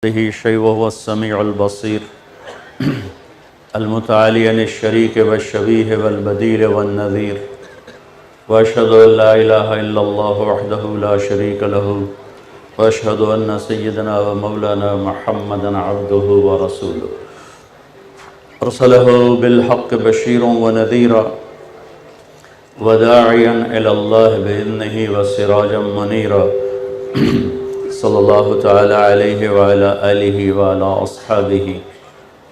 به شيء وهو السميع البصير المتعالي عن الشريك والشبيه والبديل والنذير وأشهد أن لا إله إلا الله وحده لا شريك له وأشهد أن سيدنا ومولانا محمدا عبده ورسوله أرسله بالحق بشيرا ونذيرا وداعيا إلى الله بإذنه وسراجا منيرا صلى الله تعالى عليه وعلى آله وعلى أصحابه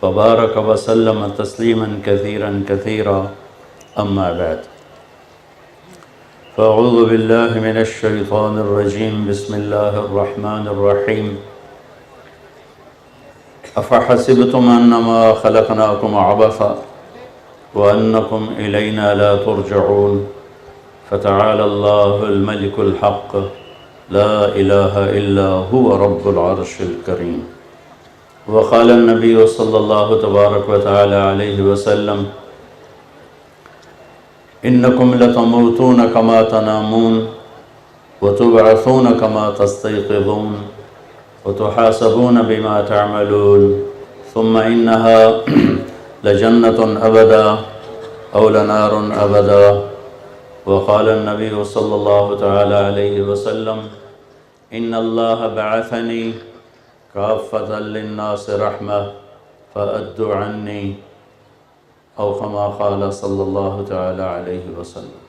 وبارك وسلم تسليما كثيرا كثيرا أما بعد فأعوذ بالله من الشيطان الرجيم بسم الله الرحمن الرحيم أفحسبتم أنما خلقناكم عبثا وأنكم إلينا لا ترجعون فتعالى الله الملك الحق لا إله إلا هو رب العرش الكريم وقال النبي صلى الله تبارك وتعالى عليه وسلم إنكم لتموتون كما تنامون وتبعثون كما تستيقظون وتحاسبون بما تعملون ثم إنها لجنة أبدا أو لنار أبدا وقال النبي صلى الله تعالى عليه وسلم إن الله بعثني كافة للناس رحمة فأدوا عني أو كما قال صلى الله تعالى عليه وسلم.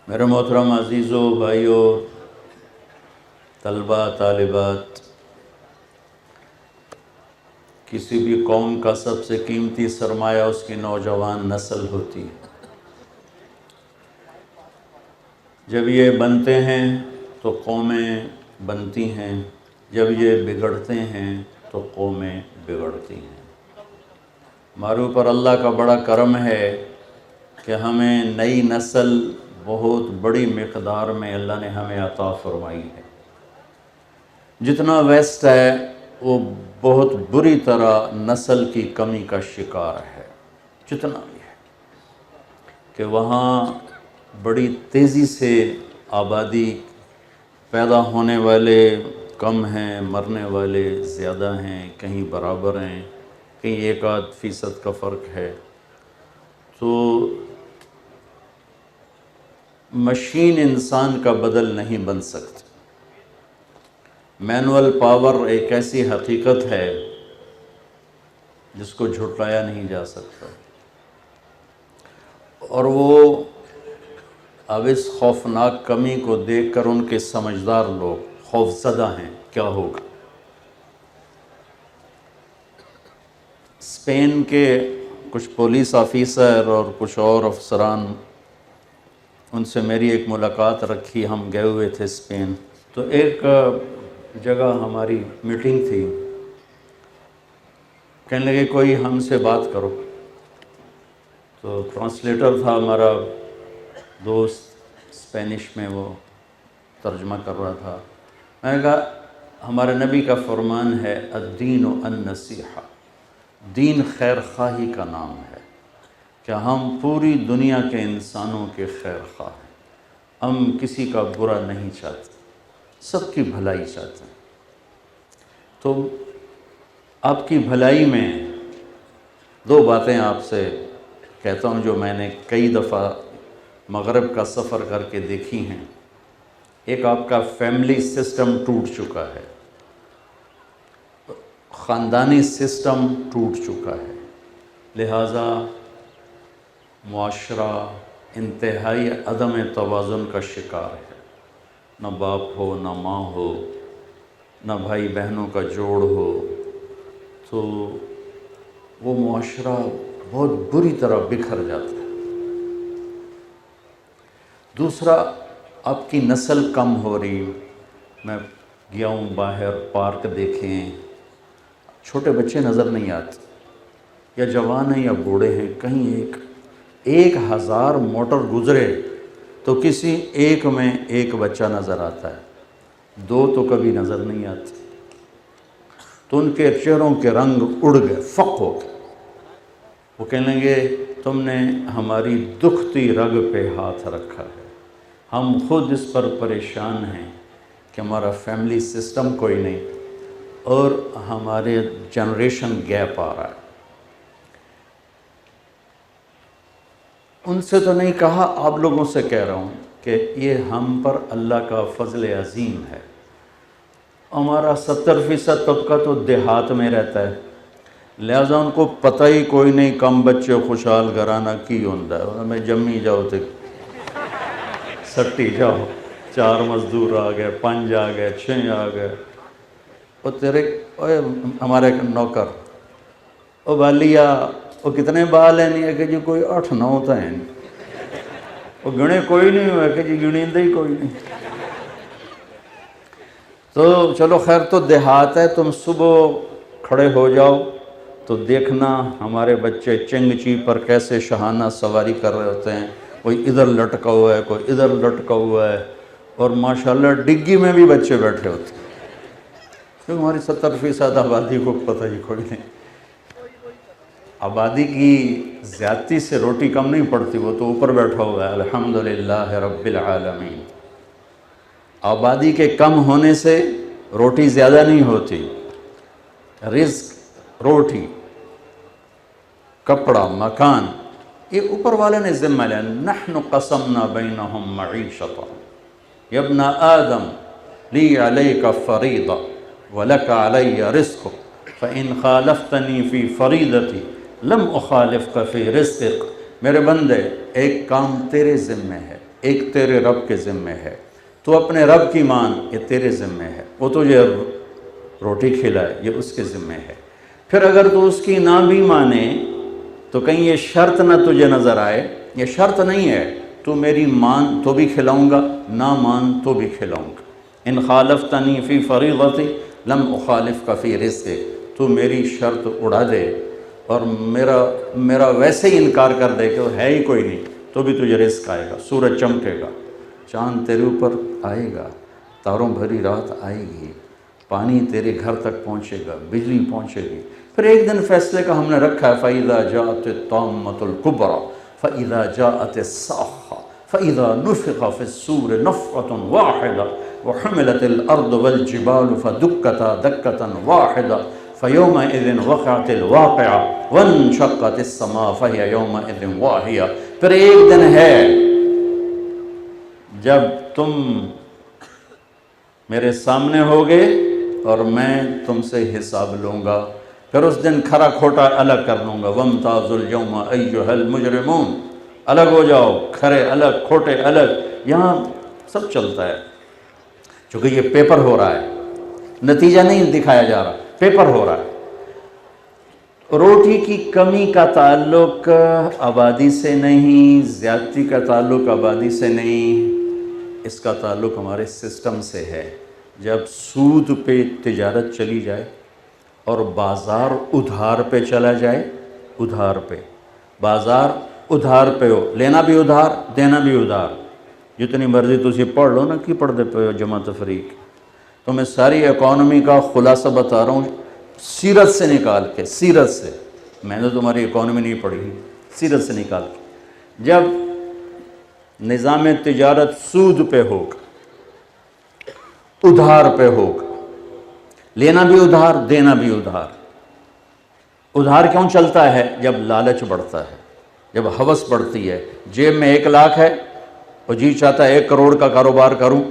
میرے محترم عزیزوں، بھائیوں، طلباء، طالبات، کسی بھی قوم کا سب سے قیمتی سرمایہ اس کی نوجوان نسل ہوتی ہے. جب یہ بنتے ہیں تو قومیں بنتی ہیں، جب یہ بگڑتے ہیں تو قومیں بگڑتی ہیں. ہمارے اوپر اللہ کا بڑا کرم ہے کہ ہمیں نئی نسل بہت بڑی مقدار میں اللہ نے ہمیں عطا فرمائی ہے. جتنا ویسٹ ہے وہ بہت بری طرح نسل کی کمی کا شکار ہے. جتنا بھی ہے کہ وہاں بڑی تیزی سے آبادی، پیدا ہونے والے کم ہیں، مرنے والے زیادہ ہیں، کہیں برابر ہیں، کہیں 1-8% کا فرق ہے. تو مشین انسان کا بدل نہیں بن سکتی. مینول پاور ایک ایسی حقیقت ہے جس کو جھٹلایا نہیں جا سکتا، اور وہ اب اس خوفناک کمی کو دیکھ کر ان کے سمجھدار لوگ خوف زدہ ہیں. کیا ہوگا؟ اسپین کے کچھ پولیس آفیسر اور کچھ اور افسران، ان سے میری ایک ملاقات رکھی. ہم گئے ہوئے تھے اسپین. تو ایک جگہ ہماری میٹنگ تھی، کہنے لگے کوئی ہم سے بات کرو. تو ٹرانسلیٹر تھا ہمارا دوست، اسپینش میں وہ ترجمہ کر رہا تھا. میں نے کہا ہمارے نبی کا فرمان ہے الدین النصیحہ، دین خیر خواہی کا نام ہے، کہ ہم پوری دنیا کے انسانوں کے خیر خواہ ہیں. ہم کسی کا برا نہیں چاہتے، سب کی بھلائی چاہتے ہیں. تو آپ کی بھلائی میں 2 باتیں آپ سے کہتا ہوں جو میں نے کئی دفعہ مغرب کا سفر کر کے دیکھی ہیں. ایک آپ کا فیملی سسٹم ٹوٹ چکا ہے، خاندانی سسٹم ٹوٹ چکا ہے، لہٰذا معاشرہ انتہائی عدم توازن کا شکار ہے. نہ باپ ہو، نہ ماں ہو، نہ بھائی بہنوں کا جوڑ ہو. تو وہ معاشرہ بہت بری طرح بکھر جاتا ہے. دوسرا، آپ کی نسل کم ہو رہی. میں گیا ہوں باہر، پارک دیکھیں، چھوٹے بچے نظر نہیں آتے، یا جوان ہیں یا بوڑھے ہیں. کہیں 1000 موٹر گزرے تو کسی ایک میں ایک بچہ نظر آتا ہے، 2 تو کبھی نظر نہیں آتے. تو ان کے چہروں کے رنگ اڑ گئے، فق ہو گئے۔ وہ کہنے لگے تم نے ہماری دکھتی رگ پہ ہاتھ رکھا ہے، ہم خود اس پر پریشان ہیں کہ ہمارا فیملی سسٹم کوئی نہیں اور ہمارے جنریشن گیپ آ رہا ہے۔ ان سے تو نہیں کہا، آپ لوگوں سے کہہ رہا ہوں کہ یہ ہم پر اللہ کا فضل عظیم ہے۔ ہمارا 70% طبقہ تو دیہات میں رہتا ہے، لہذا ان کو پتہ ہی کوئی نہیں کم بچے خوشحال گھرانہ کی ہوندہ ہے۔ میں جمی جاؤ تے سٹی جاؤ، 4 مزدور آ گئے، 5 آ گئے، 6 آ گئے۔ وہ تیرے ہمارے نوکر او بالیا وہ کتنے بال ہیں؟ نہیں ہے کہ جی کوئی 8-9 تو ہیں، وہ گنے کوئی نہیں ہوئے کہ جی گنیندے ہی کوئی نہیں۔ تو چلو خیر، تو دیہات ہے، تم صبح کھڑے ہو جاؤ تو دیکھنا ہمارے بچے چنگچی پر کیسے شہانہ سواری کر رہے ہوتے ہیں، کوئی ادھر لٹکا ہوا ہے، کوئی ادھر لٹکا ہوا ہے، اور ماشاءاللہ ڈگی میں بھی بچے بیٹھے ہوتے ہیں، کیونکہ ہماری 70% آبادی کو پتہ ہی کوئی نہیں۔ آبادی کی زیادتی سے روٹی کم نہیں پڑتی، وہ تو اوپر بیٹھا ہوا ہے، الحمدللہ رب العالمین۔ آبادی کے کم ہونے سے روٹی زیادہ نہیں ہوتی، رزق، روٹی، کپڑا، مکان، یہ اوپر والے نے ذمہ لیا۔ نحن قسمنا بینہم معیشتہم یا ابن آدم لی علیک فریضہ ولک علی رزق فإن خالفتنی فی فریضتی لم اخالفک فی رزقک۔ میرے بندے، ایک کام تیرے ذمہ ہے، ایک تیرے رب کے ذمہ ہے، تو اپنے رب کی مان، یہ تیرے ذمہ ہے، وہ تجھے روٹی کھلائے، یہ اس کے ذمہ ہے۔ پھر اگر تو اس کی نہ بھی مانے تو کہیں یہ شرط نہ تجھے نظر آئے، یہ شرط نہیں ہے، تو میری مان تو بھی کھلاؤں گا، نہ مان تو بھی کھلاؤں گا۔ ان خالفتنی فی فریضتی لم اخالفک فی رزقک، تو میری شرط اڑا دے اور میرا ویسے ہی انکار کر دے کہ وہ ہے ہی کوئی نہیں، تو بھی تجھے رزق آئے گا، سورج چمکے گا، چاند تیرے اوپر آئے گا، تاروں بھری رات آئے گی، پانی تیرے گھر تک پہنچے گا، بجلی پہنچے گی۔ پھر ایک دن فیصلے کا ہم نے رکھا ہے، فَإِذَا جَاءَتِ الطَّامَّةُ الْكُبْرَى فَإِذَا جَاءَتِ الصَّاخَّةُ فَإِذَا نُفِخَ فِي الصُّورِ نَفْخَةٌ وَاحِدَةٌ وَحُمِلَتِ الْأَرْضُ وَالْجِبَالُ فَدُكَّتَا دَكَّةً وَاحِدَةً فَيَوْمَئِذٍ وَقَعَتِ الْوَاقِعَةُ وَانشَقَّتِ السَّمَاءُ فَهِيَ يَوْمَئِذٍ وَاهِيَةٌ۔ پھر ایک دن ہے جب تم میرے سامنے ہوگے اور میں تم سے حساب لوں گا، پھر اس دن کھرا کھوٹا الگ کر لوں گا۔ وَامْتَازُوا الْيَوْمَ أَيُّهَا الْمُجْرِمُونَ، الگ ہو جاؤ، کھرے الگ، کھوٹے الگ، یہاں سب چلتا ہے۔ چونکہ یہ پیپر ہو رہا ہے، نتیجہ نہیں دکھایا جا رہا، پیپر ہو رہا ہے۔ روٹی کی کمی کا تعلق آبادی سے نہیں، زیادتی کا تعلق آبادی سے نہیں، اس کا تعلق ہمارے سسٹم سے ہے۔ جب سود پہ تجارت چلی جائے اور بازار ادھار پہ چلا جائے، ادھار پہ، بازار ادھار پہ ہو، لینا بھی ادھار، دینا بھی ادھار، جتنی مرضی تسی پڑھ لو نا، کی پڑھ دے پہ جمع تفریق۔ تو میں ساری اکانومی کا خلاصہ بتا رہا ہوں، سیرت سے نکال کے، سیرت سے، میں نے تمہاری اکانومی نہیں پڑھی، سیرت سے نکال کے، جب نظام تجارت سود پہ ہوگا، ادھار پہ ہوگا، لینا بھی ادھار، دینا بھی ادھار۔ ادھار کیوں چلتا ہے؟ جب لالچ بڑھتا ہے، جب ہوس بڑھتی ہے، جیب میں 1 لاکھ ہے اور جی چاہتا ہے 1 کروڑ کا کاروبار کروں،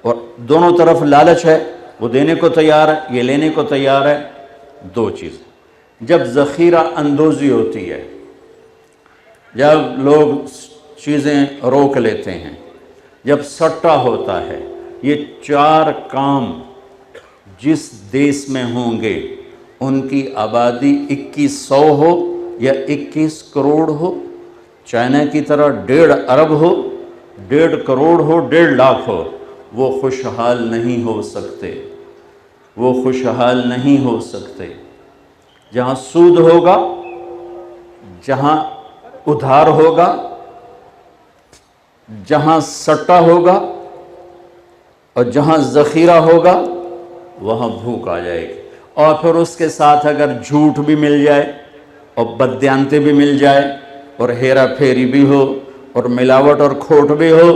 اور دونوں طرف لالچ ہے، وہ دینے کو تیار ہے، یہ لینے کو تیار ہے۔ 2 چیز، جب ذخیرہ اندوزی ہوتی ہے، جب لوگ چیزیں روک لیتے ہیں، جب سٹا ہوتا ہے، یہ 4 کام جس دیس میں ہوں گے ان کی آبادی 2100 ہو یا 21 کروڑ ہو، چائنا کی طرح 1.5 ارب ہو، 1.5 کروڑ ہو، 1.5 لاکھ ہو، وہ خوشحال نہیں ہو سکتے، وہ خوشحال نہیں ہو سکتے۔ جہاں سود ہوگا، جہاں ادھار ہوگا، جہاں سٹا ہوگا اور جہاں ذخیرہ ہوگا، وہاں بھوک آ جائے گی۔ اور پھر اس کے ساتھ اگر جھوٹ بھی مل جائے اور بددیانتی بھی مل جائے اور ہیرا پھیری بھی ہو اور ملاوٹ اور کھوٹ بھی ہو،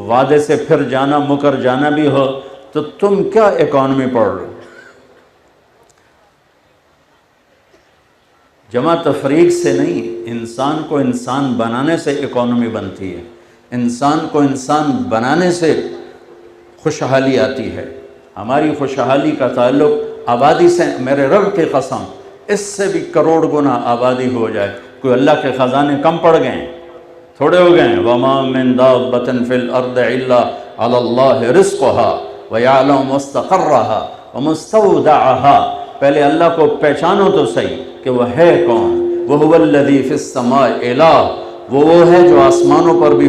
وعدے سے پھر جانا مکر جانا بھی ہو، تو تم کیا اکانومی پڑھ رہے ہو؟ جمع تفریق سے نہیں، انسان کو انسان بنانے سے اکانومی بنتی ہے، انسان کو انسان بنانے سے خوشحالی آتی ہے۔ ہماری خوشحالی کا تعلق آبادی سے، میرے رب کی قسم اس سے بھی کروڑ گنا آبادی ہو جائے، کوئی اللہ کے خزانے کم پڑ گئے ہیں؟ تھوڑے ہو گئے ہیں؟ وَمَا مِن دَابَّةٍ فِي الْأَرْضِ إِلَّا عَلَى اللَّهِ رِزْقُهَا وَيَعْلَمُ مُسْتَقَرَّهَا وَمُسْتَوْدَعَهَا۔ پہلے اللہ کو پہچانو تو صحیح کہ وہ ہے کون۔ وَهُوَ الَّذِي فِي السَّمَاءِ إِلَٰهٌ، وہ ہے جو آسمانوں پر بھی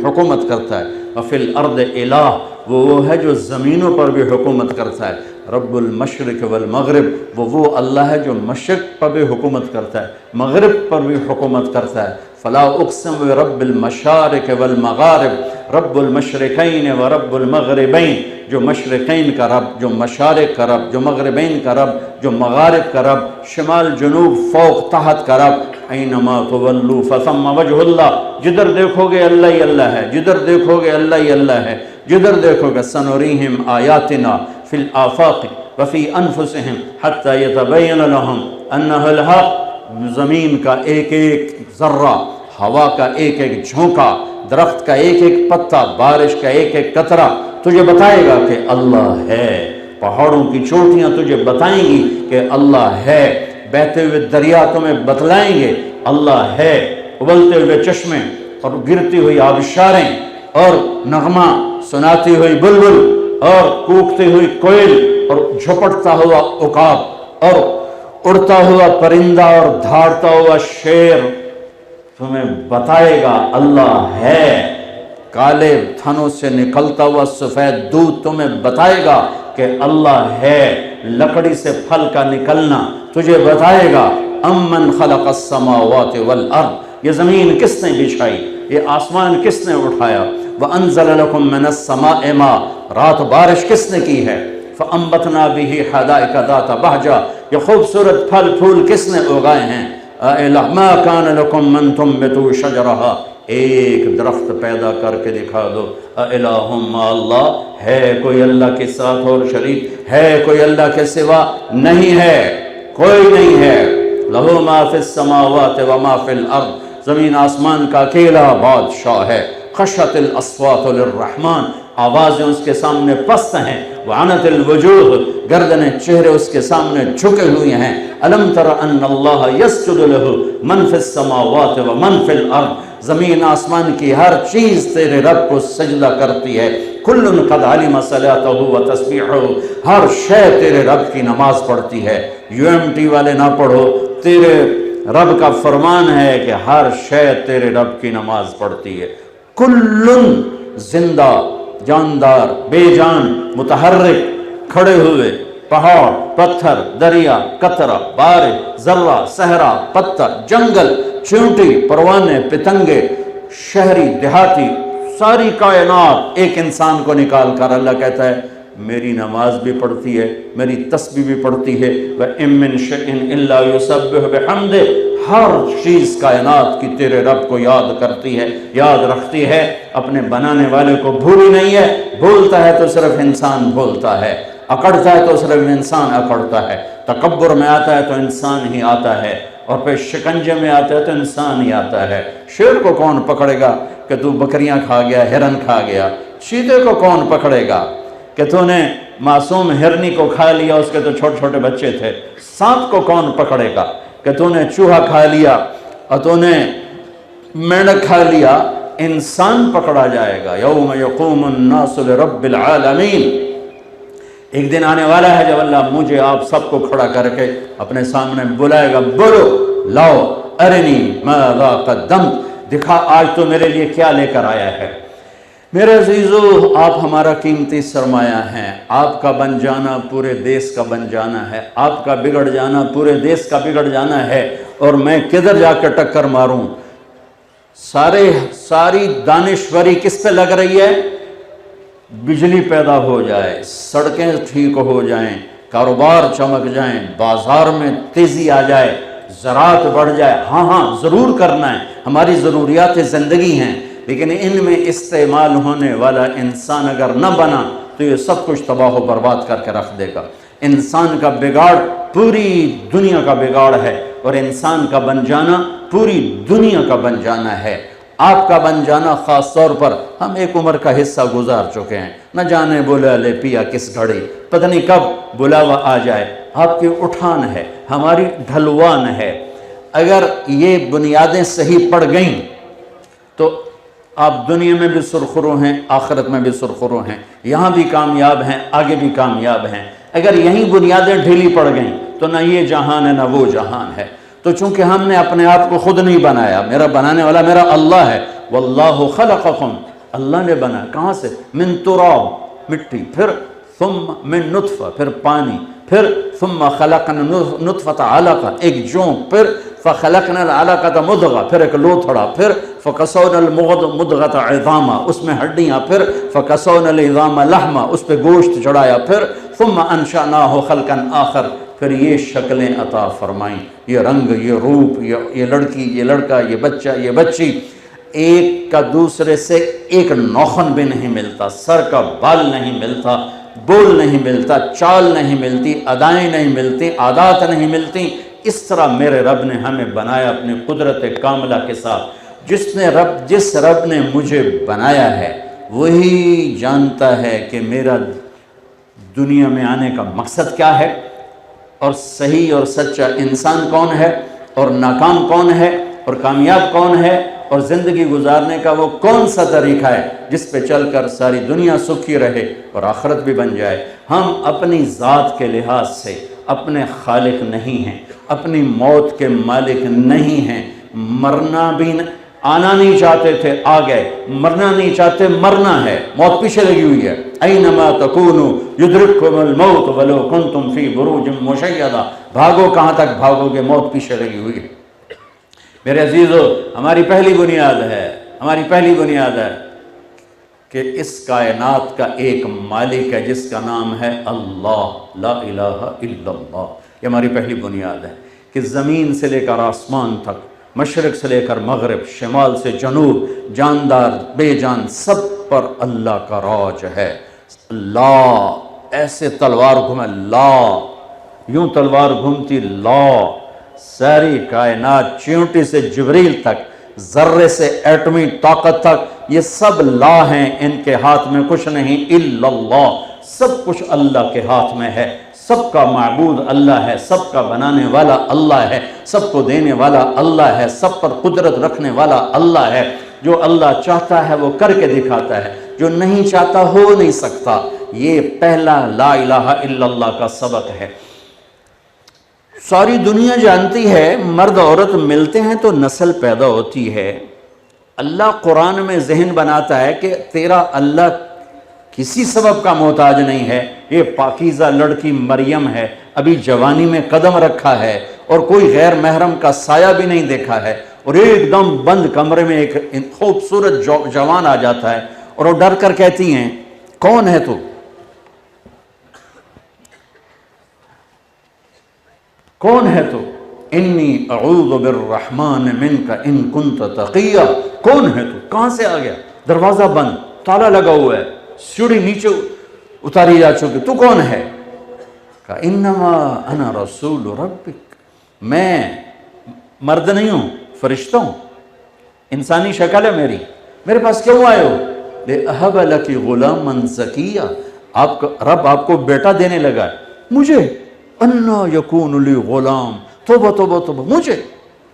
حکومت کرتا ہے، وَفِي الْأَرْضِ إِلَٰهٌ، وہ ہے جو زمینوں پر بھی حکومت کرتا ہے۔ رب المشرق والمغرب، وہ اللہ ہے جو مشرق پر بھی حکومت کرتا ہے، مغرب پر بھی حکومت کرتا ہے۔ فلا اقسم برب المشارق والمغارب، رب المشرقین و رب المغربین، جو مشرقین کا رب، جو مشارق کا رب، جو مغربین کا رب، جو مغارب کا رب، شمال جنوب فوق تحت کا رب۔ اینما تولوا فثم وجہ اللہ، جدھر دیکھو گے اللہ ہی اللہ ہے، جدھر دیکھو گے اللہ ہی اللہ ہے، جدھر دیکھو گے۔ سنریہم آیاتنا فی الآفاق وفی انفسہم حتی یتبین لہم انہ الحق۔ زمین کا ایک ایک ذرہ، ہوا کا ایک ایک جھونکا، درخت کا ایک ایک پتا، بارش کا ایک ایک قطرہ تجھے بتائے گا کہ اللہ ہے۔ پہاڑوں کی چوٹیاں تجھے بتائیں گی کہ اللہ ہے، بہتے ہوئے دریا تمہیں بتلائیں گے اللہ ہے، ابلتے ہوئے چشمے اور گرتی ہوئی آبشاریں اور نغمہ سناتی ہوئی بلبل اور کوکتی ہوئی کوئل اور جھپٹتا ہوا عقاب اور اڑتا ہوا پرندہ اور دھاڑتا ہوا شیر تمہیں بتائے گا اللہ ہے۔ کالے تھنوں سے نکلتا ہوا سفید دودھ تمہیں بتائے گا کہ اللہ ہے۔ لکڑی سے پھل کا نکلنا تجھے بتائے گا۔ امن خلق السماوات والارض، یہ زمین کس نے بچھائی، یہ آسمان کس نے اٹھایا۔ وانزل لکم من السماء ماء، رات بارش کس نے کی ہے۔ فانبتنا به حدائق ذات بہجہ، یہ خوبصورت پھل پھول کس نے اگائے ہیں۔ ما کان لکم ان تنبتوا شجرہا، ایک درخت پیدا کر کے دکھا دو۔ الہ مع اللہ، ہے کوئی اللہ کے ساتھ اور شریک، ہے کوئی اللہ کے سوا نہیں ہے، کوئی نہیں ہے۔ لہ ما فی السماوات وما فی الارض، زمین آسمان کا اکیلا بادشاہ ہے۔ خشعت الاصوات للرحمن، آوازیں اس کے سامنے پست ہیں۔ وعنت الوجوہ، گردنیں چہرے اس کے سامنے جھکے ہوئے ہیں۔ الم تر ان اللہ یسجد لہ من فی السماوات ومن فی الارض، زمین آسمان کی ہر چیز تیرے رب کو سجدہ کرتی ہے۔ کل قد علم صلاتہ و تسبیحہ، ہر شے تیرے رب کی نماز پڑھتی ہے۔ UMT والے نہ پڑھو، تیرے رب کا فرمان ہے کہ ہر شے تیرے رب کی نماز پڑھتی ہے۔ کل زندہ، جاندار، بے جان، متحرک، کھڑے ہوئے، پہاڑ، پتھر، دریا، قطرہ، بارش، ذرہ، صحرا، پتھر، جنگل، چیونٹی، پروانے، پتنگے، شہری، دیہاتی، ساری کائنات ایک انسان کو نکال کر اللہ کہتا ہے میری نماز بھی پڑھتی ہے، میری تسبیح بھی پڑھتی ہے۔ وَإِن مِّن شَيْءٍ إِلَّا يُسَبِّحُ بِحَمْدِهِ، ہر چیز کائنات کی تیرے رب کو یاد کرتی ہے، یاد رکھتی ہے، اپنے بنانے والے کو بھولی نہیں ہے۔ بھولتا ہے تو صرف انسان بھولتا ہے، اکڑتا ہے تو صرف انسان اکڑتا ہے، تکبر میں آتا ہے تو انسان ہی آتا ہے، اور پھر شکنجے میں آتا ہے تو انسان ہی آتا ہے۔ شیر کو کون پکڑے گا کہ تو بکریاں کھا گیا، ہرن کھا گیا؟ چیتے کو کون پکڑے گا کہ تو نے معصوم ہرنی کو کھا لیا، اس کے تو چھوٹے چھوٹے بچے تھے؟ سانپ کو کون پکڑے گا کہ تو نے چوہا کھا لیا اور تو نے مینڈک کھا لیا؟ انسان پکڑا جائے گا۔ یوم یقوم الناس لرب العالمین، ایک دن آنے والا ہے جب اللہ مجھے آپ سب کو کھڑا کر کے اپنے سامنے بلائے گا، بولو لاؤ ارنی ماذا قدمت، دکھا آج تو میرے لیے کیا لے کر آیا ہے۔ میرے عزیزو، آپ ہمارا قیمتی سرمایہ ہیں، آپ کا بن جانا پورے دیس کا بن جانا ہے، آپ کا بگڑ جانا پورے دیس کا بگڑ جانا ہے۔ اور میں کدھر جا کے ٹکر ماروں؟ ساری دانشوری کس پہ لگ رہی ہے؟ بجلی پیدا ہو جائے، سڑکیں ٹھیک ہو جائیں، کاروبار چمک جائیں، بازار میں تیزی آ جائے، زراعت بڑھ جائے، ہاں ضرور کرنا ہے، ہماری ضروریات زندگی ہیں، لیکن ان میں استعمال ہونے والا انسان اگر نہ بنا تو یہ سب کچھ تباہ و برباد کر کے رکھ دے گا۔ انسان کا بگاڑ پوری دنیا کا بگاڑ ہے، اور انسان کا بن جانا پوری دنیا کا بن جانا ہے۔ آپ کا بن جانا خاص طور پر، ہم ایک عمر کا حصہ گزار چکے ہیں، نہ جانے بولا لے پیا کس گھڑی، پتہ نہیں کب بلاوا آ جائے۔ آپ کی اٹھان ہے، ہماری ڈھلوان ہے، اگر یہ بنیادیں صحیح پڑ گئیں تو آپ دنیا میں بھی سرخرو ہیں، آخرت میں بھی سرخرو ہیں، یہاں بھی کامیاب ہیں، آگے بھی کامیاب ہیں۔ اگر یہیں بنیادیں ڈھیلی پڑ گئیں تو نہ یہ جہان ہے نہ وہ جہان ہے۔ تو چونکہ ہم نے اپنے آپ کو خود نہیں بنایا، میرا بنانے والا میرا اللہ ہے۔ واللہ خلقکم، اللہ نے بنایا، کہاں سے؟ من تراب، مٹی، پھر ثم من نطفہ، پھر پانی، پھر ثم خلقنا نطفۃ علقہ، ایک جونک، پھر فخلقنا العلقۃ مضغہ، پھر ایک لوتھڑا، پھر فکسونا المضغۃ عظاما، اس میں ہڈیاں، پھر فکسونا العظام لحما، اس پہ گوشت چڑھایا، پھر ثم انشأناہ خلقا آخر، پھر یہ شکلیں عطا فرمائیں، یہ رنگ، یہ روپ، یہ لڑکی، یہ لڑکا، یہ بچہ، یہ بچی، ایک کا دوسرے سے ایک نوخن بھی نہیں ملتا، سر کا بال نہیں ملتا، بول نہیں ملتا، چال نہیں ملتی، ادائیں نہیں ملتی، عادات نہیں ملتی۔ اس طرح میرے رب نے ہمیں بنایا اپنی قدرت کاملہ کے ساتھ۔ جس رب نے مجھے بنایا ہے وہی جانتا ہے کہ میرا دنیا میں آنے کا مقصد کیا ہے، اور صحیح اور سچا انسان کون ہے، اور ناکام کون ہے، اور کامیاب کون ہے، اور زندگی گزارنے کا وہ کون سا طریقہ ہے جس پہ چل کر ساری دنیا سکھی رہے اور آخرت بھی بن جائے۔ ہم اپنی ذات کے لحاظ سے اپنے خالق نہیں ہیں، اپنی موت کے مالک نہیں ہیں، مرنا بھی آنا نہیں چاہتے تھے، آ گئے، مرنا نہیں چاہتے، مرنا ہے، موت پیچھے لگی ہوئی ہے۔ اینما تکونوا یدرککم الموت ولو کنتم فی بروج مشیدہ، بھاگو کہاں تک بھاگو گے، موت پیچھے لگی ہوئی ہے۔ میرے عزیزو، ہماری پہلی بنیاد ہے کہ اس کائنات کا ایک مالک ہے جس کا نام ہے اللہ، لا الہ الا اللہ۔ یہ ہماری پہلی بنیاد ہے کہ زمین سے لے کر آسمان تک، مشرق سے لے کر مغرب، شمال سے جنوب، جاندار بے جان، سب پر اللہ کا راج ہے۔ اللہ ایسے تلوار گھومے، لا یوں تلوار گھومتی، لا ساری کائنات، چیونٹی سے جبریل تک، ذرے سے ایٹمی طاقت تک، یہ سب لا ہیں، ان کے ہاتھ میں کچھ نہیں الا اللہ، سب کچھ اللہ کے ہاتھ میں ہے، سب کا معبود اللہ ہے، سب کا بنانے والا اللہ ہے، سب کو دینے والا اللہ ہے، سب پر قدرت رکھنے والا اللہ ہے۔ جو اللہ چاہتا ہے وہ کر کے دکھاتا ہے، جو نہیں چاہتا ہو نہیں سکتا۔ یہ پہلا لا الہ الا اللہ کا سبق ہے۔ ساری دنیا جانتی ہے مرد عورت ملتے ہیں تو نسل پیدا ہوتی ہے۔ اللہ قرآن میں ذہن بناتا ہے کہ تیرا اللہ کسی سبب کا محتاج نہیں ہے۔ یہ پاکیزہ لڑکی مریم ہے، ابھی جوانی میں قدم رکھا ہے اور کوئی غیر محرم کا سایہ بھی نہیں دیکھا ہے، اور ایک دم بند کمرے میں ایک خوبصورت جوان آ جاتا ہے اور وہ ڈر کر کہتی ہیں، کون ہے تو؟ کون ہے تو؟ انی اعوذ بالرحمن منک ان کنت تقیہ۔ کون ہے تو؟ کہاں سے آ گیا؟ دروازہ بند، تالا لگا ہوا ہے، سیڑھی نیچے اتاری جا چکی، تو کون ہے؟ کہا انما انا رسول ربک، میں مرد نہیں ہوں، فرشتہ ہوں، انسانی شکل ہے میری، میرے پاس کیوں آئے ہو؟ لِأَهَبَ لَكِ غُلَامًا زَكِيًّا، آپ کا رب آپ کو بیٹا دینے لگا ہے۔ مجھے اَنَّا يَكُونُ لِي غُلَام، توبہ توبہ توبہ، مجھے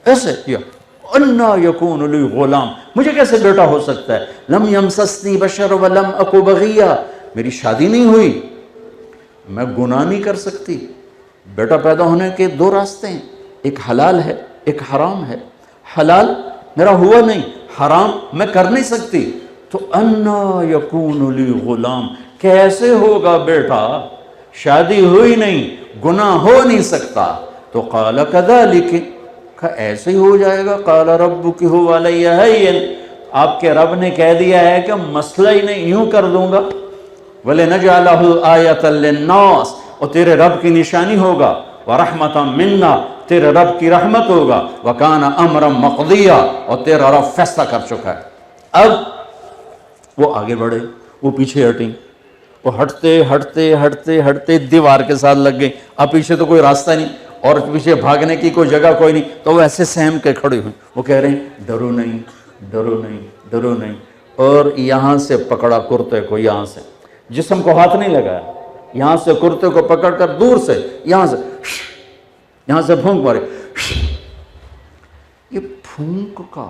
ایسے کیا، اَنَّا يَكُونُ لِي غُلَام، مجھے کیسے بیٹا ہو سکتا ہے؟ لَمْ يَمْسَسْنِي بَشَرٌ وَلَمْ أَكُ بَغِيًّا، میری شادی نہیں ہوئی، میں گناہ نہیں کر سکتی۔ بیٹا پیدا ہونے کے دو راستے ہیں، ایک حلال ہے، ایک حرام ہے۔ حلال میرا ہوا نہیں، حرام میں کر نہیں سکتی، تو اَنَّا يَكُونُ لِي غُلَام، کیسے ہوگا بیٹا؟ شادی ہوئی نہیں، گناہ ہو نہیں سکتا۔ تو قال كذلك، کہ ایسے ہی ہو جائے گا، قال ربك هو علي هين، آپ کے رب نے کہہ دیا ہے کہ مسئلہ ہی نہیں، یوں کر دوں گا۔ وَلِنَجْعَلَهُ آيَةً لِلنَّاسِ، اور تیرے رب کی نشانی ہوگا، وَرَحْمَةً مِنَّا تیرے رب کی رحمت ہوگا، وَكَانَ أَمْرًا مَقْضِيًّا اور تیرا رب فیصلہ کر چکا ہے۔ اب وہ آگے بڑھے، وہ پیچھے ہٹیں، وہ ہٹتے ہٹتے ہٹتے ہٹتے دیوار کے ساتھ لگ گئی۔ اب پیچھے تو کوئی راستہ نہیں اور پیچھے بھاگنے کی کوئی جگہ کوئی نہیں، تو وہ ایسے سہم کے کھڑے ہوئے، وہ کہہ رہے ہیں ڈرو نہیں، ڈرو نہیں، ڈرو نہیں، اور یہاں سے پکڑا کرتے کو، یہاں سے، جسم کو ہاتھ نہیں لگایا، یہاں سے کرتے کو پکڑ کر دور سے یہاں سے پھونک مارے۔ یہ پھونک کا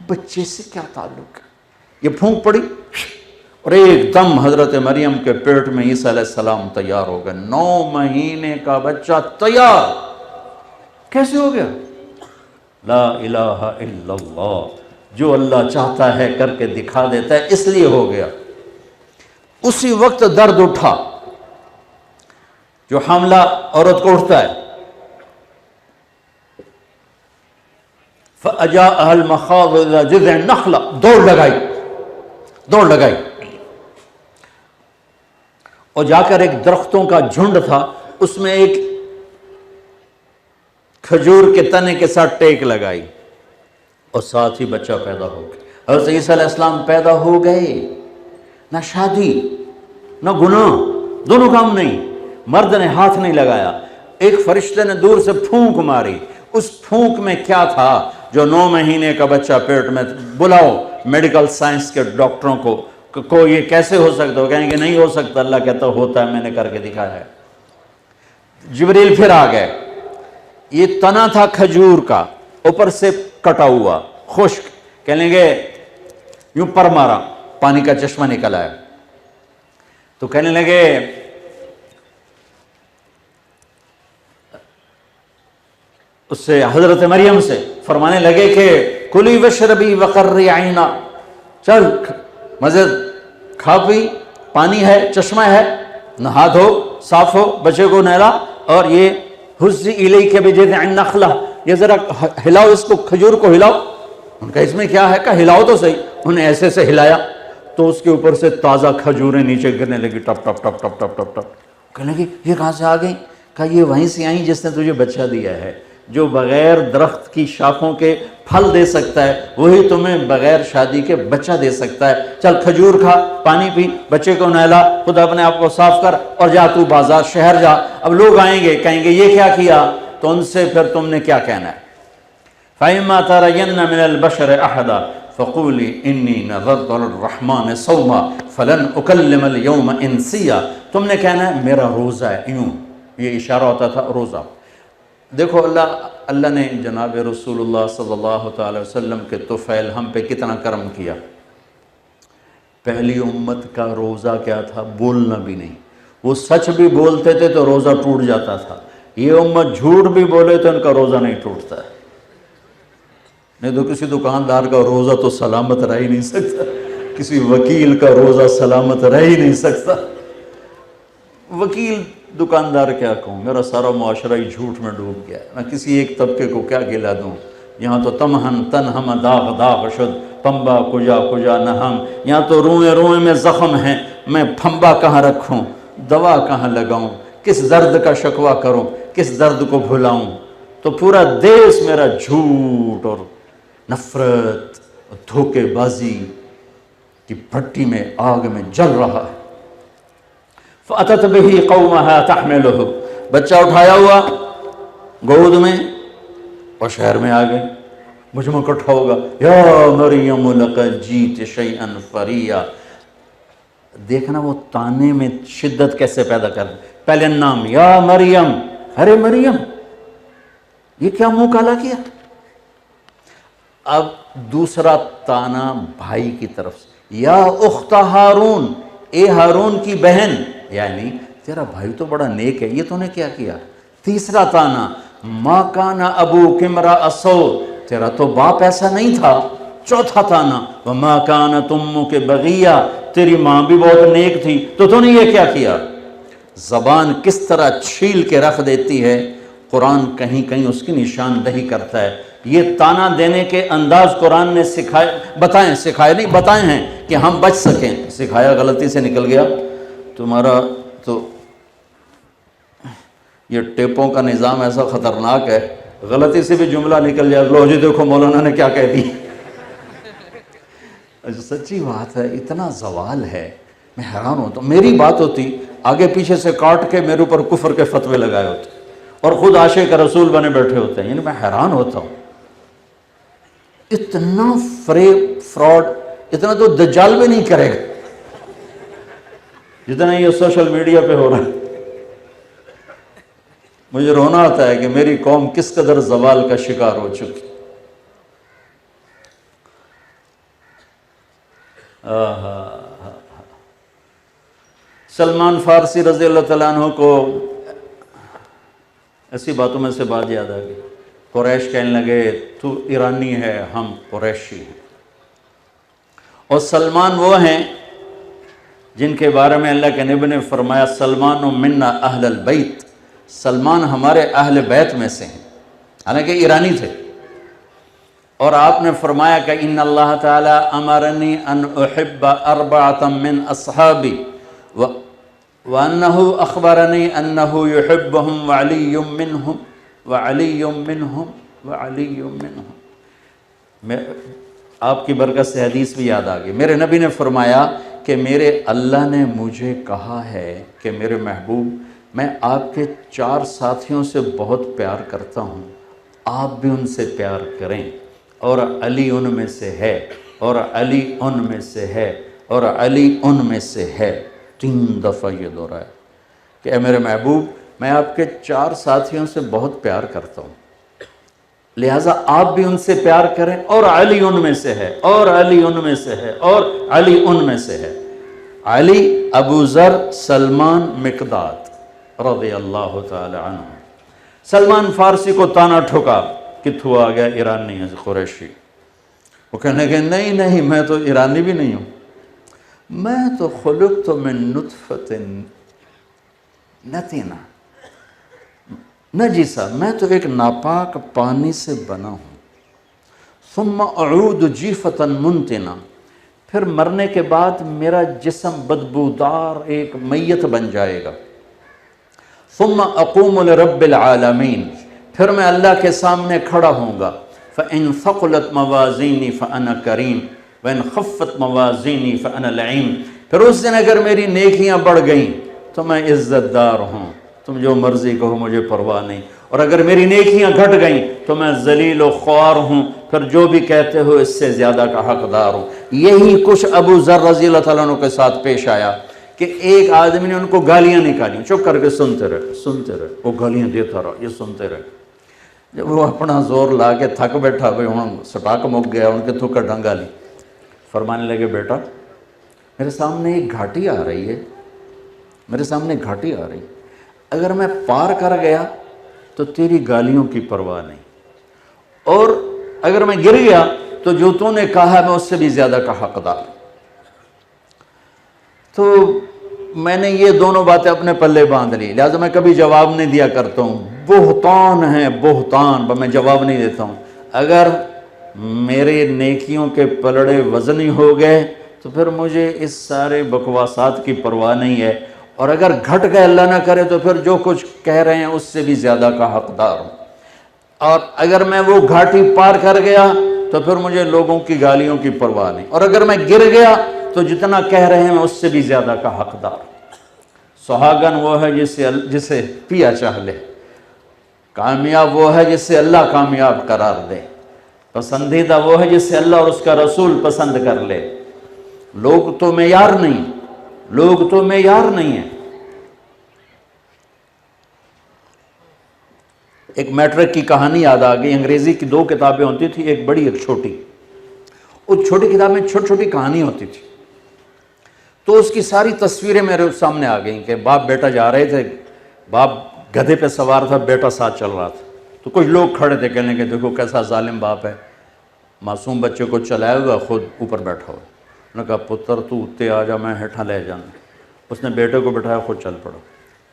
بچے سے کیا تعلق ہے؟ یہ پھونک پڑی اور ایک دم حضرت مریم کے پیٹ میں عیسیٰ علیہ السلام تیار ہو گئے، 9 مہینے کا بچہ تیار۔ کیسے ہو گیا؟ لا الہ الا اللہ، جو اللہ چاہتا ہے کر کے دکھا دیتا ہے، اس لیے ہو گیا۔ اسی وقت درد اٹھا جو حاملہ عورت کو اٹھتا ہے، فَأَجَاءَهَا الْمَخَاضُ إِلَى جِذْعِ النَّخْلَةِ، دوڑ لگائی اور جا کر ایک درختوں کا جھنڈ تھا، اس میں ایک کھجور کے تنے کے ساتھ ٹیک لگائی اور ساتھ ہی بچہ پیدا ہو گیا۔ حضرت عیسیٰ علیہ السلام پیدا ہو گئے، نہ شادی نہ گناہ، دونوں کام نہیں، مرد نے ہاتھ نہیں لگایا، ایک فرشتے نے دور سے پھونک ماری، اس پھونک میں کیا تھا جو 9 مہینے کا بچہ پیٹ میں، بلاؤ میڈیکل سائنس کے ڈاکٹروں کو یہ کیسے ہو سکتا ہو؟ کہیں گے نہیں ہو سکتا، اللہ کہتا ہوتا ہے، میں نے کر کے دکھایا ہے۔ جبریل پھر آ گئے، یہ تنا تھا کھجور کا، اوپر سے کٹا ہوا خشک، کہنے گے یوں پر مارا، پانی کا چشمہ نکل آیا، تو کہنے لگے اس سے حضرت مریم سے فرمانے لگے کہ کلی وشربی وقرری عینا، چل مزید کھا پی، پانی ہے، چشمہ ہے، نہا دھو، صاف ہو، بچے کو نہلا، اور یہ حزی الیک بجذع النخلہ، یہ ذرا ہلاؤ، اس کو کھجور کو ہلاؤ۔ ان کا اس میں کیا ہے؟ کہا ہلاؤ تو صحیح۔ انہیں ایسے سے ہلایا تو اس کے اوپر سے تازہ کھجوریں نیچے گرنے لگی، ٹپ ٹپ ٹپ ٹپ ٹپ ٹپ ٹپ۔ کہنے لگی یہ کہاں سے آ گئی؟ کہا یہ وہیں سے آئیں جس نے تجھے بچہ دیا ہے۔ جو بغیر درخت کی شاخوں کے پھل دے سکتا ہے، وہی تمہیں بغیر شادی کے بچہ دے سکتا ہے۔ چل کھجور کھا، پانی پی، بچے کو نہلا، خود اپنے آپ کو صاف کر، اور جا تو بازار شہر جا۔ اب لوگ آئیں گے، کہیں گے یہ کیا کیا؟ تو ان سے پھر تم نے کیا کہنا ہے؟ فَإِمَّا تَرَيَنَّ مِنَ الْبَشَرِ أَحَدًا فَقُولِي إِنِّي نَذَرْتُ لِلرَّحْمَٰنِ صَوْمًا فَلَنْ أُكَلِّمَ الْيَوْمَ إِنسِيًّا، تم نے کہنا ہے میرا روزہ ہے، یوں یہ اشارہ ہوتا تھا روزہ۔ دیکھو اللہ نے جناب رسول اللہ صلی اللہ تعالی وسلم کے طفیل ہم پہ کتنا کرم کیا۔ پہلی امت کا روزہ کیا تھا؟ بولنا بھی نہیں، وہ سچ بھی بولتے تھے تو روزہ ٹوٹ جاتا تھا۔ یہ امت جھوٹ بھی بولے تو ان کا روزہ نہیں ٹوٹتا ہے، نہیں تو کسی دکاندار کا روزہ تو سلامت رہ ہی نہیں سکتا، کسی وکیل کا روزہ سلامت رہ ہی نہیں سکتا۔ وکیل دکاندار کیا کہوں، میرا سارا معاشرہ ہی جھوٹ میں ڈوب گیا ہے، میں کسی ایک طبقے کو کیا گلا دوں؟ یہاں تو تمہن تنہم داغ داغ شد، پمبا کجا کجا نہم، یہاں تو روئیں روئیں میں زخم ہیں، میں پھمبا کہاں رکھوں، دوا کہاں لگاؤں، کس درد کا شکوہ کروں، کس درد کو بھلاؤں؟ تو پورا دیس میرا جھوٹ اور نفرت اور دھوکے بازی کی بھٹی میں، آگ میں جل رہا ہے۔ فَأَتَتْ بِهِ قَوْمَهَا تَحْمِلُهُ، بچہ اٹھایا ہوا گود میں اور شہر میں آ گئے، مجمع اکٹھا ہوگا، یا مریم لقد جیت شیئا فریا۔ دیکھنا وہ تانے میں شدت کیسے پیدا کر دیں۔ پہلے نام یا مریم، ارے مریم یہ کیا منہ کالا کیا؟ اب دوسرا تانا بھائی کی طرف سے، یا اخت ہارون، اے ہارون کی بہن، یعنی تیرا بھائی تو بڑا نیک ہے، یہ تو نے کیا کیا؟ تیسرا تانا، ما کان ابوک امرأ سوء، تیرا تو باپ ایسا نہیں تھا۔ چوتھا تانا، وما کانت امک بغیہ، تیری ماں بھی بہت نیک تھی، تو نے یہ کیا کیا؟ زبان کس طرح چھیل کے رکھ دیتی ہے، قرآن کہیں کہیں اس کی نشاندہی کرتا ہے۔ یہ تانا دینے کے انداز قرآن نے سکھائے نہیں، بتائے ہیں کہ ہم بچ سکیں۔ سکھایا غلطی سے نکل گیا، تمہارا تو یہ ٹیپوں کا نظام ایسا خطرناک ہے، غلطی سے بھی جملہ نکل جائے، لو جی دیکھو مولانا نے کیا کہہ دی۔ سچی بات ہے، اتنا زوال ہے، میں حیران ہوتا ہوں۔ میری بات ہوتی آگے پیچھے سے کاٹ کے میرے اوپر کفر کے فتوے لگائے ہوتے اور خود عاشق رسول بنے بیٹھے ہوتے ہیں، یعنی میں حیران ہوتا ہوں۔ اتنا فریب فراڈ اتنا تو دجال بھی نہیں کرے گا جتنا یہ سوشل میڈیا پہ ہو رہا ہے۔ مجھے رونا آتا ہے کہ میری قوم کس قدر زوال کا شکار ہو چکی۔ سلمان فارسی رضی اللہ تعالیٰ عنہ کو ایسی باتوں میں سے بات یاد آ گئی۔ قریش کہنے لگے تو ایرانی ہے، ہم قریشی ہیں، اور سلمان وہ ہیں جن کے بارے میں اللہ کے نبی نے فرمایا سلمان منا اہل البیت، سلمان ہمارے اہل بیت میں سے ہیں، حالانکہ ایرانی تھے۔ اور آپ نے فرمایا کہ ان اللہ تعالی امرنی ان احب اربعۃ من اصحابی وانہ اخبرنی انہ یحبہم وعلی منہم وعلی منہم وعلی منہم۔ میں آپ کی برکت سے حدیث بھی یاد آ گئی۔ میرے نبی نے فرمایا کہ میرے اللہ نے مجھے کہا ہے کہ میرے محبوب میں آپ کے 4 ساتھیوں سے بہت پیار کرتا ہوں، آپ بھی ان سے پیار کریں، اور علی ان میں سے ہے، اور علی ان میں سے ہے، اور علی ان میں سے ہے۔ 3 دفعہ یہ دہرایا کہ اے میرے محبوب میں آپ کے 4 ساتھیوں سے بہت پیار کرتا ہوں، لہٰذا آپ بھی ان سے پیار کریں، اور علی ان میں سے ہے، اور علی ان میں سے ہے، اور علی ان میں سے ہے۔ علی، ابو ذر، سلمان، مقداد رضی اللہ تعالی عنہ۔ سلمان فارسی کو تانا ٹھوکا کہ تو آ گیا ایرانی ہے، قریشی۔ وہ کہنے لگے نہیں نہیں، میں تو ایرانی بھی نہیں ہوں، میں تو خلقت من نطفۃ نتنہ نجسہ، میں تو ایک ناپاک پانی سے بنا ہوں۔ ثم اعود جیفۃ منتنہ، پھر مرنے کے بعد میرا جسم بدبودار ایک میت بن جائے گا۔ ثم اقوم لرب العالمین، پھر میں اللہ کے سامنے کھڑا ہوں گا۔ فإن ثقلت موازینی فأنا کریم وإن خفت موازینی فأنا لعین، پھر اس دن اگر میری نیکیاں بڑھ گئیں تو میں عزت دار ہوں، تم جو مرضی کہو مجھے پرواہ نہیں، اور اگر میری نیکیاں گھٹ گئیں تو میں ذلیل و خوار ہوں، پھر جو بھی کہتے ہو اس سے زیادہ کا حقدار ہوں۔ یہی کچھ ابو ذر رضی اللہ تعالیٰ عنہ کے ساتھ پیش آیا کہ ایک آدمی نے ان کو گالیاں نکالی، چپ کر کے سنتے رہے، وہ گالیاں دیتا رہا، یہ سنتے رہے۔ جب وہ اپنا زور لا کے تھک بیٹھا، بھئی ہوں سٹاک مک گیا، ان کے تھکا ڈنگا لی، فرمانے لگے بیٹا میرے سامنے ایک گھاٹی آ رہی ہے، میرے سامنے گھاٹی آ رہی ہے، اگر میں پار کر گیا تو تیری گالیوں کی پرواہ نہیں، اور اگر میں گر گیا تو جو تو نے کہا میں اس سے بھی زیادہ کا حقدار۔ تو میں نے یہ دونوں باتیں اپنے پلے باندھ لی، لہٰذا میں کبھی جواب نہیں دیا کرتا ہوں۔ بہتان ہے بہتان، میں جواب نہیں دیتا ہوں۔ اگر میرے نیکیوں کے پلڑے وزنی ہو گئے تو پھر مجھے اس سارے بکواسات کی پرواہ نہیں ہے، اور اگر گھٹ گئے اللہ نہ کرے تو پھر جو کچھ کہہ رہے ہیں اس سے بھی زیادہ کا حقدار ہوں، اور اگر میں وہ گھاٹی پار کر گیا تو پھر مجھے لوگوں کی گالیوں کی پرواہ نہیں، اور اگر میں گر گیا تو جتنا کہہ رہے ہیں میں اس سے بھی زیادہ کا حقدار ہوں۔ سہاگن وہ ہے جسے پیا چاہ لے، کامیاب وہ ہے جسے اللہ کامیاب قرار دے، پسندیدہ وہ ہے جسے اللہ اور اس کا رسول پسند کر لے۔ لوگ تو معیار نہیں، لوگ تو معیار نہیں ہیں۔ ایک میٹرک کی کہانی یاد آ گئی، انگریزی کی 2 کتابیں ہوتی تھی، ایک بڑی ایک چھوٹی۔ اس چھوٹی کتاب میں چھوٹی چھوٹی کہانی ہوتی تھی، تو اس کی ساری تصویریں میرے سامنے آ گئیں کہ باپ بیٹا جا رہے تھے، باپ گدھے پہ سوار تھا، بیٹا ساتھ چل رہا تھا، تو کچھ لوگ کھڑے تھے کہنے کہ دیکھو کیسا ظالم باپ ہے، معصوم بچے کو چلائے ہوا خود اوپر بیٹھا ہوا۔ انہوں نے کہا پتر تو اتے آ جا، میں ہیٹھاں لے جانا۔ اس نے بیٹے کو بٹھایا، خود چل پڑا۔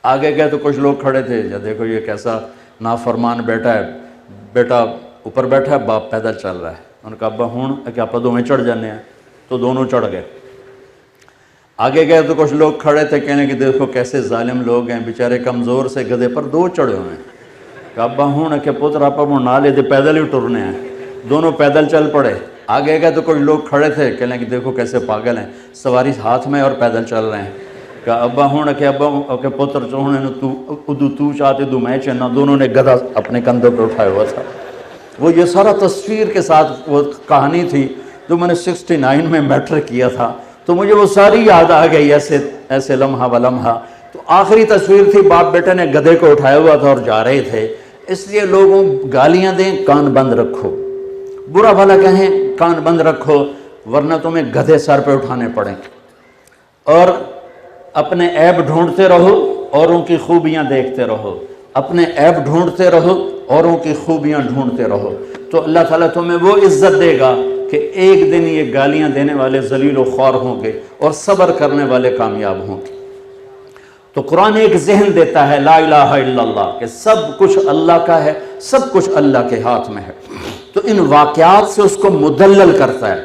آگے گئے تو کچھ لوگ کھڑے تھے، جب دیکھو یہ کیسا نافرمان بیٹا ہے، بیٹا اوپر بیٹھا ہے، باپ پیدل چل رہا ہے۔ انہوں نے کہا ابا ہوں کہ آپ دونوں چڑھ جانے ہیں، تو دونوں چڑھ گئے۔ آگے گئے تو کچھ لوگ کھڑے تھے، کہنے کہ دیکھو کیسے ظالم لوگ ہیں، بیچارے کمزور سے گدھے پر دو چڑھے ہوئے ہیں. کہ ابا ہوں کہ پتر آپ نہ لے دے، پیدل ہی ٹرنے ہیں. دونوں پیدل چل پڑے. آگے گئے تو کچھ لوگ کھڑے تھے، کہنے کہ دیکھو کیسے پاگل ہیں، سواری ہاتھ میں اور پیدل چل رہے ہیں. کہ ابا ہوں کہ ابا کہ پتر چوہنے تو چاہتے دو میں چننا. دونوں نے گدھا اپنے کندھوں پہ اٹھایا ہوا تھا. وہ یہ سارا تصویر کے ساتھ وہ کہانی تھی جو میں نے 69 میں میٹرک کیا تھا، تو مجھے وہ ساری یاد آ گئی، ایسے لمحہ و لمحہ. تو آخری تصویر تھی، باپ بیٹے نے گدھے کو اٹھایا ہوا تھا اور جا رہے تھے. اس لیے لوگوں گالیاں دیں، کان بند رکھو، برا بھلا کہیں کان بند رکھو، ورنہ تمہیں گدھے سر پہ اٹھانے پڑیں. اور اپنے عیب ڈھونڈتے رہو، اوروں کی خوبیاں دیکھتے رہو. اپنے عیب ڈھونڈتے رہو، اوروں کی خوبیاں ڈھونڈتے رہو، تو اللہ تعالیٰ تمہیں وہ عزت دے گا کہ ایک دن یہ گالیاں دینے والے ذلیل و خوار ہوں گے اور صبر کرنے والے کامیاب ہوں گے. تو قرآن ایک ذہن دیتا ہے لا الہ الا اللہ، کہ سب کچھ اللہ کا ہے، سب کچھ اللہ کے ہاتھ میں ہے. تو ان واقعات سے اس کو مدلل کرتا ہے.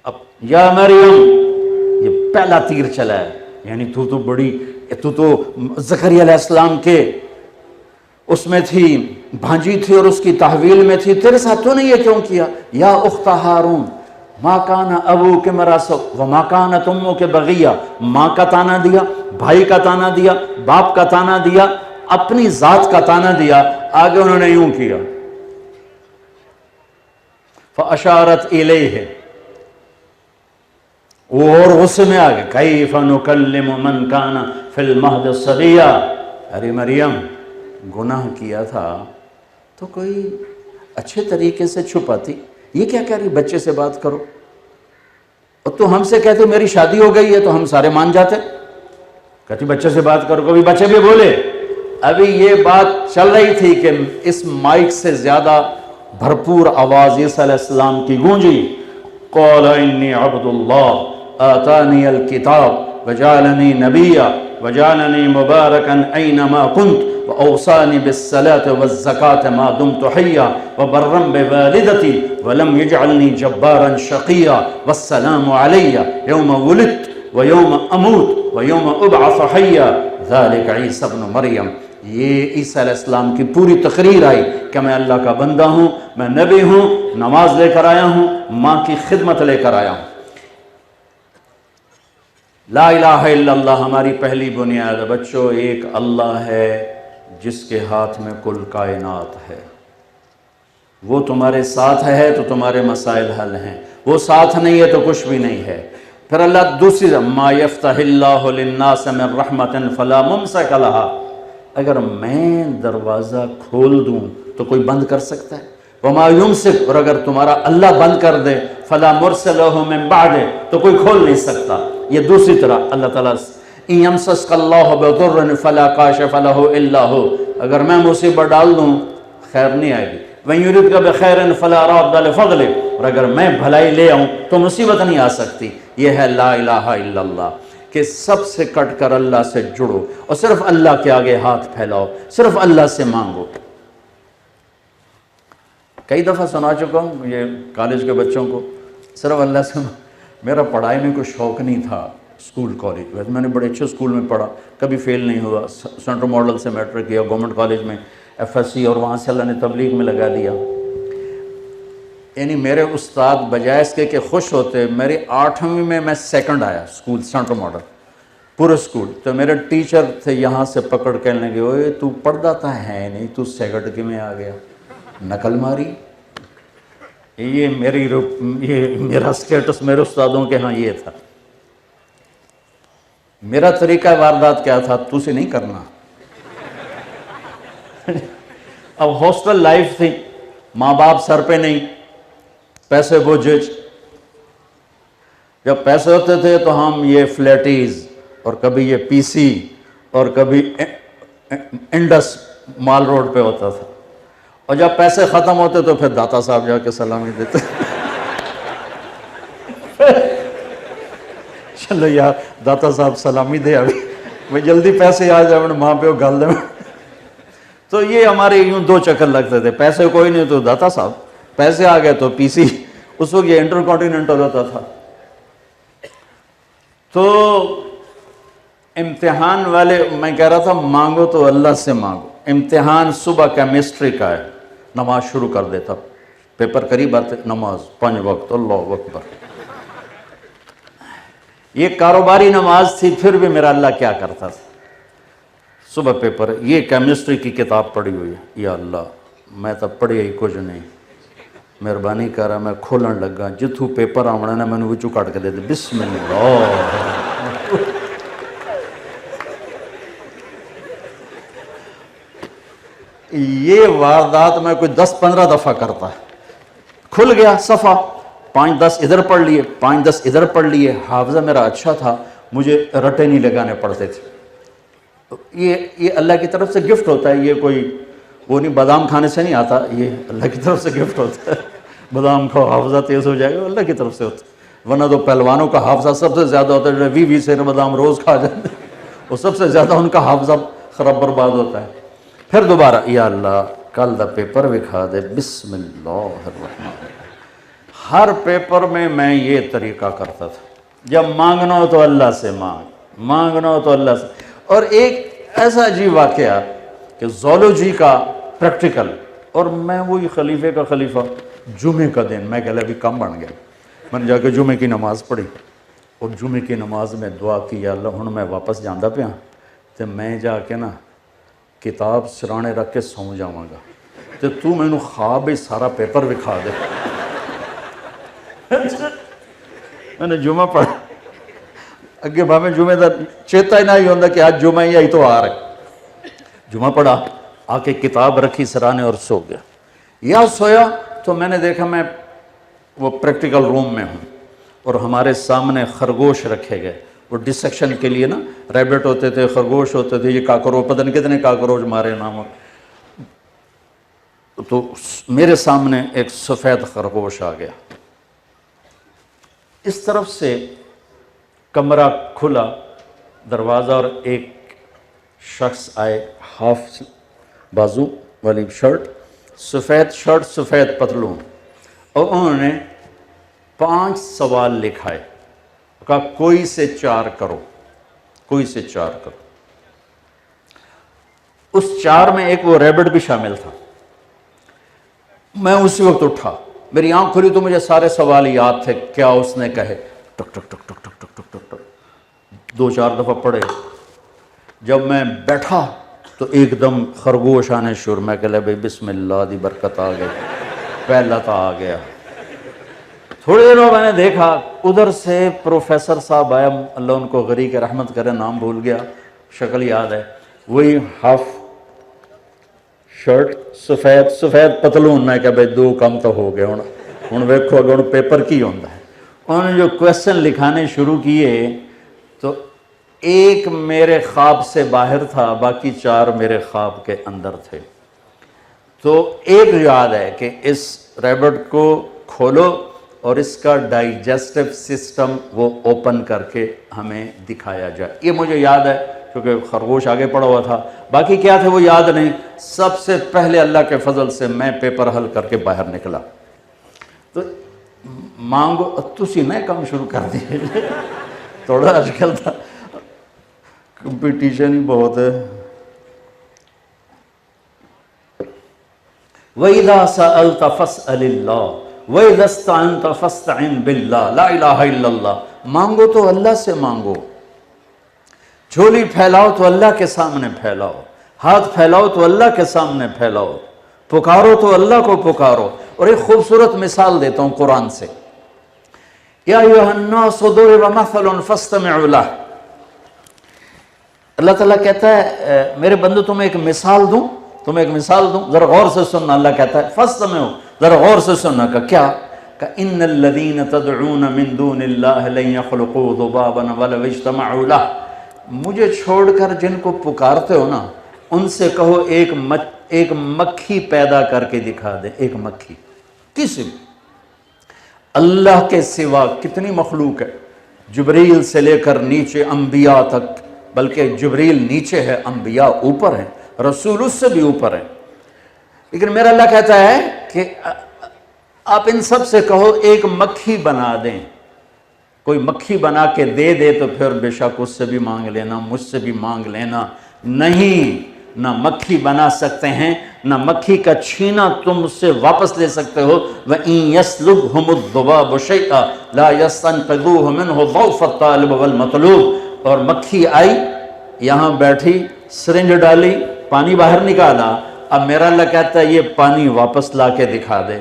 اب یا مریم، یہ پہلا تیر چلا ہے، یعنی تو تو زکریا علیہ السلام کے اس میں تھی، بھانجی تھی اور اس کی تحویل میں تھی، تیرے ساتھ تو نے یہ کیوں کیا؟ یا اخت ہارون ما کان ابوک امرأ سوء وما کانت امک بغیہ. ماں کا تانا دیا، بھائی کا تانا دیا، باپ کا تانا دیا، اپنی ذات کا تانا دیا. آگے انہوں نے یوں کیا فاشارت الیہ، اور غصے میں آگے کیف نکلم من کان فی المہد صبیا. ارے مریم، گناہ کیا تھا تو کوئی اچھے طریقے سے چھپاتی، یہ کیا کہہ رہی بچے سے بات کرو؟ اور تو ہم سے کہتے میری شادی ہو گئی ہے تو ہم سارے مان جاتے. کہتی بچے سے بات کرو، کبھی بچے بھی بولے. ابھی یہ بات چل رہی تھی کہ اس مائک سے زیادہ بھرپور آواز عیسیٰ علیہ السلام کی گونجی. قال انی عبد اللہ آتانی الکتاب وجعلنی نبیا وجعلنی مبارکا اینما کنت وأوصاني بالصلاة والزكاة ما دمت حيا وبرا بوالدتي ولم يجعلني جبارا شقيا والسلام علي يوم ولدت ويوم أموت ويوم أبعث حيا ذلك عيسى ابن مريم. یہ عیسیٰ علیہ السلام کی پوری تقریر آئی کہ میں اللہ کا بندہ ہوں، میں نبی ہوں، نماز لے کر آیا ہوں، ماں کی خدمت لے کر آیا ہوں. لا الہ الا اللہ ہماری پہلی بنیاد. بچوں، ایک اللہ ہے جس کے ہاتھ میں کل کائنات ہے. وہ تمہارے ساتھ ہے تو تمہارے مسائل حل ہیں، وہ ساتھ نہیں ہے تو کچھ بھی نہیں ہے. پھر اللہ دوسری ما یفتح اللہ للناس من رحمت فلا ممسک لها. اگر میں دروازہ کھول دوں تو کوئی بند کر سکتا ہے؟ وما یمسک، اور اگر تمہارا اللہ بند کر دے فلا مرسل لہ من بعد، تو کوئی کھول نہیں سکتا. یہ دوسری طرح اللہ تعالیٰ ان یمسسک اللہ بضر فلا کاشف لہ الا ہو، اگر میں مصیبت ڈال دوں خیر نہیں آئے گی. وَإِن يُرِدْكَ بِخَيْرٍ فَلَا رَادَّ لِفَضْلِهِ، اور اگر میں بھلائی لے آؤں تو مصیبت نہیں آ سکتی. یہ ہے لا الہ الا اللہ، کہ سب سے کٹ کر اللہ سے جڑو اور صرف اللہ کے آگے ہاتھ پھیلاؤ، صرف اللہ سے مانگو. کئی دفعہ سنا چکا ہوں یہ کالج کے بچوں کو، صرف اللہ سے. میرا پڑھائی میں کوئی شوق نہیں تھا، اسکول کالج ویسے میں نے بڑے اچھے اسکول میں پڑھا، کبھی فیل نہیں ہوا. سینٹرل ماڈل سے میٹرک کیا، گورنمنٹ کالج میں FSC، اور وہاں سے اللہ نے تبلیغ میں لگا دیا. یعنی میرے استاد بجائے اس کے کہ خوش ہوتے، میری 8ویں میں سیکنڈ آیا اسکول سینٹرل ماڈل پورے اسکول. تو میرے ٹیچر تھے یہاں سے پکڑ کے لگے، اوئے تو پڑھتا تھا ہے نہیں، تو سیکنڈ کی میں آ گیا، نقل ماری. یہ میرا سٹیٹس میرے استادوں کے ہاں یہ تھا. میرا طریقہ واردات کیا تھا؟ تو سے نہیں کرنا. اب ہاسٹل لائف تھی، ماں باپ سر پہ نہیں، پیسے بوجھ. جب پیسے ہوتے تھے تو ہم یہ فلیٹیز اور کبھی یہ PC اور کبھی انڈس مال روڈ پہ ہوتا تھا. اور جب پیسے ختم ہوتے تو پھر داتا صاحب جا کے سلامی دیتے. چلو یار داتا صاحب سلامی دے، ابھی میں جلدی پیسے آ جائے ماں پہ گل دے. تو یہ ہمارے یوں 2 چکر لگتے تھے. پیسے کوئی نہیں تو داتا صاحب، پیسے آ گئے تو PC. اس وقت یہ انٹر کانٹیننٹل ہوتا تھا. تو امتحان والے میں کہہ رہا تھا مانگو تو اللہ سے مانگو. امتحان صبح کیمسٹری کا ہے, نماز شروع کر دیتا, پیپر قریب آتے نماز 5 وقت, اللہ اکبر. یہ کاروباری نماز تھی, پھر بھی میرا اللہ کیا کرتا تھا, صبح پیپر, یہ کیمسٹری کی کتاب پڑھی ہوئی ہے, یا اللہ میں تو پڑھی ہی کچھ نہیں, مہربانی کر رہا, میں کھولن لگا جتھوں پیپر آمنا نے میں نے وچوں کٹ کے دے دے, بسم اللہ. یہ واردات میں کوئی 10-15 دفعہ کرتا ہے. کھل گیا صفحہ, 5-10 ادھر پڑھ لیے, 5-10 ادھر پڑھ لیے. حافظہ میرا اچھا تھا, مجھے رٹے نہیں لگانے پڑتے تھے. یہ اللہ کی طرف سے گفٹ ہوتا ہے, یہ کوئی وہ نہیں, بادام کھانے سے نہیں آتا, یہ اللہ کی طرف سے گفٹ ہوتا ہے. بادام کھاؤ حافظہ تیز ہو جائے گا, اللہ کی طرف سے ہوتا ہے. ورنہ تو پہلوانوں کا حافظہ سب سے زیادہ ہوتا ہے, 20 سیر بادام روز کھا جاتے ہیں, وہ سب سے زیادہ ان کا حافظہ خراب برباد ہوتا ہے. پھر دوبارہ, یا اللہ کل دا پیپر بھی کھا دے, بسم اللہ الرحمن. ہر پیپر میں یہ طریقہ کرتا تھا, جب مانگنا ہو تو اللہ سے مانگنا ہو تو اللہ سے. اور ایک ایسا عجیب واقعہ کہ زولوجی کا پریکٹیکل, اور میں وہی خلیفے کا خلیفہ, جمعے کا دن میں کہہ ابھی کم بن گیا, میں نے جا کے جمعے کی نماز پڑھی, اور جمعے کی نماز میں دعا کی, یا اللہ ہن میں واپس جاندہ پیا تو میں جا کے نا کتاب سرانے رکھ کے سو جاواں گا, تو میں نے خواب ہی سارا پیپر دکھا دے. میں نے جمعہ پڑھا, اگے بھاویں جمعے دا چیتا ہی نہ ہی ہوندا کہ آج جمعہ ہی تو آ رہے. جمعہ پڑھا, آ کے کتاب رکھی سرانے اور سو گیا. یا سویا تو میں نے دیکھا میں وہ پریکٹیکل روم میں ہوں, اور ہمارے سامنے خرگوش رکھے گئے, وہ ڈسیکشن کے لیے نا, ریبٹ ہوتے تھے, خرگوش ہوتے تھے, یہ کاکروچ, پتہ نہیں کتنے کاکروچ مارے نام. تو میرے سامنے ایک سفید خرگوش آ گیا. اس طرف سے کمرہ کھلا, دروازہ, اور ایک شخص آئے, ہاف بازو والی شرٹ, سفید پتلون, اور انہوں نے 5 سوال لکھائے, کہا کوئی سے 4 کرو, کوئی سے 4 کرو. اس 4 میں ایک وہ ریبٹ بھی شامل تھا. میں اسی وقت اٹھا, میری آنکھ کھلی تو مجھے سارے سوال یاد تھے, کیا اس نے کہے, ٹک ٹک ٹک ٹک ٹک ٹک ٹک ٹک ٹک 2-4 دفعہ پڑھے. جب میں بیٹھا تو ایک دم خرگوش آنے شروع, میں کہہ لے بھائی بسم اللہ دی برکت آ گئی, پہلا تا آ گیا. تھوڑی دیر میں نے دیکھا ادھر سے پروفیسر صاحب آیا, اللہ ان کو غریق رحمت کرے, نام بھول گیا, شکل یاد ہے, وہی ہاف شرٹ, سفید پتلون. میں کہا بھائی 2 کم تو ہو گئے, ہوں ویکھو اگر ہوں پیپر کی ہوتا ہے. انہوں نے جو کویسچن لکھانے شروع کیے تو ایک میرے خواب سے باہر تھا, باقی 4 میرے خواب کے اندر تھے. تو ایک یاد ہے کہ اس ریبٹ کو کھولو اور اس کا ڈائجسٹو سسٹم وہ اوپن کر کے ہمیں دکھایا جائے. یہ مجھے یاد ہے کیونکہ خرگوش آگے پڑا ہوا تھا, باقی کیا تھے وہ یاد نہیں. سب سے پہلے اللہ کے فضل سے میں پیپر حل کر کے باہر نکلا. تو مانگو, تسی نئے کام شروع کر دیے, تھوڑا آج کل تھا کمپٹیشن ہی بہت ہے. وَإِذَا سَأَلْتَ فَاسْأَلِ اللَّهِ وَإِذَا اسْتَعَنْتَ فَاسْتَعِنْ بِاللَّهِ لَا إِلَهَ إِلَّا اللَّهِ. مانگو تو اللہ سے مانگو, جھولی پھیلاؤ تو اللہ کے سامنے پھیلاؤ, ہاتھ پھیلاؤ تو اللہ کے سامنے پھیلاؤ, پکارو تو اللہ کو پکارو. اور ایک خوبصورت مثال دیتا ہوں قرآن سے. یا ایھا الناس ضرب مثل فاستمعوا لہ. اللہ تعالیٰ کہتا ہے میرے بندو تمہیں ایک مثال دوں, ذرا غور سے سننا. اللہ کہتا ہے فاستمعوا, ذرا غور سے سننا. کا کیا؟ کہ ان الذین تدعون من دون اللہ لن یخلقوا ذبابا ولو اجتمعوا لہ. مجھے چھوڑ کر جن کو پکارتے ہو نا, ان سے کہو ایک مکھی پیدا کر کے دکھا دیں. ایک مکھی, کسی بھی اللہ کے سوا کتنی مخلوق ہے, جبریل سے لے کر نیچے انبیاء تک, بلکہ جبریل نیچے ہے, انبیاء اوپر ہیں, رسول اس سے بھی اوپر ہیں. لیکن میرا اللہ کہتا ہے کہ آپ ان سب سے کہو ایک مکھی بنا دیں, کوئی مکھی بنا کے دے دے تو پھر بے شک اس سے بھی مانگ لینا، مجھ سے بھی مانگ لینا، نہیں، نہ مکھی بنا سکتے ہیں، نہ مکھی کا چھینا تم اس سے واپس لے سکتے ہو۔ وَإِن يَسْلُبْهُمُ الذُّبَابُ شَيْئًا لَا يَسْتَنقِذُوهُ مِنْهُ ضَعْفَ الطَّالِبِ وَالْمَطْلُوبِ۔ اور مکھی آئی، یہاں بیٹھی، سرنج ڈالی، پانی باہر نکالا، اب میرا اللہ کہتا ہے یہ پانی واپس لا کے دکھا دے،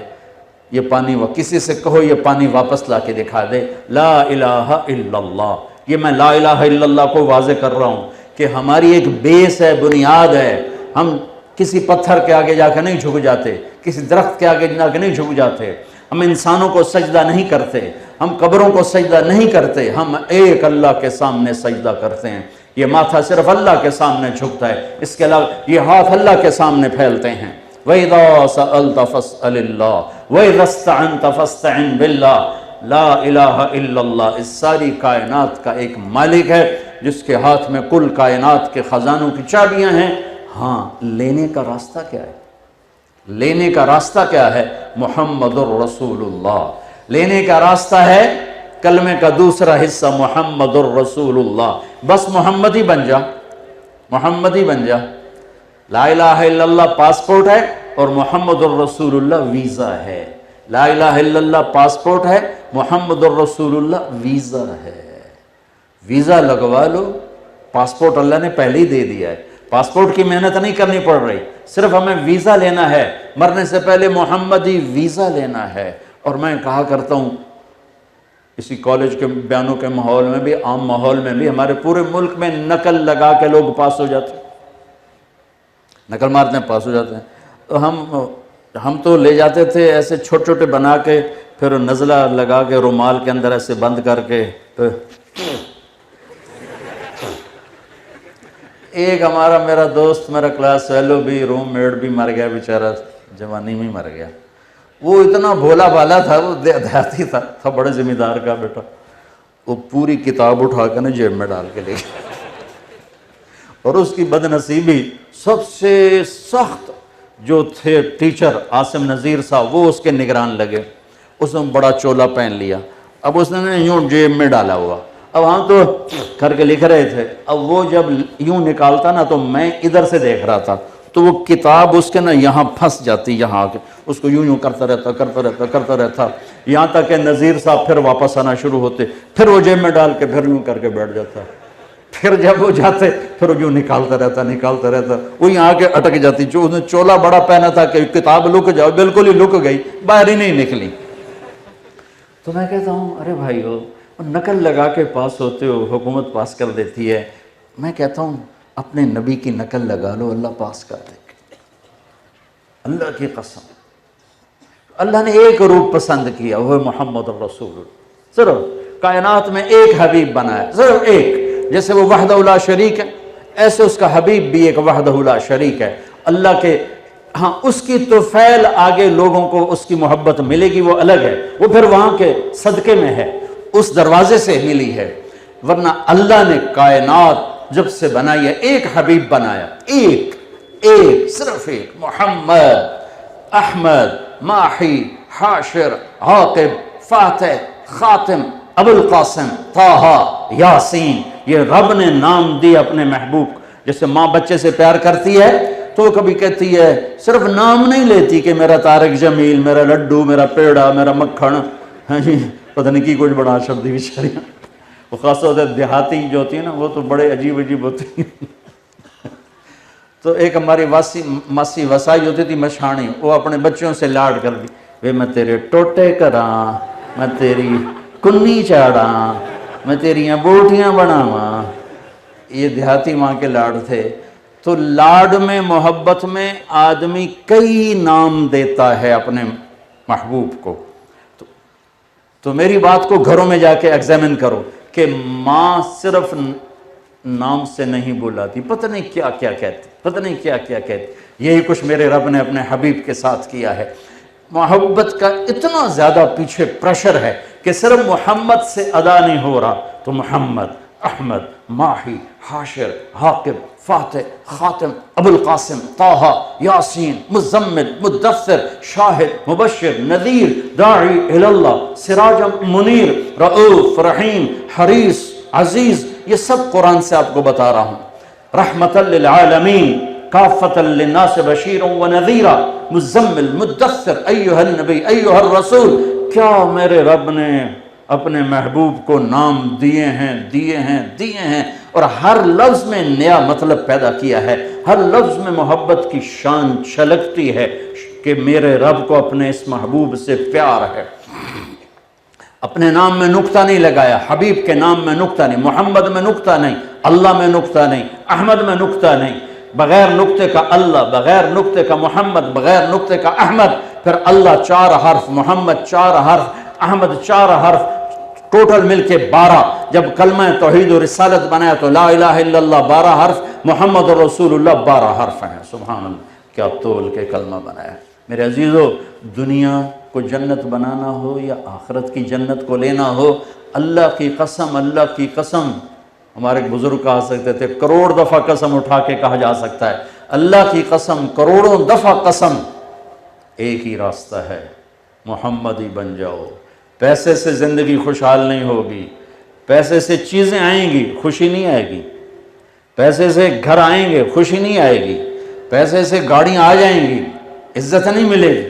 یہ پانی کسی سے کہو یہ پانی واپس لا کے دکھا دے۔ لا الہ الا اللہ، یہ میں لا الہ الا اللہ کو واضح کر رہا ہوں کہ ہماری ایک بیس ہے، بنیاد ہے، ہم کسی پتھر کے آگے جا کے نہیں جھک جاتے، کسی درخت کے آگے جا کے نہیں جھک جاتے، ہم انسانوں کو سجدہ نہیں کرتے، ہم قبروں کو سجدہ نہیں کرتے، ہم ایک اللہ کے سامنے سجدہ کرتے ہیں۔ یہ ماتھا صرف اللہ کے سامنے جھکتا ہے، اس کے علاوہ یہ ہاتھ اللہ کے سامنے پھیلتے ہیں۔ وَإِذَا سَأَلْتَ فَاسْأَلِ اللَّهِ وَإِذَا اسْتَعَنْتَ فَاسْتَعِنْ بِاللَّهِ۔ لا الہ الا اللہ اس ساری کائنات کا ایک مالک ہے جس کے ہاتھ میں کل کائنات کے خزانوں کی چابیاں ہیں۔ ہاں، لینے کا راستہ کیا ہے؟ لینے کا راستہ کیا ہے؟ محمد الرسول اللہ۔ لینے کا راستہ ہے کلمے کا دوسرا حصہ محمد الرسول اللہ۔ بس محمد ہی بن جا، محمد ہی بن جا۔ لا الہ الا اللہ پاسپورٹ ہے اور محمد الرسول اللہ ویزا ہے۔ لا الہ الا اللہ پاسپورٹ ہے، محمد الرسول اللہ ویزا ہے۔ ویزا لگوا لو، پاسپورٹ اللہ نے پہلے ہی دے دیا ہے، پاسپورٹ کی محنت نہیں کرنی پڑ رہی، صرف ہمیں ویزا لینا ہے، مرنے سے پہلے محمدی ویزا لینا ہے۔ اور میں کہا کرتا ہوں اسی کالج کے بیانوں کے ماحول میں بھی، عام ماحول میں بھی، ہمارے پورے ملک میں نقل لگا کے لوگ پاس ہو جاتے ہیں، نقل مارتے ہیں، پاس ہو جاتے ہیں۔ تو ہم تو لے جاتے تھے ایسے چھوٹے چھوٹے بنا کے، پھر نزلہ لگا کے رومال کے اندر ایسے بند کر کے۔ ایک میرا دوست، میرا کلاس فیلو بھی، روم میٹ بھی مر گیا بیچارہ، جوانی میں مر گیا۔ وہ اتنا بھولا بالا تھا، وہ دیہاتی تھا بڑے ذمہ دار کا بیٹا، وہ پوری کتاب اٹھا کے نا جیب میں ڈال کے لے گیا۔ اور اس کی بد نصیبی، سب سے سخت جو تھے ٹیچر عاصم نذیر صاحب، وہ اس کے نگران لگے۔ اس نے بڑا چولا پہن لیا، اب اس نے یوں جیب میں ڈالا ہوا، اب ہم تو کر کے لکھ رہے تھے، اب وہ جب یوں نکالتا نا تو میں ادھر سے دیکھ رہا تھا، تو وہ کتاب اس کے نا یہاں پھنس جاتی، یہاں آ کے اس کو یوں کرتا رہتا، یہاں تک کہ نذیر صاحب پھر واپس آنا شروع ہوتے، پھر وہ جیب میں ڈال کے پھر یوں کر کے بیٹھ جاتا، پھر جب وہ جاتے پھر وہ یوں نکالتا رہتا، وہ یہاں آ کے اٹک جاتی، جو اس نے چولا بڑا پہنا تھا کہ کتاب لک جاؤ، بالکل ہی لک گئی، باہر ہی نہیں نکلی۔ تو میں کہتا ہوں ارے بھائیو، نقل لگا کے پاس ہوتے ہو، حکومت پاس کر دیتی ہے، میں کہتا ہوں اپنے نبی کی نقل لگا لو، اللہ پاس کر دے گا، اللہ کی قسم۔ اللہ نے ایک روپ پسند کیا، وہ محمد الرسول، صرف کائنات میں ایک حبیب بنایا، صرف ایک، جیسے وہ وحدہ لا شریک ہے، ایسے اس کا حبیب بھی ایک وحدہ لا شریک ہے۔ اللہ کے ہاں اس کی طفیل آگے لوگوں کو اس کی محبت ملے گی، وہ الگ ہے، وہ پھر وہاں کے صدقے میں ہے، اس دروازے سے ملی ہے، ورنہ اللہ نے کائنات جب سے بنائی ہے ایک حبیب بنایا، ایک صرف ایک، محمد، احمد، ماحی، حاشر، عاقب، فاتح، خاتم، ابو القاسم، طٰہٰ، یاسین، یہ رب نے نام دی اپنے محبوب۔ جیسے ماں بچے سے پیار کرتی ہے تو کبھی کہتی ہے، صرف نام نہیں لیتی کہ میرا طارق جمیل، میرا لڈو، میرا پیڑا، میرا مکھن، ہاں جی پتہ نہیں کی کچھ بڑا شبد بیچاریاں، وہ خاص طور سے دیہاتی جو ہوتی ہے نا، وہ تو بڑے عجیب ہوتی ہیں۔ تو ایک ہماری ماسی وسائی ہوتی تھی مشانی، وہ اپنے بچوں سے لاڈ کر دی، وے میں تیرے ٹوٹے کراں، میں تیری کنی چاڑاں، میں تیریاں بوٹیاں بناواں۔ یہ دیہاتی ماں کے لاڈ تھے۔ تو لاڈ میں، محبت میں آدمی کئی نام دیتا ہے اپنے محبوب کو۔ تو میری بات کو گھروں میں جا کے ایگزامن کرو کہ ماں صرف نام سے نہیں بلاتی، پتہ نہیں کیا کیا کہتی، پتہ نہیں کیا کیا کہتی۔ یہی کچھ میرے رب نے اپنے حبیب کے ساتھ کیا ہے۔ محبت کا اتنا زیادہ پیچھے پریشر ہے کہ صرف محمد سے ادا نہیں ہو رہا، تو محمد، احمد، ماحی، حاشر، عاقب، فاتح، خاتم، ابو القاسم، طه، یاسین، مزمل، مدثر، شاہد، مبشر، نذیر، داعی اللہ، سراج منیر، رؤوف، رحیم، حریص، عزیز، یہ سب قرآن سے آپ کو بتا رہا ہوں۔ رحمت للعالمین، کافۃ للناس بشیر و نذیرا، مزمل، مدثر، ایھا النبی، ایھا الرسول۔ کیا میرے رب نے اپنے محبوب کو نام دیے ہیں اور ہر لفظ میں نیا مطلب پیدا کیا ہے، ہر لفظ میں محبت کی شان چھلکتی ہے کہ میرے رب کو اپنے اس محبوب سے پیار ہے۔ اپنے نام میں نقطہ نہیں لگایا، حبیب کے نام میں نقطہ نہیں، محمد میں نقطہ نہیں، اللہ میں نقطہ نہیں، احمد میں نقطہ نہیں، بغیر نقطے کا اللہ، بغیر نقطے کا محمد، بغیر نقطے کا احمد، پھر اللہ 4 حرف، محمد 4 حرف، احمد 4 حرف، ٹوٹل مل کے 12۔ جب کلمہ توحید و رسالت بنایا تو لا الہ الا اللہ 12 حرف، محمد رسول اللہ 12 حرف ہیں۔ سبحان اللہ، کیا تول کے کلمہ بنایا۔ میرے عزیزو، دنیا کو جنت بنانا ہو یا آخرت کی جنت کو لینا ہو، اللہ کی قسم، اللہ کی قسم، ہمارے بزرگ کہا سکتے تھے کروڑ دفعہ قسم اٹھا کے کہا جا سکتا ہے، اللہ کی قسم، کروڑوں دفعہ قسم، ایک ہی راستہ ہے، محمد ہی بن جاؤ۔ پیسے سے زندگی خوشحال نہیں ہوگی، پیسے سے چیزیں آئیں گی، خوشی نہیں آئے گی، پیسے سے گھر آئیں گے، خوشی نہیں آئے گی، پیسے سے گاڑیاں آ جائیں گی، عزت نہیں ملے گی۔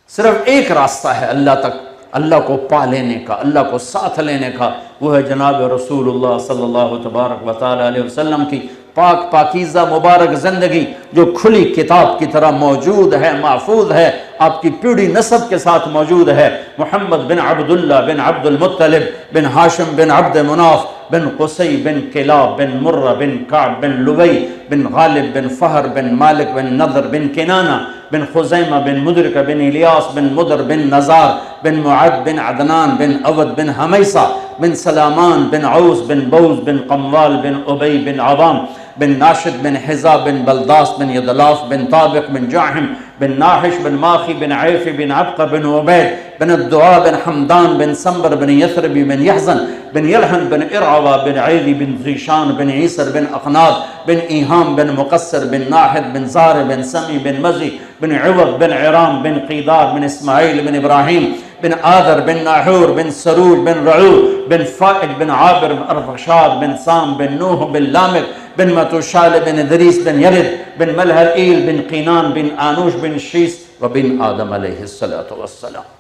صرف ایک راستہ ہے اللہ تک، اللہ کو پا لینے کا، اللہ کو ساتھ لینے کا، وہ ہے جناب رسول اللہ صلی اللہ تبارک و تعالی علیہ وسلم کی پاک پاکیزہ مبارک زندگی، جو کھلی کتاب کی طرح موجود ہے، محفوظ ہے، آپ کی پیڑھی نسب کے ساتھ موجود ہے۔ محمد بن عبداللہ بن عبد المطلب بن ہاشم بن عبد مناف بن قصی بن کلاب بن مرہ بن کعب بن لبی بن غالب بن فہر بن مالک بن نضر بن کنانہ بن خزیمہ بن مدرکہ بن الیاس بن مدر بن نزار بن معد بن عدنان بن عود بن حمیسہ بن سلامان بن عوس بن بوز بن قموال بن ابی بن عوام بن ناشد بن حزا بن بلداس بن یدلاف بن طابق بن جاحم بن ناحش بن ماخی بن عیف بن عبقہ بن عبید بن الدعاء بن حمدان بن سنبر بن یثربی بن یحزن بن یلحن بن ارعوہ بن عیدی بن زیشان بن عیسر بن اقناد بن ایہام بن مقصر بن ناحد بن زار بن سمی بن مزی بن عوض بن عرام بن قیدار بن اسماعیل بن ابراہیم بن آذر بن ناحور بن سرور بن رعو بن فائد بن عابر بن ارفشاد بن سام بن نوح بن لامک بن متوشال بن ادریس بن یرد بن ملحائیل بن قینان بن آنوش بن شیس و بن آدم علیہ السلام۔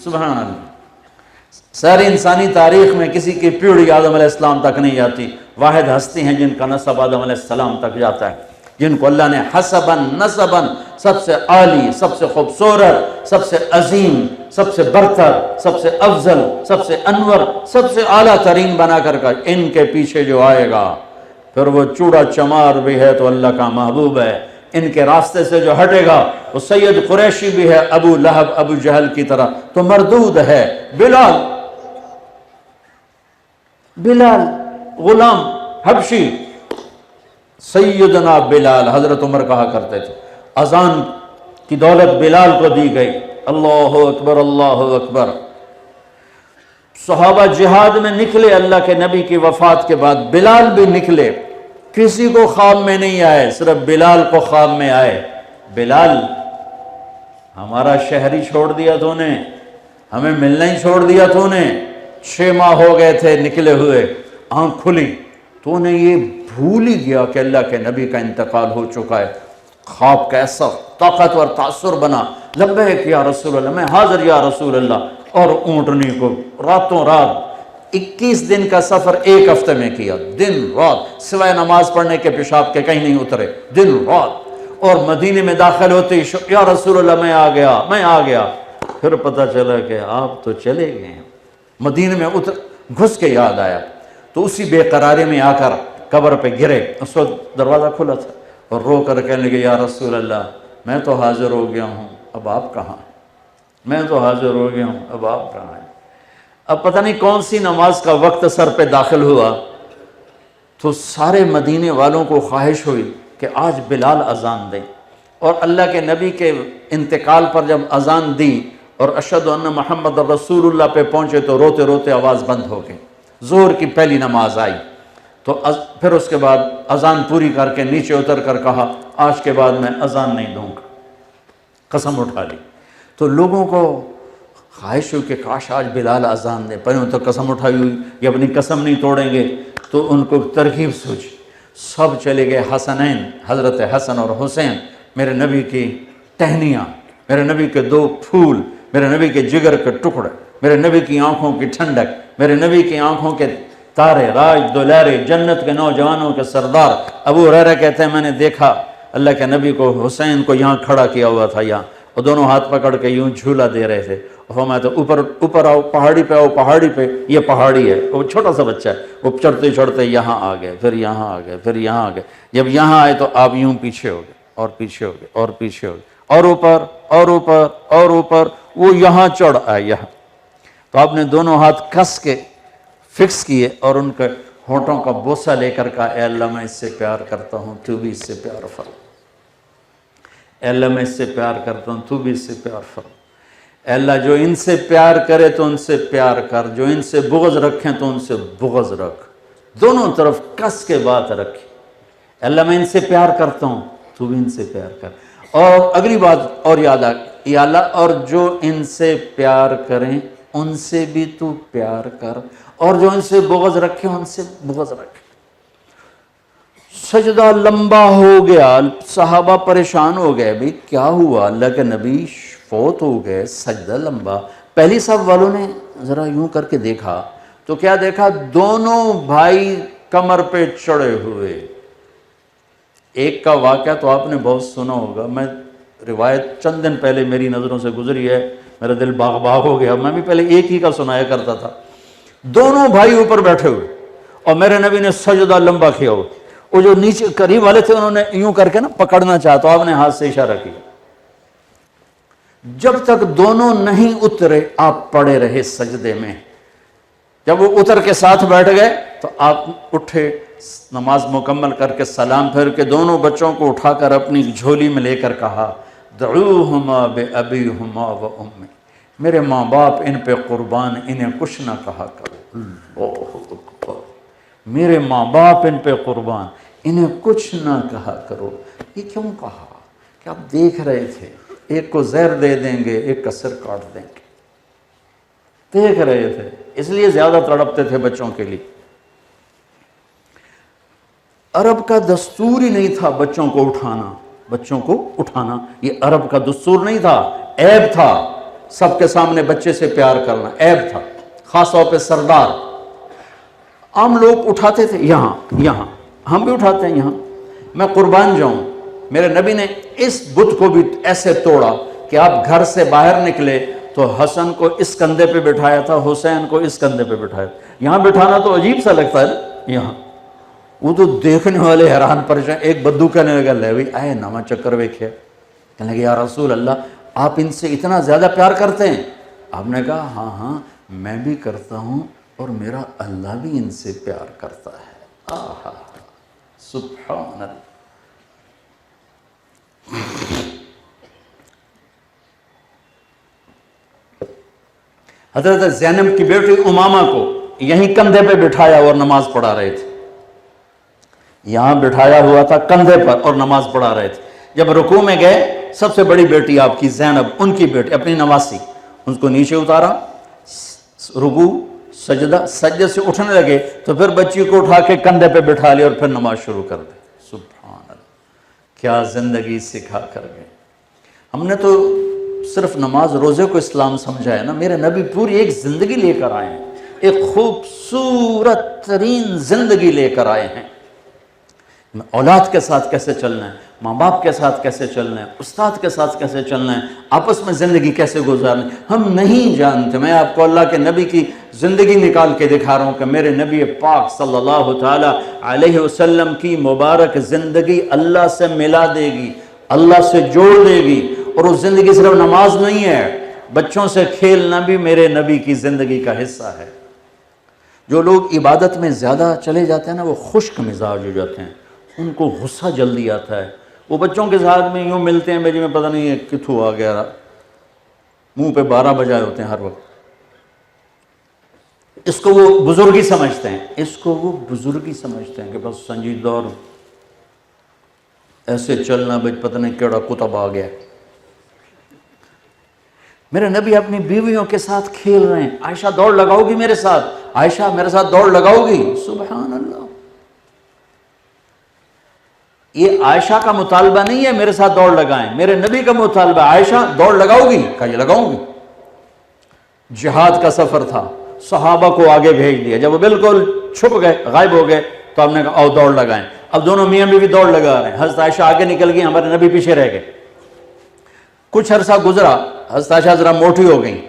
سبحان اللہ، ساری انسانی تاریخ میں کسی کی پیڑھی آدم علیہ السلام تک نہیں جاتی، واحد ہستی ہیں جن کا نسب آدم علیہ السلام تک جاتا ہے، جن کو اللہ نے حسباً نسباً سب سے عالی، سب سے خوبصورت، سب سے عظیم، سب سے برتر، سب سے افضل، سب سے انور، سب سے اعلیٰ ترین بنا کر ان کے پیچھے جو آئے گا پھر وہ چوڑا چمار بھی ہے تو اللہ کا محبوب ہے، ان کے راستے سے جو ہٹے گا وہ سید قریشی بھی ہے، ابو لہب ابو جہل کی طرح تو مردود ہے۔ بلال غلام حبشی، سیدنا بلال، حضرت عمر کہا کرتے تھے اذان کی دولت بلال کو دی گئی، اللہ اکبر اللہ اکبر۔ صحابہ جہاد میں نکلے اللہ کے نبی کی وفات کے بعد، بلال بھی نکلے، کسی کو خواب میں نہیں آئے، صرف بلال کو خواب میں آئے۔ بلال، ہمارا شہر ہی چھوڑ دیا تو نے، ہمیں ملنا ہی چھوڑ دیا تو نے، 6 ماہ ہو گئے تھے نکلے ہوئے، آنکھ کھلی تو نے یہ بھول ہی گیا کہ اللہ کے نبی کا انتقال ہو چکا ہے۔ خواب کیسا طاقتور تاثر بنا، لبیک یا رسول اللہ، میں حاضر یا رسول اللہ، اور اونٹنی کو راتوں رات 21 دن کا سفر 1 ہفتے میں کیا، دن رات، سوائے نماز پڑھنے کے پیشاب کے کہیں نہیں اترے، دن رات، اور مدینے میں داخل ہوتے یا رسول اللہ میں آ گیا، پھر پتہ چلا کہ آپ تو چلے گئے ہیں۔ مدینے میں گھس کے یاد آیا تو اسی بے قراری میں آ کر قبر پہ گرے، اس وقت دروازہ کھلا تھا، اور رو کر کہنے لگے یا رسول اللہ میں تو حاضر ہو گیا ہوں، اب آپ کہاں؟ میں تو حاضر ہو گیا ہوں، اب آپ کہاں ہیں؟ اب پتہ نہیں کون سی نماز کا وقت سر پہ داخل ہوا تو سارے مدینے والوں کو خواہش ہوئی کہ آج بلال اذان دیں، اور اللہ کے نبی کے انتقال پر جب اذان دی اور اشہد ان محمد رسول اللہ پہ پہنچے تو روتے روتے آواز بند ہو گئی، ظہر کی پہلی نماز آئی تو پھر اس کے بعد اذان پوری کر کے نیچے اتر کر کہا آج کے بعد میں اذان نہیں دوں گا، قسم اٹھا لی۔ تو لوگوں کو خواہش ہوئی کہ کاش آج بلال اذان دے، پہلے تو قسم اٹھائی ہوئی یہ اپنی قسم نہیں توڑیں گے، تو ان کو ترغیب سوچی، سب چلے گئے حسنین، حضرت حسن اور حسین، میرے نبی کی ٹہنیاں، میرے نبی کے 2 پھول، میرے نبی کے جگر کے ٹکڑے، میرے نبی کی آنکھوں کی ٹھنڈک، میرے نبی کی آنکھوں کے تارے، راج دولارے، جنت کے نوجوانوں کے سردار۔ ابو ہریرہ کہتے ہیں میں نے دیکھا اللہ کے نبی کو، حسین کو یہاں کھڑا کیا ہوا تھا یہاں، اور دونوں ہاتھ پکڑ کے یوں جھولا دے رہے تھے، فرمایا تو اوپر آؤ، پہاڑی پہ آؤ، پہاڑی پہ، یہ پہاڑی ہے، وہ چھوٹا سا بچہ ہے، وہ چڑھتے چڑھتے یہاں آ گئے، پھر یہاں آ گئے، پھر یہاں آ گئے، جب یہاں آئے تو آپ یوں پیچھے ہو گئے اور پیچھے ہو گئے اور پیچھے ہو گئے اور اوپر اور اوپر اور اوپر، وہ یہاں چڑھ آئے یہاں، تو آپ نے دونوں ہاتھ کس کے فکس کیے اور ان کے ہونٹوں کا بوسہ لے کر کہا اے اللہ میں اس سے پیار کرتا ہوں تو بھی اس سے پیار فرما، اے اللہ میں اس سے پیار کرتا ہوں تو بھی اس سے پیار فرما، اے اللہ جو ان سے پیار کرے تو ان سے پیار کر، جو ان سے بغض رکھیں تو ان سے بغض رکھ، دونوں طرف کس کے بات رکھی، اے اللہ میں ان سے پیار کرتا ہوں تو بھی ان سے پیار کر، اور اگلی بات اور یاد آ گئی، یا اللہ اور جو ان سے پیار کریں ان سے بھی تو پیار کر، اور جو ان سے بغض رکھے ان سے بغض رکھے۔ سجدہ لمبا ہو گیا، صحابہ پریشان ہو گئے، بھئی کیا ہوا، اللہ کے نبی فوت ہو گئے، سجدہ لمبا۔ پہلی صف والوں نے ذرا یوں کر کے دیکھا تو کیا دیکھا، دونوں بھائی کمر پہ چڑھے ہوئے۔ ایک کا واقعہ تو آپ نے بہت سنا ہوگا، میں روایت چند دن پہلے میری نظروں سے گزری ہے، میرا دل باغ باغ ہو گیا، میں بھی پہلے ایک ہی کا سنایا کرتا تھا۔ دونوں بھائی اوپر بیٹھے ہوئے اور میرے نبی نے سجدہ لمبا کیا ہوا، وہ جو نیچے قریب والے تھے انہوں نے یوں کر کے نا پکڑنا چاہا تو آپ نے ہاتھ سے اشارہ کیا، جب تک دونوں نہیں اترے آپ پڑے رہے سجدے میں۔ جب وہ اتر کے ساتھ بیٹھ گئے تو آپ اٹھے، نماز مکمل کر کے سلام پھر کے دونوں بچوں کو اٹھا کر اپنی جھولی میں لے کر کہا دعوہما بأبیہما و امی، میرے ماں باپ ان پہ قربان، انہیں کچھ نہ کہا کرو۔ اللہ اکبر، میرے ماں باپ ان پہ قربان، انہیں کچھ نہ کہا کرو۔ یہ کیوں کہا کہ آپ دیکھ رہے تھے ایک کو زہر دے دیں گے ایک کا سر کاٹ دیں گے، دیکھ رہے تھے، اس لیے زیادہ تڑپتے تھے بچوں کے لیے۔ عرب کا دستور ہی نہیں تھا بچوں کو اٹھانا، یہ عرب کا دستور نہیں تھا، عیب تھا، سب کے سامنے بچے سے پیار کرنا عیب تھا، خاص طور پہ سردار۔ عام لوگ اٹھاتے تھے یہاں، ہم بھی اٹھاتے ہیں یہاں، میں قربان جاؤں، میرے نبی نے اس بت کو بھی ایسے توڑا کہ آپ گھر سے باہر نکلے تو حسن کو اس کندھے پہ بٹھایا تھا، حسین کو اس کندھے پہ بٹھایا تھا۔ یہاں بٹھانا تو عجیب سا لگتا ہے نا یہاں، وہ تو دیکھنے والے حیران پریشان، ایک بدو کہنے لگا لے بھئی آئے نواں چکر ویکھیا، کہنے لگے یا رسول اللہ آپ ان سے اتنا زیادہ پیار کرتے ہیں؟ آپ نے کہا ہاں میں بھی کرتا ہوں اور میرا اللہ بھی ان سے پیار کرتا ہے۔ آہا سبحان اللہ۔ حضرت زینب کی بیٹی امامہ کو یہیں کندھے پہ بٹھایا اور نماز پڑھا رہے تھے، یہاں بٹھایا ہوا تھا کندھے پر اور نماز پڑھا رہے تھے۔ جب رکوع میں گئے، سب سے بڑی بیٹی آپ کی زینب، ان کی بیٹی اپنی نواسی، ان کو نیچے اتارا، رکوع سجدے سے اٹھنے لگے تو پھر بچی کو اٹھا کے کندھے پہ بٹھا لیا اور پھر نماز شروع کر دی۔ سبحان اللہ، کیا زندگی سکھا کر گئے۔ ہم نے تو صرف نماز روزے کو اسلام سمجھا ہے نا، میرے نبی پوری ایک زندگی لے کر آئے ہیں، ایک خوبصورت ترین زندگی لے کر آئے ہیں۔ اولاد کے ساتھ کیسے چلنا ہے، ماں باپ کے ساتھ کیسے چلنا ہے، استاد کے ساتھ کیسے چلنا ہے، آپس میں زندگی کیسے گزارنا ہے، ہم نہیں جانتے۔ میں آپ کو اللہ کے نبی کی زندگی نکال کے دکھا رہا ہوں کہ میرے نبی پاک صلی اللہ تعالی علیہ وسلم کی مبارک زندگی اللہ سے ملا دے گی، اللہ سے جوڑ دے گی، اور وہ زندگی صرف نماز نہیں ہے، بچوں سے کھیلنا بھی میرے نبی کی زندگی کا حصہ ہے۔ جو لوگ عبادت میں زیادہ چلے جاتے ہیں نا وہ خشک مزاج ہو جاتے ہیں، ان کو غصہ جلدی آتا ہے، وہ بچوں کے ساتھ میں یوں ملتے ہیں بیجی میں پتہ نہیں ہے کتھو آ گیا، منہ پہ 12 بجائے ہوتے ہیں ہر وقت، اس کو وہ بزرگی سمجھتے ہیں، اس کو وہ بزرگی سمجھتے ہیں کہ بس سنجیدہ اور ایسے چلنا بھائی پتہ نہیں کیڑا کتب آ گیا۔ میرے نبی اپنی بیویوں کے ساتھ کھیل رہے ہیں، عائشہ دوڑ لگاؤ گی میرے ساتھ، عائشہ میرے ساتھ دوڑ لگاؤ گی، سبحان اللہ۔ یہ عائشہ کا مطالبہ نہیں ہے میرے ساتھ دوڑ لگائیں، میرے نبی کا مطالبہ، عائشہ دوڑ لگاؤ گی؟ کہا یہ لگاؤں گی۔ جہاد کا سفر تھا، صحابہ کو آگے بھیج دیا، جب وہ بالکل چھپ گئے، غائب ہو گئے، تو ہم نے کہا آؤ دوڑ لگائیں۔ اب دونوں میاں بیوی دوڑ لگا رہے ہیں، حضرت عائشہ آگے نکل گئی، ہمارے نبی پیچھے رہ گئے۔ کچھ عرصہ گزرا، حضرت عائشہ ذرا موٹی ہو گئیں،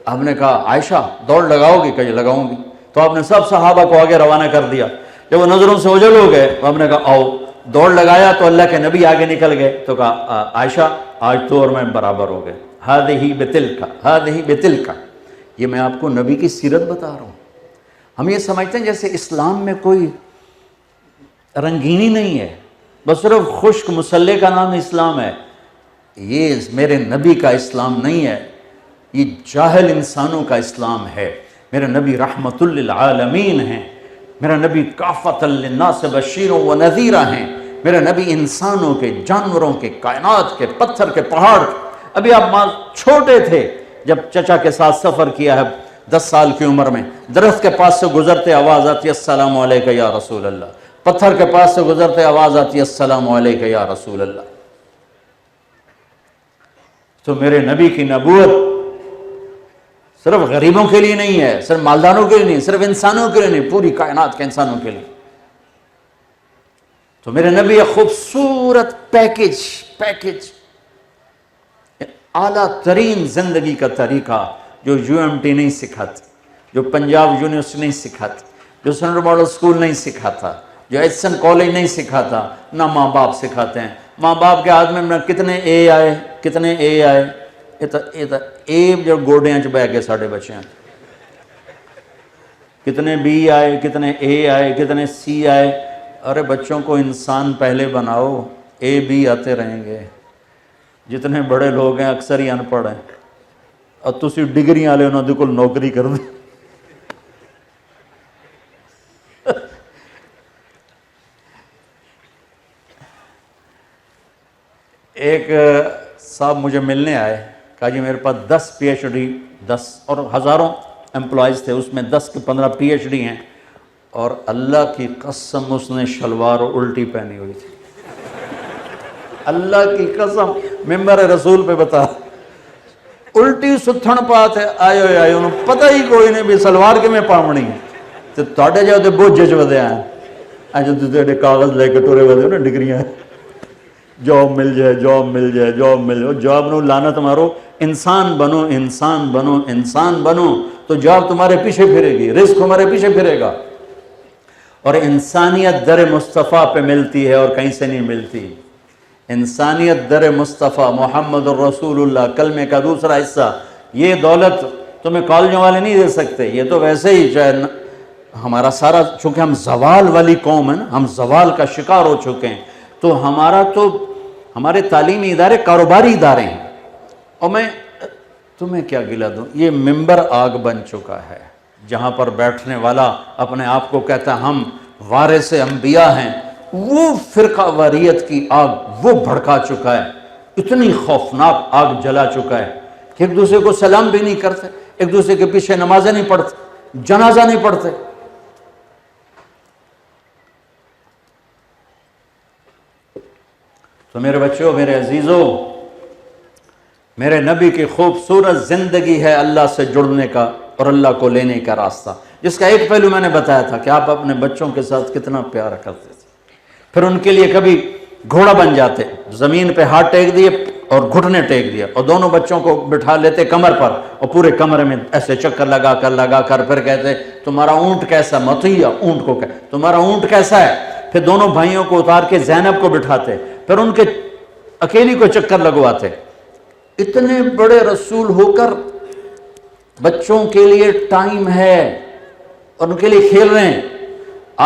ہم نے کہا عائشہ دوڑ لگاؤ گی؟ کہ یہ لگاؤں گی۔ تو آپ نے سب صحابہ کو آگے روانہ کر دیا، جب وہ نظروں سے اوجھل ہو گئے تو ہم نے کہا آؤ، دوڑ لگایا تو اللہ کے نبی آگے نکل گئے، تو کہا عائشہ آج تو اور میں برابر ہو گئے، ہذہ بتلک ہذہ بتلک۔ یہ میں آپ کو نبی کی سیرت بتا رہا ہوں۔ ہم یہ سمجھتے ہیں جیسے اسلام میں کوئی رنگینی نہیں ہے، بس صرف خشک مسلح کا نام اسلام ہے۔ یہ میرے نبی کا اسلام نہیں ہے، یہ جاہل انسانوں کا اسلام ہے۔ میرے نبی رحمت للعالمین ہیں، میرا نبی کافۃ للناس بشیر و نذیرہ ہیں، میرے نبی انسانوں کے، جانوروں کے، کائنات کے، پتھر کے، پہاڑ کے۔ ابھی آپ چھوٹے تھے جب چچا کے ساتھ سفر کیا ہے 10 سال کی عمر میں، درخت کے پاس سے گزرتے آواز آتی ہے السلام علیکہ یا رسول اللہ، پتھر کے پاس سے گزرتے آواز آتی ہے السلام علیکہ یا رسول اللہ۔ تو میرے نبی کی نبوت صرف غریبوں کے لیے نہیں ہے، صرف مالداروں کے لیے نہیں، صرف انسانوں کے لیے نہیں، پوری کائنات کے انسانوں کے لیے۔ تو میرے نبی ایک خوبصورت پیکج اعلیٰ ترین زندگی کا طریقہ جو UMT نہیں سکھاتی، جو پنجاب یونیورسٹی نہیں سکھاتی، جو سینٹرل ماڈل اسکول نہیں سکھاتا، جو ایچسن کالج نہیں سکھاتا، نہ ماں باپ سکھاتے ہیں۔ ماں باپ کے ہاتھ میں کتنے اے آئے، کتنے اے آئے، اے جو گوڈیاں چ بہ کے ساڑھے بچے ہیں، کتنے بی آئے، کتنے اے آئے، کتنے سی آئے۔ ارے بچوں کو انسان پہلے بناؤ، اے بی آتے رہیں گے۔ جتنے بڑے لوگ ہیں اکثر ہی ان پڑھ ہیں، اور تسی ڈگریاں والے انہوں نے کل نوکری کر دی۔ ایک صاحب مجھے ملنے آئے، کہا جی میرے پاس 10 PhD 10 اور ہزاروں امپلائیز تھے، اس میں 10 کے 15 PhD ہیں، اور اللہ کی قسم اس نے شلوار الٹی پہنی ہوئی تھی، اللہ کی قسم ممبر رسول پہ بتا، الٹی ستھن پات ہے، آئے ہوئے آئے انہوں پتہ ہی کوئی نہیں بھی سلوار کے میں پاؤنی ہے۔ تو تاڑے جاؤ دے بوجھ جج ودے آئے، آج تو کاغذ لے کے ٹورے ودے نا ڈگریاں، جاب مل جائے، جاب مل جائے، جاب مل جائے، جاب نو لعنت مارو، انسان بنو، انسان بنو، انسان بنو، تو جاب تمہارے پیچھے پھرے گی، رزق تمہارے پیچھے پھرے گا۔ اور انسانیت در مصطفیٰ پہ ملتی ہے اور کہیں سے نہیں ملتی۔ انسانیت در مصطفیٰ محمد الرسول اللہ، کلمے کا دوسرا حصہ۔ یہ دولت تمہیں کالجوں والے نہیں دے سکتے، یہ تو ویسے ہی چاہے ہمارا سارا، چونکہ ہم زوال والی قوم ہیں نا، ہم زوال کا شکار ہو چکے ہیں، تو ہمارے تعلیمی ادارے کاروباری ادارے ہیں۔ اور میں تمہیں کیا گلا دوں، یہ ممبر آگ بن چکا ہے، جہاں پر بیٹھنے والا اپنے آپ کو کہتا ہے ہم وارث انبیاء ہیں، وہ فرقہ واریت کی آگ وہ بھڑکا چکا ہے، اتنی خوفناک آگ جلا چکا ہے کہ ایک دوسرے کو سلام بھی نہیں کرتے، ایک دوسرے کے پیچھے نمازیں نہیں پڑھتے، جنازہ نہیں پڑھتے۔ تو میرے بچوں، میرے عزیزوں، میرے نبی کی خوبصورت زندگی ہے اللہ سے جڑنے کا اور اللہ کو لینے کا راستہ، جس کا ایک پہلو میں نے بتایا تھا کہ آپ اپنے بچوں کے ساتھ کتنا پیار کرتے تھے، پھر ان کے لیے کبھی گھوڑا بن جاتے، زمین پہ ہاتھ ٹیک دیے اور گھٹنے ٹیک دیا، اور دونوں بچوں کو بٹھا لیتے کمر پر، اور پورے کمرے میں ایسے چکر لگا کر پھر کہتے تمہارا اونٹ کیسا، مطیع اونٹ کو کہ تمہارا اونٹ کیسا ہے، پھر دونوں بھائیوں کو اتار کے زینب کو بٹھاتے، پھر ان کے اکیلی کو چکر لگواتے۔ اتنے بڑے رسول ہو کر بچوں کے لیے ٹائم ہے اور ان کے لیے کھیل رہے ہیں۔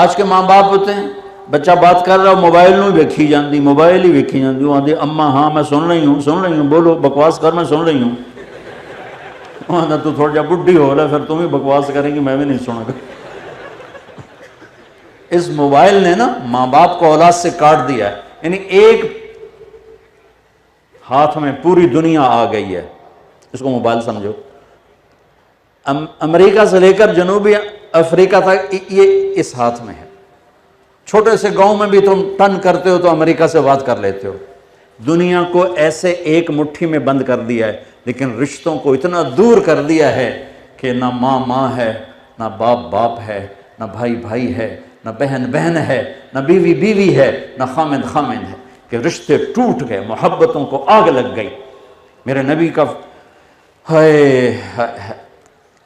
آج کے ماں باپ ہوتے ہیں، بچہ بات کر رہا موبائل نو ویکھی جاندی، موبائل ہی ویکھی جاندی، وہ آدھی اماں ہاں میں سن رہی ہوں، بولو بکواس کر، میں سن رہی ہوں۔ تو تھوڑا جا بڈھی ہو رہا ہے، پھر تم ہی بکواس کریں گی، میں بھی نہیں سنا گا۔ اس موبائل نے نا ماں باپ کو اولاد سے کاٹ دیا ہے، یعنی ایک ہاتھ میں پوری دنیا آ گئی ہے، اس کو موبائل سمجھو۔ امریکہ سے لے کر جنوبی افریقہ تک یہ اس ہاتھ میں ہے۔ چھوٹے سے گاؤں میں بھی تم ٹن کرتے ہو تو امریکہ سے بات کر لیتے ہو۔ دنیا کو ایسے ایک مٹھی میں بند کر دیا ہے، لیکن رشتوں کو اتنا دور کر دیا ہے کہ نہ ماں ماں ہے، نہ باپ باپ ہے، نہ بھائی بھائی ہے، نہ بہن بہن ہے، نہ بیوی بیوی ہے، نہ خامند خامند ہے، کہ رشتے ٹوٹ گئے، محبتوں کو آگ لگ گئی۔ میرے نبی کا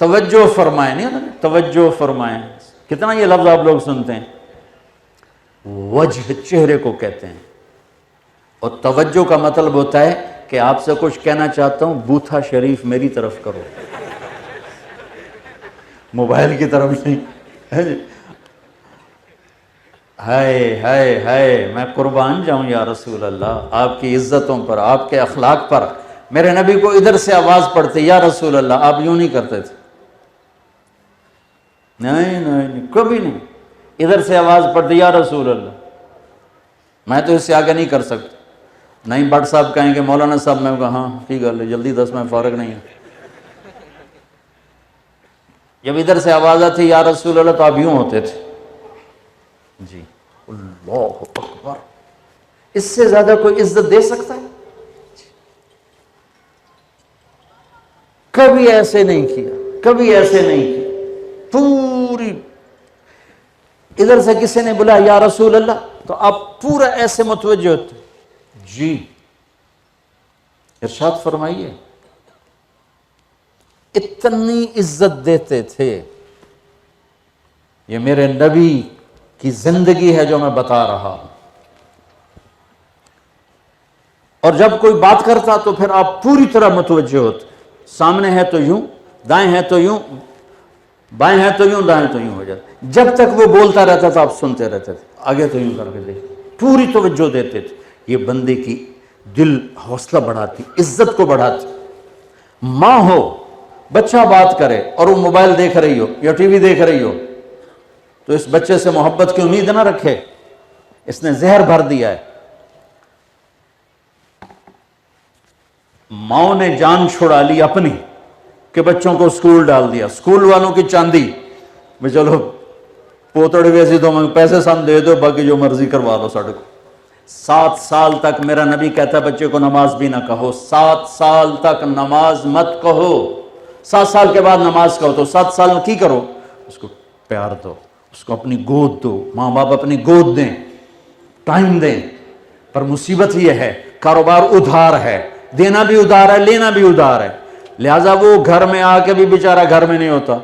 توجہ فرمائیں، نہیں توجہ فرمائیں، کتنا یہ لفظ آپ لوگ سنتے ہیں، وجہ چہرے کو کہتے ہیں، اور توجہ کا مطلب ہوتا ہے کہ آپ سے کچھ کہنا چاہتا ہوں، بوتھا شریف میری طرف کرو، موبائل کی طرف نہیں۔ ہائے ہائے ہائے، میں قربان جاؤں یا رسول اللہ آپ کی عزتوں پر، آپ کے اخلاق پر۔ میرے نبی کو ادھر سے آواز پڑتے یا رسول اللہ، آپ یوں نہیں کرتے تھے، نہیں کبھی نہیں، ادھر سے آواز پڑتی یا رسول اللہ، میں تو اس سے آگے نہیں کر سکتا۔ نہیں بٹ صاحب کہیں گے مولانا صاحب، میں کہا ہاں ٹھیک ہے جلدی 10 میں فارغ نہیں ہے۔ جب ادھر سے آواز آتی یا رسول اللہ تو آپ یوں ہوتے تھے، جی اللہ اکبر، اس سے زیادہ کوئی عزت دے سکتا ہے؟ کبھی ایسے نہیں کیا، کبھی ایسے نہیں کیا۔ پوری ادھر سے کسی نے بولا یا رسول اللہ تو آپ پورا ایسے متوجہ ہوتے، جی ارشاد فرمائیے۔ اتنی عزت دیتے تھے۔ یہ میرے نبی کی زندگی ہے جو میں بتا رہا ہوں۔ اور جب کوئی بات کرتا تو پھر آپ پوری طرح متوجہ ہوتے، سامنے ہے تو یوں، دائیں ہے تو یوں، بائیں ہے تو یوں، دائیں تو یوں ہو جاتا۔ جب تک وہ بولتا رہتا تھا آپ سنتے رہتے تھے، آگے تو یوں کر کے دیکھ، پوری توجہ دیتے تھے۔ یہ بندے کی دل حوصلہ بڑھاتی، عزت کو بڑھاتی۔ ماں ہو، بچہ بات کرے اور وہ موبائل دیکھ رہی ہو یا ٹی وی دیکھ رہی ہو تو اس بچے سے محبت کی امید نہ رکھے، اس نے زہر بھر دیا ہے۔ ماؤں نے جان چھڑا لی اپنی کہ بچوں کو سکول ڈال دیا، سکول والوں کی چاندی میں چلو پوتڑ ویسی تو میں پیسے سم دے دو، باقی جو مرضی کروا لو سڑک۔ 7 سال تک میرا نبی کہتا ہے بچے کو نماز بھی نہ کہو، 7 سال تک نماز مت کہو۔ 7 سال کے بعد نماز کہو تو 7 سال کی کرو، اس کو پیار دو، اس کو اپنی گود دو۔ ماں باپ اپنی گود دیں، ٹائم دیں، پر مصیبت یہ ہے کاروبار ادھار ہے، دینا بھی ادھار ہے، لینا بھی ادھار ہے، لہٰذا وہ گھر میں آ کے بھی بیچارہ گھر میں نہیں ہوتا۔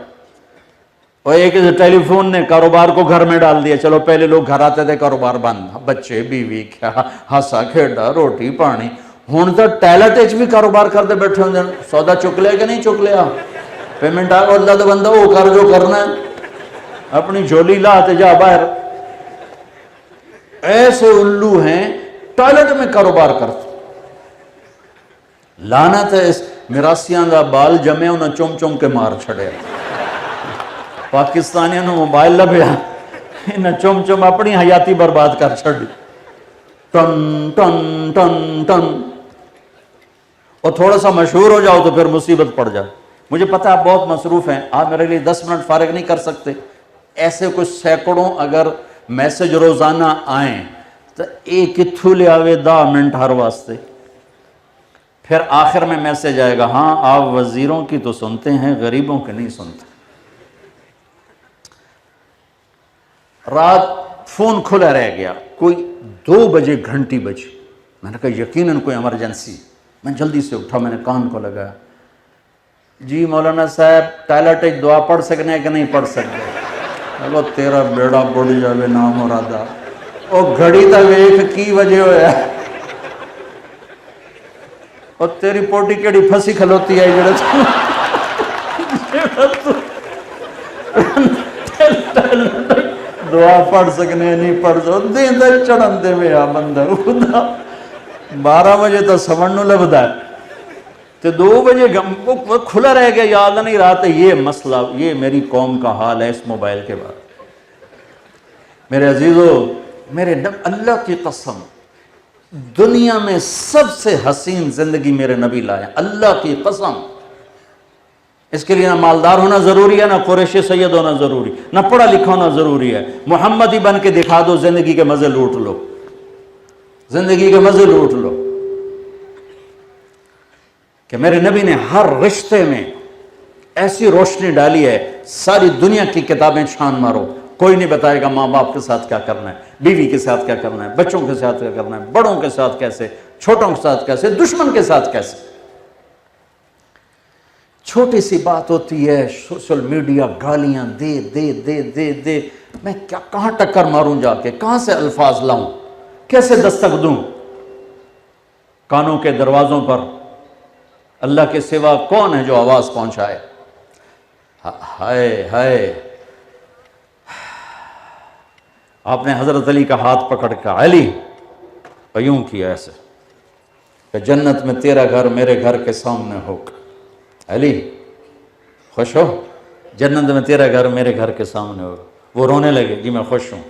اور ایک ٹیلی فون نے کاروبار کو گھر میں ڈال دیا۔ چلو پہلے لوگ گھر آتے تھے کاروبار بند، بچے بیوی کیا ہنسا کھیڈا روٹی پانی، ہوں تو ٹائلٹ بھی کاروبار کرتے بیٹھے ہوندے، سودا چک لیا کہ نہیں چک لیا، پیمنٹ آ گیا، اللہ تو بندہ وہ کر جو کرنا ہے، اپنی جھولی لا تے جا باہر۔ ایسے الو ہیں ٹائلٹ میں کاروبار کرتے۔ لعنت ہے اس میراثیاں دا بال جمے انہیں چم چم کے مار چھڑے۔ پاکستانیوں نے موبائل لبیا، انہیں چم چم اپنی حیاتی برباد کر چھڑی، ٹن ٹن ٹن ٹن۔ اور تھوڑا سا مشہور ہو جاؤ تو پھر مصیبت پڑ جائے۔ مجھے پتہ آپ بہت مصروف ہیں، آپ میرے لیے 10 منٹ فارغ نہیں کر سکتے، ایسے کچھ سینکڑوں اگر میسج روزانہ آئیں تو ایک کتھو لے آوے 10 منٹ ہر واسطے۔ پھر آخر میں میسج آئے گا، ہاں آپ وزیروں کی تو سنتے ہیں، غریبوں کے نہیں سنتے۔ رات فون کھلا رہ گیا، کوئی 2 بجے گھنٹی بجی، میں نے کہا یقیناً کوئی ایمرجنسی۔ میں جلدی سے اٹھا، میں نے کان کو لگایا، جی مولانا صاحب ٹائلٹ ایک دعا پڑھ سکنے کہ نہیں پڑھ سکتے؟ وہ تیرا بیڑا بڑھ جاوے نام مرادا، او گھڑی تا ویکھ کی وجہ ہویا، اور تیری پوٹی کیڑی پھنسی کھلوتی ہے جڑا دعا پڑھ سکنے نہیں پڑھ سکتے، دین دے چڑھن دے میں آ بندہ خدا 12 بجے تو سمن نو لبدا ہے، تو 2 بجے وہ کھلا رہ گیا، یاد نہیں رہا تھا یہ مسئلہ، یہ میری قوم کا حال ہے اس موبائل کے بعد۔ میرے عزیزو، اللہ کی قسم، دنیا میں سب سے حسین زندگی میرے نبی لائے، اللہ کی قسم۔ اس کے لیے نہ مالدار ہونا ضروری ہے، نہ قریشی سید ہونا ضروری، نہ پڑھا لکھا ہونا ضروری ہے، محمدی بن کے دکھا دو، زندگی کے مزے لوٹ لو، زندگی کے مزے لوٹ لو۔ کہ میرے نبی نے ہر رشتے میں ایسی روشنی ڈالی ہے، ساری دنیا کی کتابیں چھان مارو، کوئی نہیں بتائے گا ماں باپ کے ساتھ کیا کرنا ہے، بیوی کے ساتھ کیا کرنا ہے، بچوں کے ساتھ کیا کرنا ہے، بڑوں کے ساتھ کیسے، چھوٹوں کے ساتھ کیسے، دشمن کے ساتھ کیسے۔ چھوٹی سی بات ہوتی ہے، سوشل میڈیا گالیاں دے دے دے دے دے، میں کہاں ٹکر ماروں جا کے، کہاں سے الفاظ لاؤں، کیسے دستک دوں؟ کانوں کے دروازوں پر اللہ کے سوا کون ہے جو آواز پہنچائے؟ ہائے ہائے۔ آپ نے حضرت علی کا ہاتھ پکڑ کے، علی، اور یوں کیا ایسے کہ جنت میں تیرا گھر میرے گھر کے سامنے ہو۔ علی خوش ہو؟ جنت میں تیرا گھر میرے گھر کے سامنے ہو۔ وہ رونے لگے، جی میں خوش ہوں۔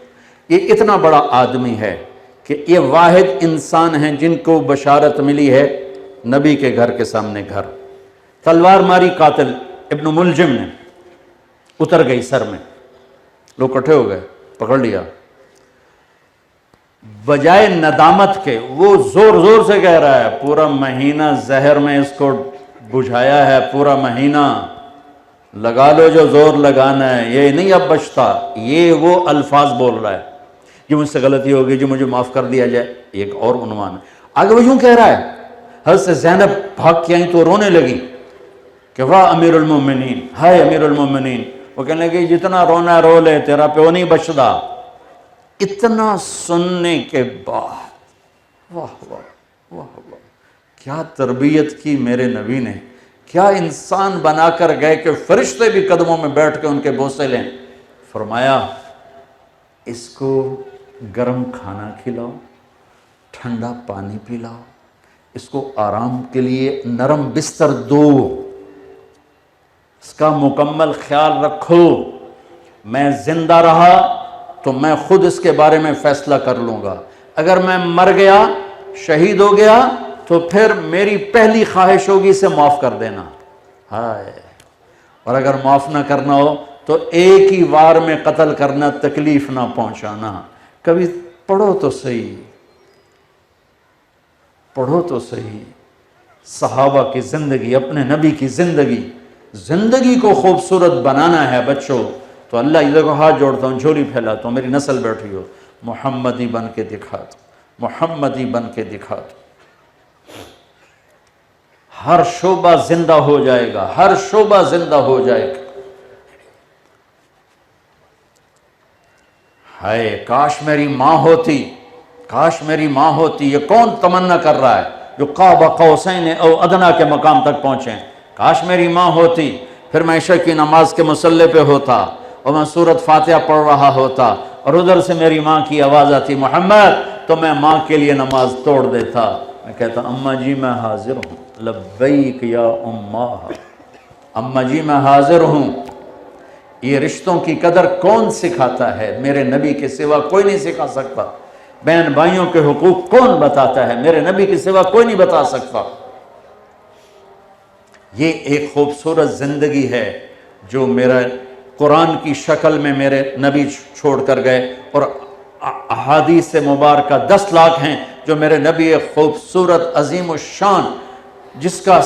یہ اتنا بڑا آدمی ہے کہ یہ واحد انسان ہیں جن کو بشارت ملی ہے نبی کے گھر کے سامنے گھر۔ تلوار ماری قاتل ابن ملجم نے، اتر گئی سر میں، لوگ کٹھے ہو گئے، پکڑ لیا۔ بجائے ندامت کے وہ زور زور سے کہہ رہا ہے، پورا مہینہ زہر میں اس کو بجھایا ہے، پورا مہینہ لگا لو جو زور لگانا ہے، یہ نہیں اب بچتا۔ یہ وہ الفاظ بول رہا ہے، جو مجھ سے غلطی ہوگی، جو مجھے معاف کر دیا جائے، ایک اور عنوان ہے۔ آگے وہ یوں کہہ رہا ہے، حضرت زینب بھاگ کے آئیں تو رونے لگی کہ واہ امیر المومنین، ہائے امیر المومنین۔ وہ کہنے لگی جتنا رونا رو لے، تیرا پیو نہیں بچتا۔ اتنا سننے کے بعد، واہ واہ واہ واہ، کیا تربیت کی میرے نبی نے، کیا انسان بنا کر گئے کہ فرشتے بھی قدموں میں بیٹھ کے ان کے بوسے لیں۔ فرمایا اس کو گرم کھانا کھلاؤ، ٹھنڈا پانی پلاؤ، اس کو آرام کے لیے نرم بستر دو، اس کا مکمل خیال رکھو۔ میں زندہ رہا تو میں خود اس کے بارے میں فیصلہ کر لوں گا، اگر میں مر گیا، شہید ہو گیا، تو پھر میری پہلی خواہش ہوگی اسے معاف کر دینا۔ ہائے، اور اگر معاف نہ کرنا ہو تو ایک ہی وار میں قتل کرنا، تکلیف نہ پہنچانا۔ کبھی پڑھو تو صحیح، پڑھو تو صحیح صحابہ کی زندگی، اپنے نبی کی زندگی کو خوبصورت بنانا ہے بچوں۔ تو اللہ ادھر کو ہاتھ جوڑتا ہوں، جھولی پھیلاتا ہوں، میری نسل بیٹھی ہو، محمدی بن کے دکھا دو، محمدی بن کے دکھا دو۔ ہر شعبہ زندہ ہو جائے گا، ہر شعبہ زندہ ہو جائے گا۔ ہائے کاش میری ماں ہوتی، کاش میری ماں ہوتی۔ یہ کون تمنا کر رہا ہے جو قاب قوسین او ادنیٰ کے مقام تک پہنچے؟ کاش میری ماں ہوتی، پھر میں عشاء کی نماز کے مصلی پہ ہوتا اور میں سورۃ فاتحہ پڑھ رہا ہوتا اور ادھر سے میری ماں کی آواز آتی محمد، تو میں ماں کے لیے نماز توڑ دیتا۔ میں کہتا اماں جی میں حاضر ہوں، لبیک یا اماں، اماں جی میں حاضر ہوں۔ یہ رشتوں کی قدر کون سکھاتا ہے؟ میرے نبی کے سوا کوئی نہیں سکھا سکتا۔ بہن بھائیوں کے حقوق کون بتاتا ہے؟ میرے نبی کے سوا کوئی نہیں بتا سکتا۔ یہ ایک خوبصورت زندگی ہے جو میرا قرآن کی شکل میں میرے نبی چھوڑ کر گئے، اور احادیث مبارکہ 10 لاکھ ہیں جو میرے نبی ایک خوبصورت عظیم الشان، جس کا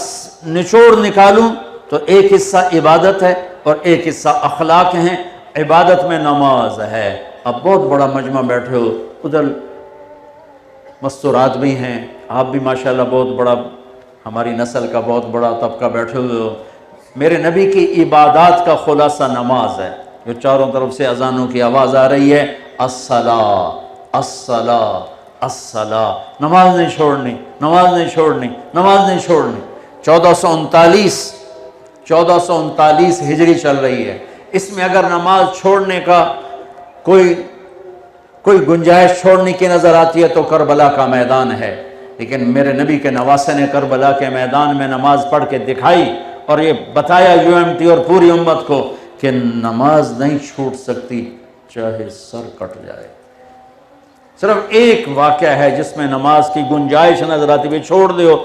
نچوڑ نکالوں تو ایک حصہ عبادت ہے اور ایک حصہ اخلاق ہیں۔ عبادت میں نماز ہے۔ اب بہت بڑا مجمع بیٹھے ہو، ادھر مستورات بھی ہیں، آپ بھی ماشاءاللہ بہت بڑا، ہماری نسل کا بہت بڑا طبقہ بیٹھے ہوئے ہو۔ میرے نبی کی عبادات کا خلاصہ نماز ہے، جو چاروں طرف سے اذانوں کی آواز آ رہی ہے، الصلاۃ الصلاۃ الصلاۃ، نماز نہیں چھوڑنی، نماز نہیں چھوڑنی، نماز نہیں چھوڑنی۔ 1439 ہجری چل رہی ہے، اس میں اگر نماز چھوڑنے کا کوئی گنجائش چھوڑنے کی نظر آتی ہے تو کربلا کا میدان ہے۔ لیکن میرے نبی کے نواسے نے کربلا کے میدان میں نماز پڑھ کے دکھائی اور یہ بتایا UMT اور پوری امت کو کہ نماز نہیں چھوٹ سکتی چاہے سر کٹ جائے۔ صرف ایک واقعہ ہے جس میں نماز کی گنجائش نظر آتی ہے، چھوڑ دیو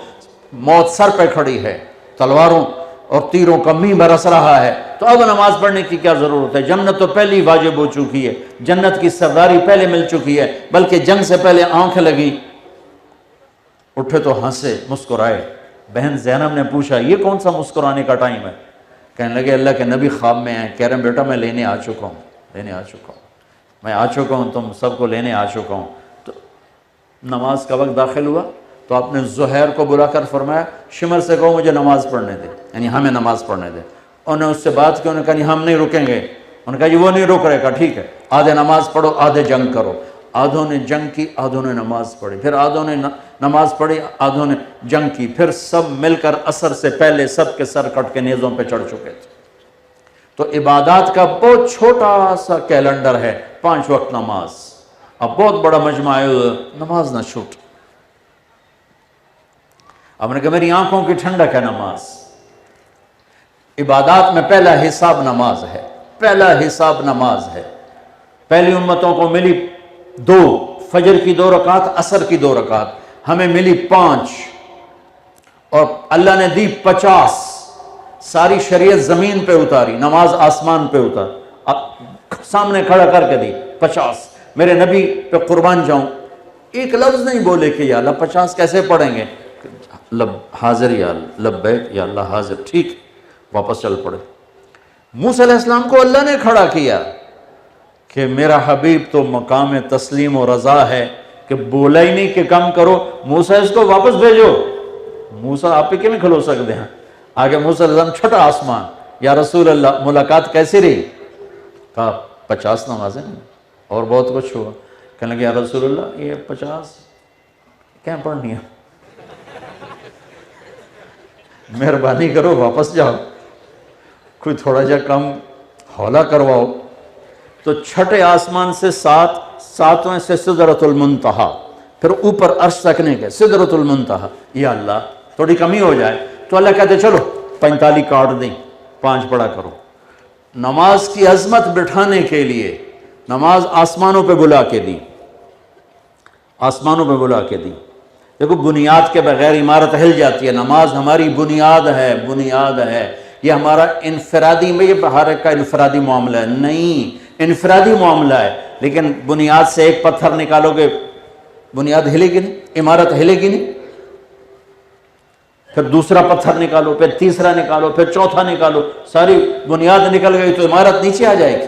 موت سر پہ کھڑی ہے، تلواروں اور تیروں کا می برس رہا ہے، تو اب نماز پڑھنے کی کیا ضرورت ہے؟ جنت تو پہلے ہی واجب ہو چکی ہے، جنت کی سرداری پہلے مل چکی ہے، بلکہ جنگ سے پہلے آنکھ لگی۔ اٹھے تو ہنسے، مسکرائے۔ بہن زینب نے پوچھا یہ کون سا مسکرانے کا ٹائم ہے؟ کہنے لگے اللہ کے نبی خواب میں ہیں، کہہ رہے ہیں بیٹا میں لینے آ چکا ہوں، میں آ چکا ہوں، تم سب کو لینے آ چکا ہوں۔ تو نماز کا وقت داخل ہوا تو آپ نے زہیر کو بلا کر فرمایا شمر سے کہو مجھے نماز پڑھنے دے، یعنی ہمیں نماز پڑھنے دے۔ انہوں نے اس سے بات کی، انہوں نے کہا نہیں ہم نہیں رکیں گے۔ انہوں نے کہا یہ وہ نہیں رک رہے، کہا ٹھیک ہے آدھے نماز پڑھو آدھے جنگ کرو۔ آدھوں نے جنگ کی، آدھوں نے نماز پڑھی، پھر آدھوں نے نماز پڑھی، آدھوں نے جنگ کی، پھر سب مل کر عصر سے پہلے سب کے سر کٹ کے نیزوں پہ چڑھ چکے تھے۔ تو عبادات کا بہت چھوٹا سا کیلنڈر ہے، 5 وقت نماز۔ اب بہت بڑا مجمع ہے، نماز نہ چھوٹ۔ اب نے کہا میری آنکھوں کی ٹھنڈک ہے نماز۔ عبادات میں پہلا حساب نماز ہے، پہلا حساب نماز ہے۔ پہلی امتوں کو ملی 2، فجر کی 2 رکعت، عصر کی 2 رکعت، ہمیں ملی 5، اور اللہ نے دی 50۔ ساری شریعت زمین پہ اتاری، نماز آسمان پہ اتار، سامنے کھڑا کر کے دی 50۔ میرے نبی پہ قربان جاؤں، ایک لفظ نہیں بولے کہ یا اللہ 50 کیسے پڑھیں گے؟ حاضر یا اللہ، لبیک یا اللہ حاضر، ٹھیک، واپس چل پڑے۔ موسیٰ علیہ السلام کو اللہ نے کھڑا کیا کہ میرا حبیب تو مقام تسلیم و رضا ہے کہ بولا ہی نہیں کہ کم کرو، موسیٰ اس کو واپس بھیجو۔ موسیٰ آپ پہ کیوں نہیں کھلو سکتے ہیں؟ آگے موسیٰ علیہ السلام چھٹا آسمان، یا رسول اللہ ملاقات کیسی رہی؟ کہا 50 نمازیں اور بہت کچھ ہوا۔ کہنے لگے یا رسول اللہ یہ 50 کیا پڑھنی ہے؟ مہربانی کرو واپس جاؤ، کوئی تھوڑا جا کم ہولا کرواؤ۔ تو چھٹے آسمان سے 7ویں سے سدرۃ المنتہا، پھر اوپر عرش تک نہیں گئے، سدرۃ المنتہا، یا اللہ تھوڑی کمی ہو جائے تو اللہ کہتے چلو 45 کاٹ دیں، 5 پڑھا کرو۔ نماز کی عظمت بٹھانے کے لیے نماز آسمانوں پہ بلا کے دی، آسمانوں پہ بلا کے دی۔ دیکھو بنیاد کے بغیر عمارت ہل جاتی ہے، نماز ہماری بنیاد ہے، بنیاد ہے۔ یہ ہمارا انفرادی میں، یہ ہر ایک کا انفرادی معاملہ ہے نہیں، انفرادی معاملہ ہے، لیکن بنیاد سے ایک پتھر نکالو گے بنیاد ہلے گی نہیں، عمارت ہلے گی نہیں۔ پھر دوسرا پتھر نکالو، پھر تیسرا نکالو، پھر چوتھا نکالو، ساری بنیاد نکل گئی تو عمارت نیچے آ جائے گی۔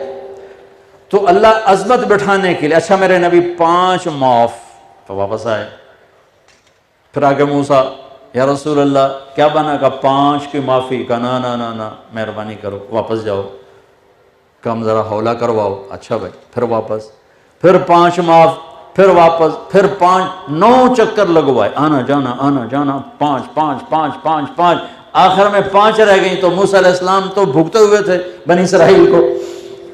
تو اللہ عظمت بٹھانے کے لیے، اچھا میرے نبی 5 معاف، تو واپس آئے۔ پھر آگے موسیٰ یا رسول اللہ کیا بنا؟ کہا 5 کی معافی، کہا نا مہربانی کرو واپس جاؤ، کم ذرا ہولا کرواؤ۔ اچھا بھائی، پھر واپس، پھر 5 معاف، پھر واپس، پھر 5، 9 چکر لگوائے، آنا جانا، 5۔ آخر میں 5 رہ گئیں تو موسیٰ علیہ السلام تو بھگتے ہوئے تھے بنی اسرائیل کو،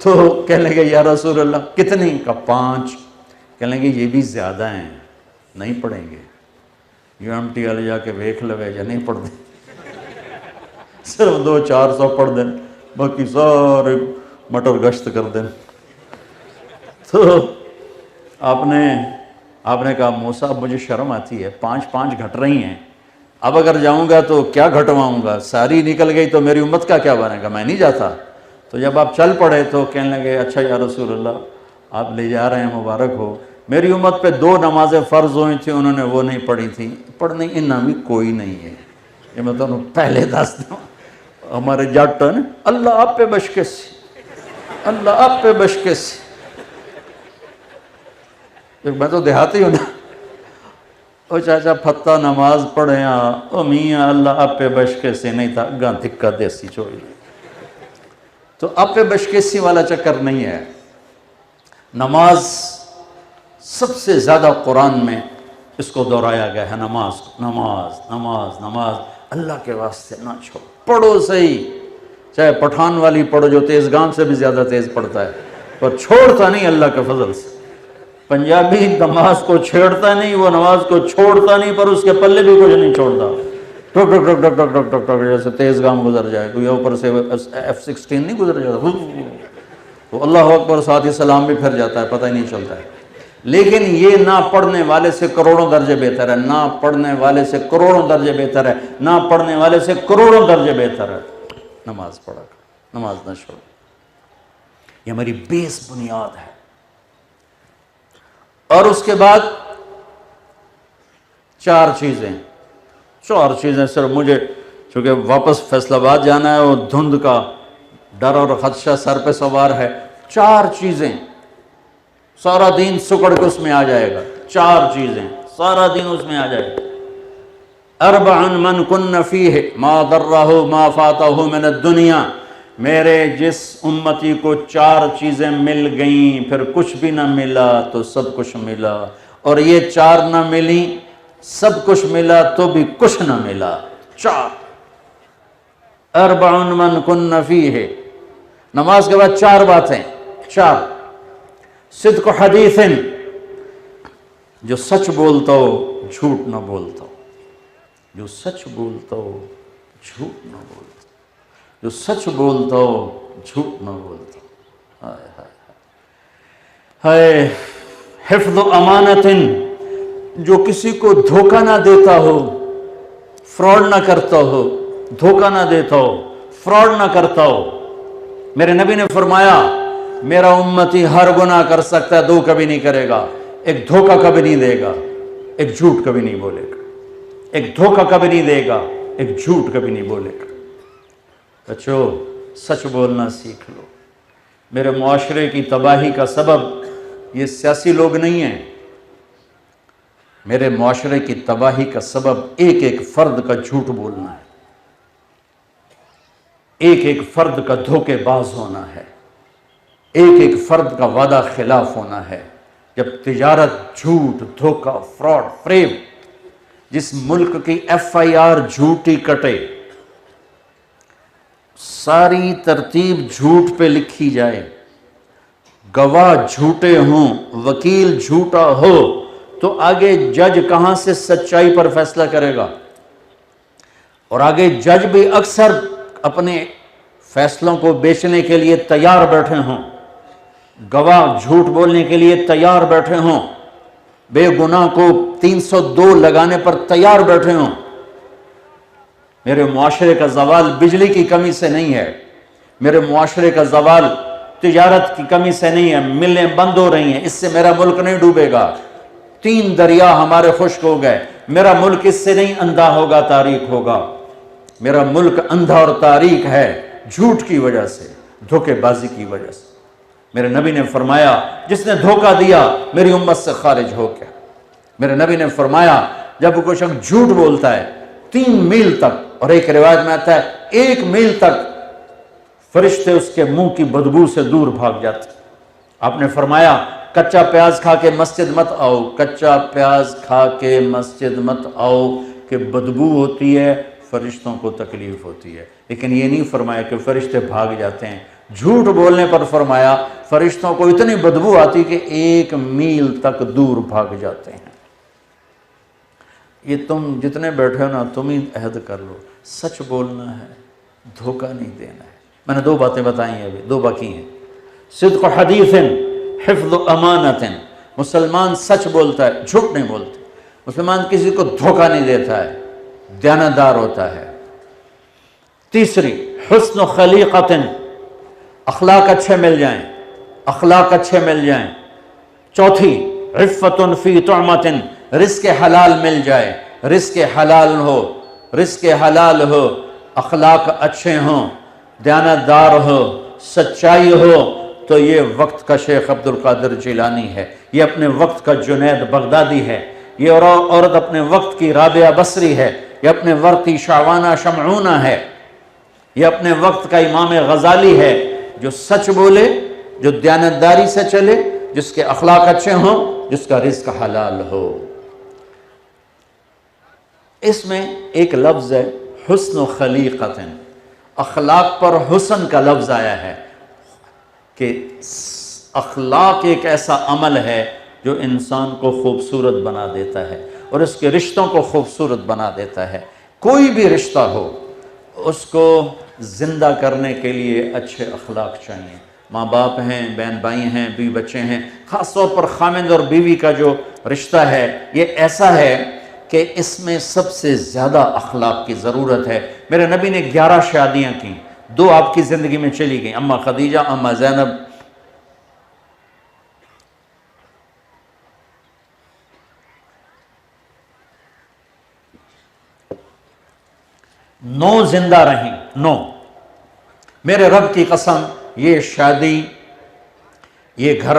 تو کہنے لگے یا رسول اللہ کتنی؟ کہا 5۔ کہنے لگے یہ بھی زیادہ ہیں، نہیں پڑھیں گے۔ UMT والے جا کے ویکھ لوے یا نہیں پڑھ دیں، صرف 200-400 پڑھ دیں، باقی سارے مٹر گشت کر دیں۔ تو آپ نے کہا موسیٰ اب مجھے شرم آتی ہے، 5 گھٹ رہی ہیں، اب اگر جاؤں گا تو کیا گھٹواؤں گا؟ ساری نکل گئی تو میری امت کا کیا بنے گا؟ میں نہیں جاتا۔ تو جب آپ چل پڑے تو کہنے لگے اچھا یا رسول اللہ آپ لے جا رہے ہیں، مبارک ہو۔ میری امت پہ 2 نمازیں فرض ہوئی تھیں، انہوں نے وہ نہیں پڑھی تھیں، پڑھنے انہاں بھی کوئی نہیں ہے، یہ میں تو پہلے دس دوں۔ ہمارے جٹ ہیں اللہ آپ پہ بشکے سے، اللہ آپ پہ بشکے سے، میں تو دیہاتی ہوں نا، او چاچا پھتا نماز پڑھے ہاں، او میاں اللہ آپ پہ بشکے سے نہیں تھا، گاں دھکا دیسی چوئی۔ تو آپ پہ بشکیسی والا چکر نہیں ہے۔ نماز سب سے زیادہ قرآن میں اس کو دہرایا گیا ہے، نماز نماز اللہ کے واسطے نہ چھوڑو، پڑھو صحیح، چاہے پٹھان والی پڑھو جو تیز گام سے بھی زیادہ تیز پڑھتا ہے، پر چھوڑتا نہیں اللہ کے فضل سے۔ پنجابی نماز کو چھیڑتا نہیں، وہ نماز کو چھوڑتا نہیں، پر اس کے پلے بھی کچھ نہیں چھوڑتا، ٹک ٹک ٹک ٹک ٹک ٹک ٹک ٹک جیسے تیز گام گزر جائے، کوئی اوپر سے F-16 نہیں گزر جاتا، تو اللہ اکبر ساتھ ہی سلام بھی پھر جاتا ہے، پتہ ہی نہیں چلتا ہے۔ لیکن یہ نہ پڑھنے والے سے کروڑوں درجے بہتر ہے، نہ پڑھنے والے سے کروڑوں درجے بہتر ہے، نہ پڑھنے والے سے کروڑوں درجے بہتر ہے۔ نماز پڑھا کر، نماز نہ چھوڑ، یہ ہماری بیس بنیاد ہے۔ اور اس کے بعد چار چیزیں صرف مجھے، چونکہ واپس فیصل آباد جانا ہے اور دھند کا ڈر اور خدشہ سر پہ سوار ہے، چار چیزیں سارا دین سکڑ کے اس میں آ جائے گا، چار چیزیں سارا دین اس میں آ جائے گا۔ اربع من کن فیہ ما ضرہ ما فاتہ من الدنیا، میرے جس امتی کو چار چیزیں مل گئیں پھر کچھ بھی نہ ملا تو سب کچھ ملا، اور یہ چار نہ ملی سب کچھ ملا تو بھی کچھ نہ ملا، چار۔ اربع من کن فیہ، نماز کے بعد چار باتیں، چار۔ صدق حدیث، جو سچ بولتا ہو جھوٹ نہ بولتا ہو، جو سچ بولتا ہو جھوٹ نہ بولتا ہو، جو سچ بولتا ہو جھوٹ نہ بولتا ہو، ہائے ہائے ہائے۔ حفظ امانت، جو کسی کو دھوکہ نہ دیتا ہو، فراڈ نہ کرتا ہو، دھوکہ نہ دیتا ہو، فراڈ نہ کرتا ہو۔ میرے نبی نے فرمایا میرا امتی ہر گناہ کر سکتا ہے، دو کبھی نہیں کرے گا، ایک دھوکہ کبھی نہیں دے گا، ایک جھوٹ کبھی نہیں بولے گا، ایک دھوکہ کبھی نہیں دے گا، ایک جھوٹ کبھی نہیں بولے گا۔ بچو سچ بولنا سیکھ لو۔ میرے معاشرے کی تباہی کا سبب یہ سیاسی لوگ نہیں ہیں، میرے معاشرے کی تباہی کا سبب ایک ایک فرد کا جھوٹ بولنا ہے، ایک ایک فرد کا دھوکے باز ہونا ہے، ایک ایک فرد کا وعدہ خلاف ہونا ہے۔ جب تجارت جھوٹ، دھوکہ، فراڈ، فریب، جس ملک کی FIR جھوٹی کٹے، ساری ترتیب جھوٹ پہ لکھی جائے، گواہ جھوٹے ہوں، وکیل جھوٹا ہو، تو آگے جج کہاں سے سچائی پر فیصلہ کرے گا؟ اور آگے جج بھی اکثر اپنے فیصلوں کو بیچنے کے لیے تیار بیٹھے ہوں، گواہ جھوٹ بولنے کے لیے تیار بیٹھے ہوں، بے گناہ کو 302 لگانے پر تیار بیٹھے ہوں۔ میرے معاشرے کا زوال بجلی کی کمی سے نہیں ہے، میرے معاشرے کا زوال تجارت کی کمی سے نہیں ہے، ملیں بند ہو رہی ہیں، اس سے میرا ملک نہیں ڈوبے گا۔ 3 دریا ہمارے خشک ہو گئے، میرا ملک اس سے نہیں اندھا ہوگا، تاریک ہوگا۔ میرا ملک اندھا اور تاریک ہے جھوٹ کی وجہ سے، دھوکے بازی کی وجہ سے۔ میرے نبی نے فرمایا جس نے دھوکہ دیا میری امت سے خارج ہو گیا۔ میرے نبی نے فرمایا جب کوئی شخص جھوٹ بولتا ہے 3 میل تک، اور ایک روایت میں آتا ہے 1 میل تک، فرشتے اس کے منہ کی بدبو سے دور بھاگ جاتے۔ آپ نے فرمایا کچا پیاز کھا کے مسجد مت آؤ، کچا پیاز کھا کے مسجد مت آؤ کہ بدبو ہوتی ہے، فرشتوں کو تکلیف ہوتی ہے۔ لیکن یہ نہیں فرمایا کہ فرشتے بھاگ جاتے ہیں، جھوٹ بولنے پر فرمایا فرشتوں کو اتنی بدبو آتی کہ 1 میل تک دور بھاگ جاتے ہیں۔ یہ تم جتنے بیٹھے ہو نا، تم ہی عہد کر لو، سچ بولنا ہے، دھوکہ نہیں دینا ہے۔ میں نے 2 باتیں بتائی ہیں، ابھی 2 باقی ہیں۔ صدق حدیث، حفظ امانت، مسلمان سچ بولتا ہے، جھوٹ نہیں بولتا، مسلمان کسی کو دھوکہ نہیں دیتا ہے، دیانتدار ہوتا ہے۔ تیسری حسن خلیقت، اخلاق اچھے مل جائیں، اخلاق اچھے مل جائیں۔ چوتھی عفت فی طعمت، رزق حلال مل جائے، رزق حلال ہو، رزق حلال ہو، اخلاق اچھے ہوں، دیانتدار ہو، سچائی ہو، تو یہ وقت کا شیخ عبد القادر جیلانی ہے، یہ اپنے وقت کا جنید بغدادی ہے، یہ عورت اپنے وقت کی رابعہ بصری ہے، یہ اپنے وقت کی شعوانہ شمعونہ ہے، یہ اپنے وقت کا امام غزالی ہے، جو سچ بولے، جو دیانتداری سے چلے، جس کے اخلاق اچھے ہوں، جس کا رزق حلال ہو۔ اس میں ایک لفظ ہے حسن خلیقت، اخلاق پر حسن کا لفظ آیا ہے کہ اخلاق ایک ایسا عمل ہے جو انسان کو خوبصورت بنا دیتا ہے اور اس کے رشتوں کو خوبصورت بنا دیتا ہے۔ کوئی بھی رشتہ ہو اس کو زندہ کرنے کے لیے اچھے اخلاق چاہیے۔ ماں باپ ہیں، بہن بھائی ہیں، بیوی بچے ہیں، خاص طور پر خامند اور بیوی کا جو رشتہ ہے یہ ایسا ہے کہ اس میں سب سے زیادہ اخلاق کی ضرورت ہے۔ میرے نبی نے 11 شادیاں کی، 2 آپ کی زندگی میں چلی گئیں، اماں خدیجہ، اماں زینب۔ 9 زندہ رہیں، 9۔ میرے رب کی قسم، یہ شادی، یہ گھر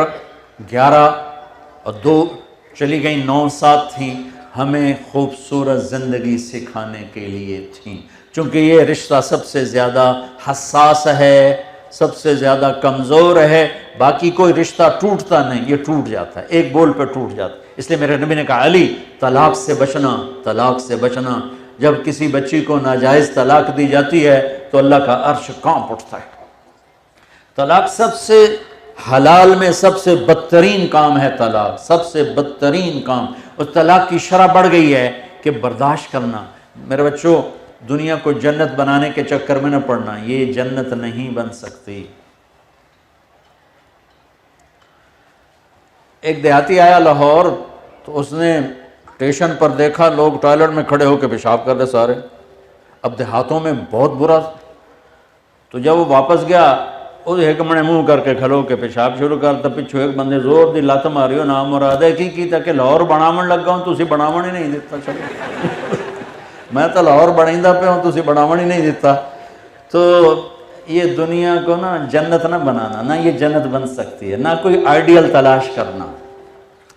11 اور 2 چلی گئیں، 9 ساتھ تھیں، ہمیں خوبصورت زندگی سکھانے کے لیے تھیں، چونکہ یہ رشتہ سب سے زیادہ حساس ہے، سب سے زیادہ کمزور ہے۔ باقی کوئی رشتہ ٹوٹتا نہیں، یہ ٹوٹ جاتا ہے، ایک بول پہ ٹوٹ جاتا ہے۔ اس لیے میرے نبی نے کہا علی طلاق سے بچنا، طلاق سے بچنا۔ جب کسی بچی کو ناجائز طلاق دی جاتی ہے تو اللہ کا عرش کانپ اٹھتا ہے۔ طلاق سب سے حلال میں سب سے بدترین کام ہے، طلاق سب سے بدترین کام۔ اور طلاق کی شرح بڑھ گئی ہے کہ برداشت کرنا۔ میرے بچوں، دنیا کو جنت بنانے کے چکر میں نہ پڑنا، یہ جنت نہیں بن سکتی۔ ایک دیہاتی آیا لاہور، تو اس نے اسٹیشن پر دیکھا لوگ ٹوائلٹ میں کھڑے ہو کے پیشاب کر رہے سارے۔ اب دیہاتوں میں بہت برا، تو جب وہ واپس گیا اس ایک منے منہ کر کے کھلو کے پیشاب شروع کرتا، پچھو ایک بندے زور دی لات ماری ہو، نام مراد ہے کی تاکہ لاہور بناون لگا ہوں، تسی بناون ہی نہیں دیتا۔ چلو میں تو لاہور بنائندہ پہ ہوں، تسی بناون ہی نہیں دیتا۔ تو یہ دنیا کو نا جنت نہ بنانا، نہ یہ جنت بن سکتی ہے، نہ کوئی آئیڈیل تلاش کرنا۔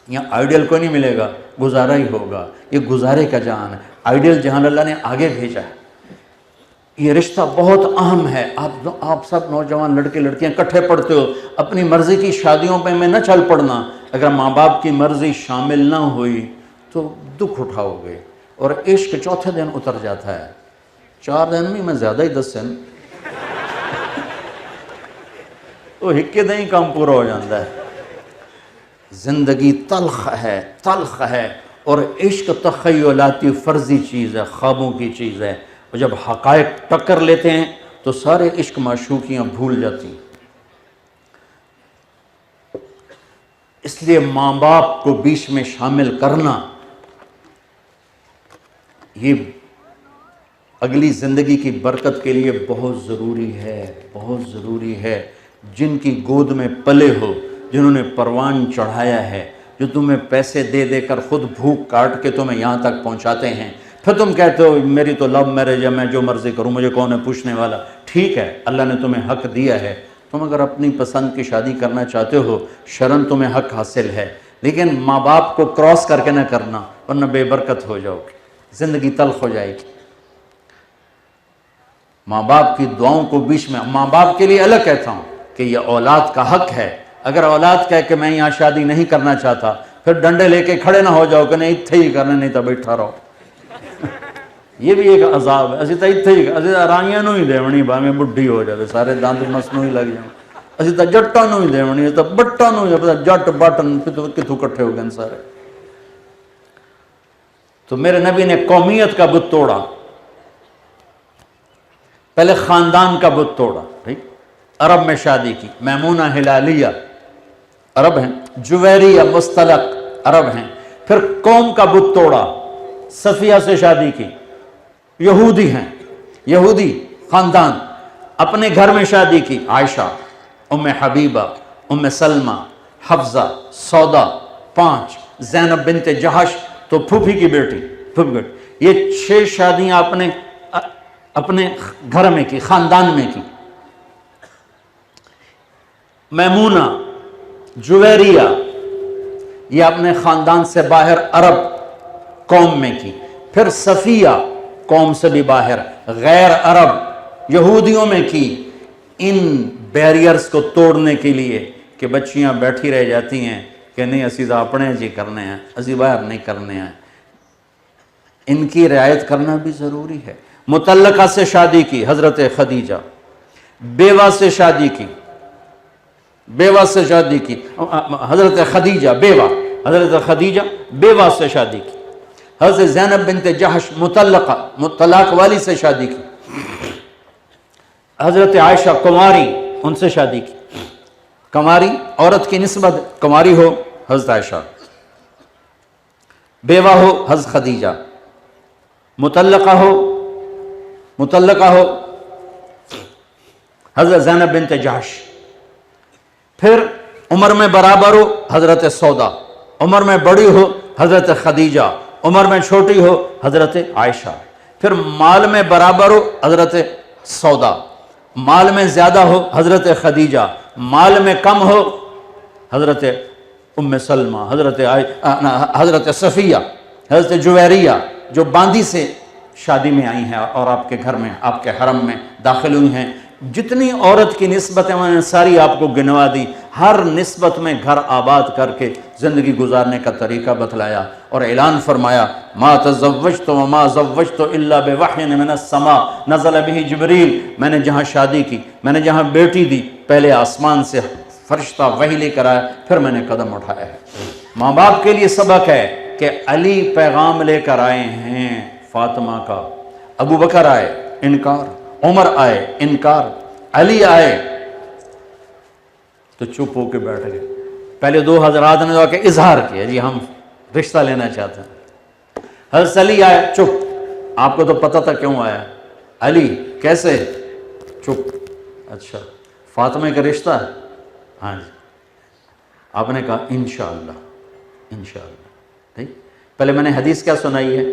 یہاں آئیڈیل کوئی نہیں ملے گا، گزارا ہی ہوگا، یہ گزارے کا جہان ہے۔ آئیڈیل جہان اللہ نے آگے بھیجا ہے۔ یہ رشتہ بہت اہم ہے۔ آپ سب نوجوان لڑکے لڑکیاں کٹھے پڑھتے ہو، اپنی مرضی کی شادیوں پہ میں نہ چل پڑنا۔ اگر ماں باپ کی مرضی شامل نہ ہوئی تو دکھ اٹھاؤ گے، اور عشق چوتھے دن اتر جاتا ہے، 4 دن میں زیادہ ہی 10 دن تو ہکے دن ہی کام پورا ہو جاتا ہے۔ زندگی تلخ ہے، تلخ ہے، اور عشق تخیلاتی فرضی چیز ہے، خوابوں کی چیز ہے، اور جب حقائق ٹکر لیتے ہیں تو سارے عشق معشوقیاں بھول جاتی ہیں۔ اس لیے ماں باپ کو بیچ میں شامل کرنا یہ اگلی زندگی کی برکت کے لیے بہت ضروری ہے، بہت ضروری ہے۔ جن کی گود میں پلے ہو، جنہوں نے پروان چڑھایا ہے، جو تمہیں پیسے دے دے کر خود بھوک کاٹ کے تمہیں یہاں تک پہنچاتے ہیں، پھر تم کہتے ہو میری تو لو میرج ہے، میں جو مرضی کروں، مجھے کون ہے پوچھنے والا۔ ٹھیک ہے، اللہ نے تمہیں حق دیا ہے، تم اگر اپنی پسند کی شادی کرنا چاہتے ہو، شرعاً تمہیں حق حاصل ہے، لیکن ماں باپ کو کراس کر کے نہ کرنا، ورنہ بے برکت ہو جاؤ گے، زندگی تلخ ہو جائے گی۔ ماں باپ کی دعاؤں کو بیچ میں، ماں باپ کے لیے الگ کہتا ہوں کہ یہ اولاد کا حق ہے۔ اگر اولاد کہے کہ میں یہاں شادی نہیں کرنا چاہتا، پھر ڈنڈے لے کے کھڑے نہ ہو جاؤ کہ نہیں اتھے ہی کرنا، نہیں تو بیٹھا رہو۔ یہ بھی ایک عذاب ہے۔ اسی تو اتھے ہی، اسی آرائیاں نو ہی دیونی، باہیں بڈھی ہو جائے سارے دند مسنو ہی لگ جائیں، اسی تو جٹاں نو ہی دیونی، تو بٹاں نو ہی، جٹ بٹن کتوں کٹھے ہو گئے سارے۔ تو میرے نبی نے قومیت کا بت توڑا، پہلے خاندان کا بت توڑا، ٹھیک؟ عرب میں شادی کی، میمونہ ہلالیہ عرب ہیں، جویریہ مستلق عرب ہیں۔ پھر قوم کا بت توڑا، صفیہ سے شادی کی، یہودی ہیں، یہودی خاندان، اپنے گھر میں شادی کی، عائشہ، ام حبیبہ، ام سلمہ، حفظہ، سودا، 5، زینب بنت جہش تو پھوپھی کی بیٹی، یہ 6 شادیاں اپنے گھر میں کی، خاندان میں کی۔ میمونہ، جویریہ، یہ اپنے خاندان سے باہر عرب قوم میں کی۔ پھر صفیہ، قوم سے بھی باہر، غیر عرب یہودیوں میں کی۔ ان بیریئرز کو توڑنے کے لیے کہ بچیاں بیٹھی رہ جاتی ہیں کہ نہیں اسی تو اپنے جی کرنے ہیں، اسی باہر نہیں کرنے ہیں، ان کی رعایت کرنا بھی ضروری ہے۔ مطلقہ سے شادی کی، حضرت خدیجہ، بیوہ سے شادی کی، بیوہ سے شادی کی، حضرت خدیجہ بیوہ، حضرت خدیجہ بیوہ سے شادی کی، حضرت زینب بنت جحش طلاق والی سے شادی کی، حضرت عائشہ کنواری ان سے شادی کی۔ کنواری عورت کی نسبت، کنواری ہو حضرت عائشہ، بیوہ ہو حضرت خدیجہ، مطلقہ ہو حضرت زینب بنت جحش، پھر عمر میں برابر ہو حضرت سودا، عمر میں بڑی ہو حضرت خدیجہ، عمر میں چھوٹی ہو حضرت عائشہ، پھر مال میں برابر ہو حضرت سودا، مال میں زیادہ ہو حضرت خدیجہ، مال میں کم ہو حضرت ام سلمہ، حضرت صفیہ، حضرت جویریہ جو باندی سے شادی میں آئی ہیں اور آپ کے گھر میں، آپ کے حرم میں داخل ہوئی ہیں۔ جتنی عورت کی نسبتیں میں نے ساری آپ کو گنوا دی، ہر نسبت میں گھر آباد کر کے زندگی گزارنے کا طریقہ بتلایا اور اعلان فرمایا ما تزوجت وما زوجت الا بوحی من السماء نزل به جبریل۔ میں نے جہاں شادی کی، میں نے جہاں بیٹی دی، پہلے آسمان سے فرشتہ وحی لے کر آیا، پھر میں نے قدم اٹھایا ہے۔ ماں باپ کے لیے سبق ہے کہ علی پیغام لے کر آئے ہیں فاطمہ کا، ابو بکر آئے انکار، عمر آئے انکار، علی آئے تو چپ ہو کے بیٹھ گئے۔ پہلے دو حضرات نے جا کے اظہار کیا جی ہم رشتہ لینا چاہتے ہیں۔ حضرت علی آئے چپ، آپ کو تو پتہ تھا کیوں آیا، علی کیسے، چپ، اچھا فاطمہ کا رشتہ ہے، ہاں جی۔ آپ نے کہا انشاءاللہ انشاءاللہ۔ ٹھیک، پہلے میں نے حدیث کیا سنائی ہے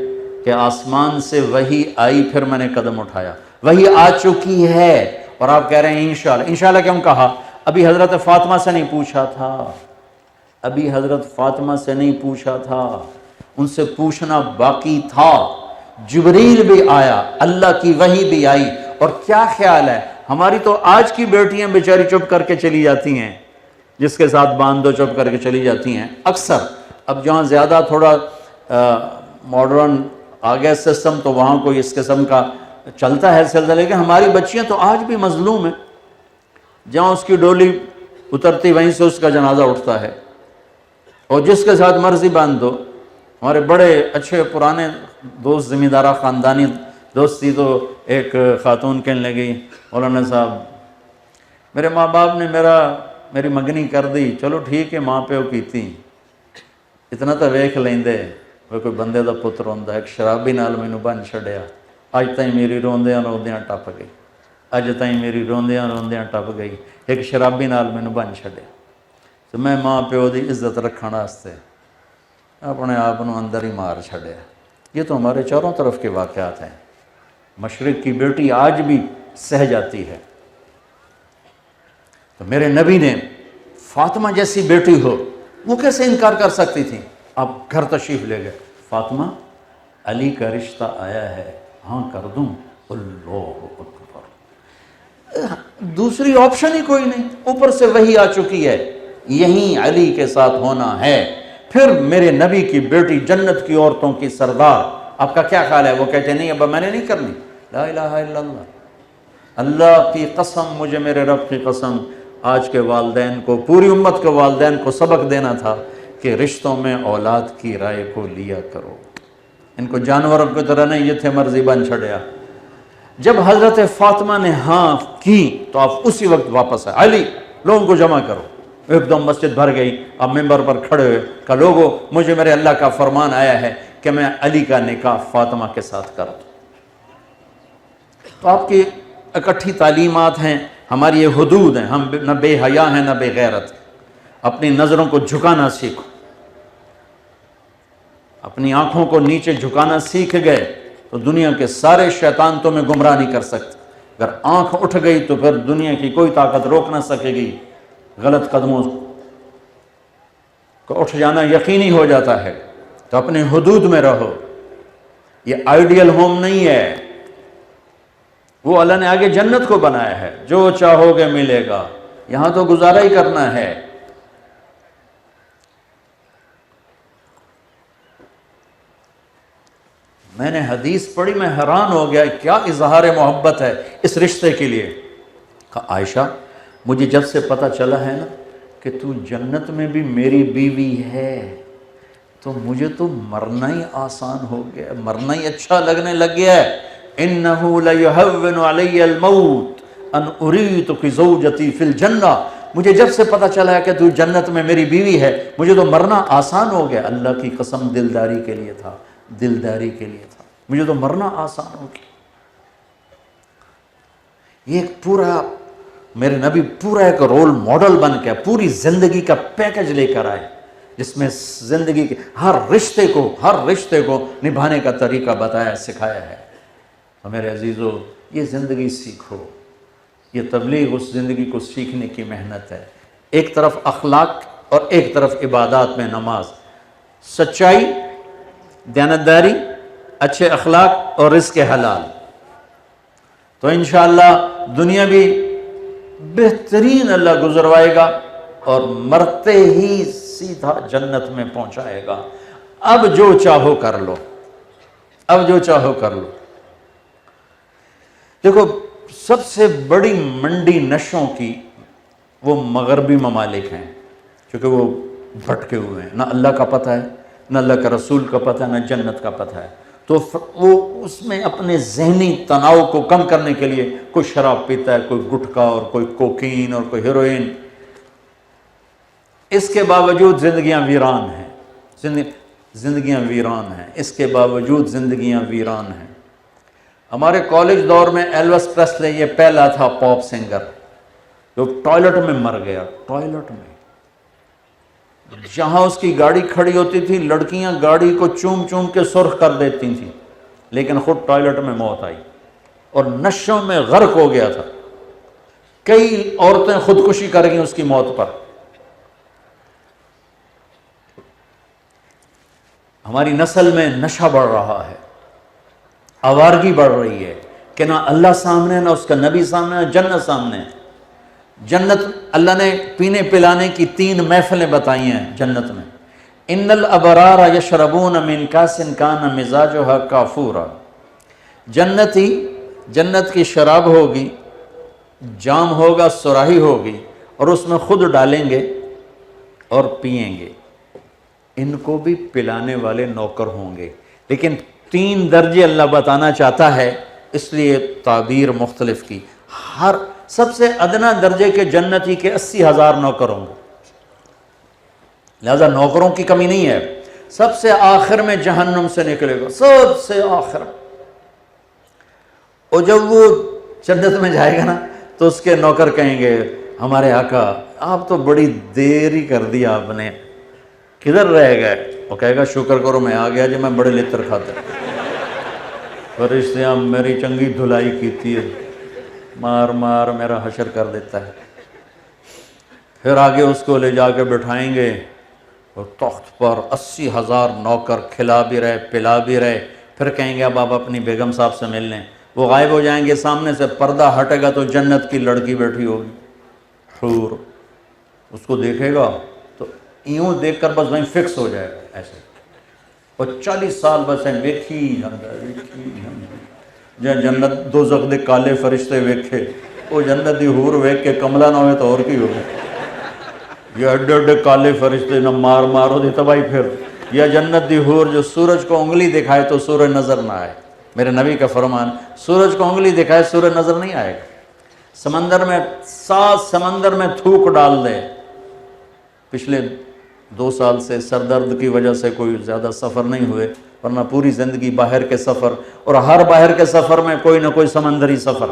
کہ آسمان سے وحی آئی، پھر میں نے قدم اٹھایا، وحی آ چکی ہے اور آپ کہہ رہے ہیں انشاءاللہ۔ انشاءاللہ کیوں کہا؟ ابھی حضرت فاطمہ سے نہیں پوچھا تھا، ابھی حضرت فاطمہ سے نہیں پوچھا تھا، ان سے پوچھنا باقی تھا۔ جبریل بھی آیا، اللہ کی وحی بھی آئی۔ اور کیا خیال ہے، ہماری تو آج کی بیٹیاں بیچاری چپ کر کے چلی جاتی ہیں، جس کے ساتھ باندھ دو چپ کر کے چلی جاتی ہیں اکثر۔ اب جہاں زیادہ تھوڑا ماڈرن آ گیا سسٹم تو وہاں کوئی اس قسم کا چلتا ہے سلسلہ، لیکن ہماری بچیاں تو آج بھی مظلوم ہیں۔ جہاں اس کی ڈولی اترتی وہیں سے اس کا جنازہ اٹھتا ہے، اور جس کے ساتھ مرضی باندھ دو۔ ہمارے بڑے اچھے پرانے دوست، زمیندارہ خاندانی دوستی، تو ایک خاتون کہنے لگی مولانا صاحب میرے ماں باپ نے میری منگنی کر دی، چلو ٹھیک ہے ماں پیو کیتی، اتنا تو ویکھ لیندے، وہ کوئی بندے دا پتر ہوندا۔ ایک شرابی نال مینوں بن چھڑیا، اج تائیں میری روندیاں روندیاں ٹپ گئی، اج تائیں میری روندیاں روندیاں ٹپ گئی، ایک شرابی نال مینوں بن چھڑیا۔ تو میں ماں پیو دی عزت رکھਣ واسطے اپنے آپ نو اندر ہی مار چھڑیا۔ یہ تو ہمارے چاروں طرف کے واقعات ہیں۔ مشرق کی بیٹی آج بھی سہ جاتی ہے۔ تو میرے نبی نے فاطمہ جیسی بیٹی ہو، وہ کیسے انکار کر سکتی تھی؟ آپ گھر تشریف لے گئے، فاطمہ علی کا رشتہ آیا ہے، ہاں کر دوں؟ اللہ اکبر، دوسری آپشن ہی کوئی نہیں، اوپر سے وحی آ چکی ہے، یہیں علی کے ساتھ ہونا ہے۔ پھر میرے نبی کی بیٹی جنت کی عورتوں کی سردار، آپ کا کیا خیال ہے؟ وہ کہتے نہیں ابا میں نے نہیں کرنی، لا الہ الا اللہ، اللہ کی قسم، مجھے میرے رب کی قسم، آج کے والدین کو، پوری امت کے والدین کو سبق دینا تھا کہ رشتوں میں اولاد کی رائے کو لیا کرو، ان کو جانوروں کی طرح نہیں یہ تھے مرضی بن چھڑیا۔ جب حضرت فاطمہ نے ہاں کی تو آپ اسی وقت واپس آئے، علی لوگوں کو جمع کرو۔ ایک دم مسجد بھر گئی، اب ممبر پر کھڑے ہوئے کہ لوگوں مجھے میرے اللہ کا فرمان آیا ہے کہ میں علی کا نکاح فاطمہ کے ساتھ کروں۔ تو آپ کی اکٹھی تعلیمات ہیں، ہماری یہ حدود ہیں، ہم نہ بے حیا ہیں نہ بے غیرت۔ اپنی نظروں کو جھکانا سیکھو، اپنی آنکھوں کو نیچے جھکانا سیکھ گئے تو دنیا کے سارے شیطان تمہیں گمراہ نہیں کر سکتے۔ اگر آنکھ اٹھ گئی تو پھر دنیا کی کوئی طاقت روک نہ سکے گی، غلط قدموں کو اٹھ جانا یقینی ہو جاتا ہے۔ تو اپنے حدود میں رہو، یہ آئیڈیل ہوم نہیں ہے، وہ اللہ نے آگے جنت کو بنایا ہے، جو چاہو گے ملے گا، یہاں تو گزارا ہی کرنا ہے۔ میں نے حدیث پڑھی، میں حیران ہو گیا، کیا اظہار محبت ہے اس رشتے کے لیے۔ کہا عائشہ مجھے جب سے پتہ چلا ہے نا کہ تو جنت میں بھی میری بیوی ہے، تو مجھے تو مرنا ہی آسان ہو گیا، مرنا ہی اچھا لگنے لگ گیا ہے۔ اِنَّهُ لَيُهَوِّنُ عَلَيَّ الْمَوْتِ أَنْ أُرِيتُكِ زَوْجَتِي فِي الْجَنَّةِ، مجھے جب سے پتہ چلا ہے کہ تو جنت میں میری بیوی ہے، مجھے تو مرنا آسان ہو گیا۔ اللہ کی قسم دلداری کے لیے تھا، دلداری کے لیے تھا، مجھے تو مرنا آسان ہو گیا۔ یہ ایک پورا میرے نبی پورا ایک رول ماڈل بن کے پوری زندگی کا پیکج لے کر آئے، جس میں زندگی کے ہر رشتے کو نبھانے کا طریقہ بتایا، سکھایا ہے۔ تو میرے عزیزو، یہ زندگی سیکھو، یہ تبلیغ اس زندگی کو سیکھنے کی محنت ہے۔ ایک طرف اخلاق اور ایک طرف عبادات میں نماز، سچائی، دیانتداری، اچھے اخلاق اور رزق حلال، تو انشاءاللہ دنیا بھی بہترین اللہ گزروائے گا اور مرتے ہی سیدھا جنت میں پہنچائے گا۔ اب جو چاہو کر لو، اب جو چاہو کر لو۔ دیکھو، سب سے بڑی منڈی نشوں کی وہ مغربی ممالک ہیں، کیونکہ وہ بھٹکے ہوئے ہیں، نہ اللہ کا پتہ ہے، نہ اللہ کا رسول کا پتہ ہے، نہ جنت کا پتہ ہے۔ تو وہ اس میں اپنے ذہنی تناؤ کو کم کرنے کے لیے کوئی شراب پیتا ہے، کوئی گٹکا اور کوئی کوکین اور کوئی ہیروئن۔ اس کے باوجود زندگیاں ویران ہیں، زندگیاں ویران ہیں، اس کے باوجود زندگیاں ویران ہیں۔ ہمارے کالج دور میں ایلوس پریسلے یہ پہلا تھا پاپ سنگر جو ٹوائلٹ میں مر گیا، ٹوائلٹ میں۔ جہاں اس کی گاڑی کھڑی ہوتی تھی، لڑکیاں گاڑی کو چوم چوم کے سرخ کر دیتی تھیں، لیکن خود ٹوائلٹ میں موت آئی اور نشوں میں غرق ہو گیا تھا۔ کئی عورتیں خودکشی کر گئیں اس کی موت پر۔ ہماری نسل میں نشہ بڑھ رہا ہے، آوارگی بڑھ رہی ہے کہ نہ اللہ سامنے، نہ اس کا نبی سامنے، نہ جنت سامنے۔ جنت اللہ نے پینے پلانے کی 3 محفلیں بتائی ہیں جنت میں۔ ان الابرار یشربون من کاس کان مزاجها کافورا، جنت کی شراب ہوگی، جام ہوگا، سراہی ہوگی، اور اس میں خود ڈالیں گے اور پئیں گے۔ ان کو بھی پلانے والے نوکر ہوں گے، لیکن 3 درجے اللہ بتانا چاہتا ہے، اس لیے تعبیر مختلف کی۔ ہر سب سے ادنا درجے کے جنتی کے 80,000 نوکر ہوں گے، لہذا نوکروں کی کمی نہیں ہے۔ سب سے آخر میں جہنم سے نکلے گا، سب سے آخر، اور جب وہ جنت میں جائے گا نا تو اس کے نوکر کہیں گے، ہمارے آقا آپ تو بڑی دیر ہی کر دیا، آپ نے کدھر رہ گئے؟ وہ کہے گا شکر کرو میں آ گیا جی، میں بڑے لطر کھاتا، فرشتے میری چنگی دھلائی کیتی ہے، مار مار میرا حشر کر دیتا ہے۔ پھر آگے اس کو لے جا کے بٹھائیں گے اور تخت پر 80,000 نوکر کھلا بھی رہے پلا بھی رہے۔ پھر کہیں گے اب آپ اپنی بیگم صاحب سے مل لیں، وہ غائب ہو جائیں گے، سامنے سے پردہ ہٹے گا تو جنت کی لڑکی بیٹھی ہوگی، حور، اس کو دیکھے گا تو یوں دیکھ کر بس وہیں فکس ہو جائے گا ایسے، اور 40 سال بس ویکھی جنت دوزخ دے کالے فرشتے ویکھے، وہ جنت دی حور ویکھ کے کملا نہ ہوئے تو اور کی ہوگا، یہ اڈے اڈے کالے فرشتے نہ مار مارو دی تباہی۔ پھر یا جنت دی حور جو سورج کو انگلی دکھائے تو سورج نظر نہ آئے، میرے نبی کا فرمان، سورج کو انگلی دکھائے سورج نظر نہیں آئے گا۔ سمندر میں 7 سمندر میں تھوک ڈال دے۔ پچھلے 2 سال سے سر درد کی وجہ سے کوئی زیادہ سفر نہیں ہوئے، ورنہ پوری زندگی باہر کے سفر، اور ہر باہر کے سفر میں کوئی نہ کوئی سمندری سفر۔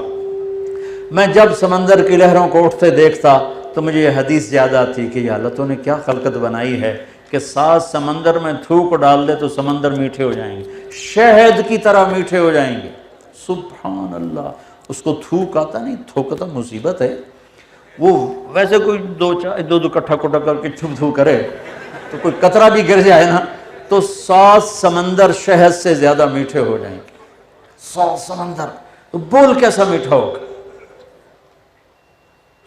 میں جب سمندر کی لہروں کو اٹھتے دیکھتا تو مجھے یہ حدیث یاد آتی کہ یہ اللہ تو نے کیا خلقت بنائی ہے کہ 7 سمندر میں تھوک ڈال دے تو سمندر میٹھے ہو جائیں گے، شہد کی طرح میٹھے ہو جائیں گے۔ سبحان اللہ، اس کو تھوک آتا نہیں، تھوک تو مصیبت ہے، وہ ویسے کوئی 2 کٹھا کٹا کر کے چھپ تھو کرے تو کوئی قطرہ بھی گر جائے نا تو 7 سمندر شہد سے زیادہ میٹھے ہو جائیں گے۔ 7 سمندر تو بول کیسا میٹھا ہوگا؟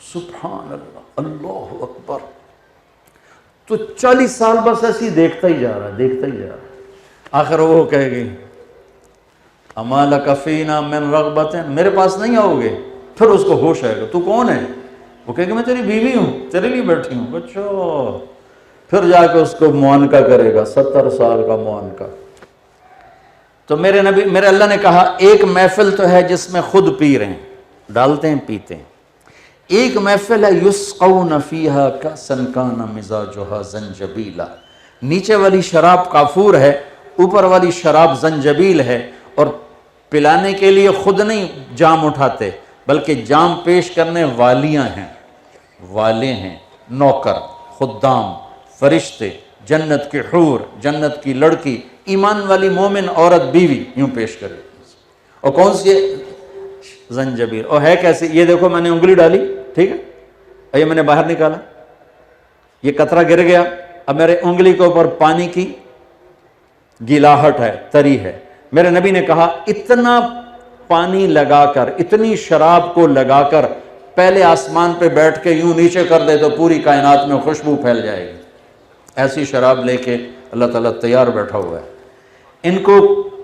سبحان اللہ، اللہ اکبر۔ تو 40 سال بس ایسی دیکھتا ہی جا رہا۔ آخر وہ کہے گی اما لک فینا من رغبت، میرے پاس نہیں آؤ گے؟ پھر اس کو ہوش آئے گا، تو کون ہے؟ وہ کہے گا میں تیری بیوی ہوں، تیرے لیے بیٹھی ہوں۔ اچھا، پھر جا کے اس کو معانقہ کرے گا، 70 سال کا معانقہ۔ تو میرے نبی، میرے اللہ نے کہا ایک محفل تو ہے جس میں خود پی رہے ہیں، ڈالتے ہیں پیتے ہیں، ایک محفل ہے یسقون فیہا کأسا کان مزاجہا زنجبیلا، نیچے والی شراب کافور ہے، اوپر والی شراب زنجبیل ہے، اور پلانے کے لیے خود نہیں جام اٹھاتے بلکہ جام پیش کرنے والیاں ہیں، والے ہیں، نوکر، خدام، فرشتے، جنت کی حور، جنت کی لڑکی، ایمان والی مومن عورت بیوی یوں پیش کرے۔ اور کون سی زنجبیل، اور ہے کیسی؟ یہ دیکھو میں نے انگلی ڈالی، ٹھیک ہے، اور یہ میں نے باہر نکالا، یہ قطرہ گر گیا، اب میرے انگلی کے اوپر پانی کی گلاہٹ ہے، تری ہے۔ میرے نبی نے کہا اتنا پانی لگا کر، اتنی شراب کو لگا کر پہلے آسمان پہ بیٹھ کے یوں نیچے کر دے تو پوری کائنات میں خوشبو پھیل جائے گی۔ ایسی شراب لے کے اللہ تعالیٰ تیار بیٹھا ہوا ہے۔ ان کو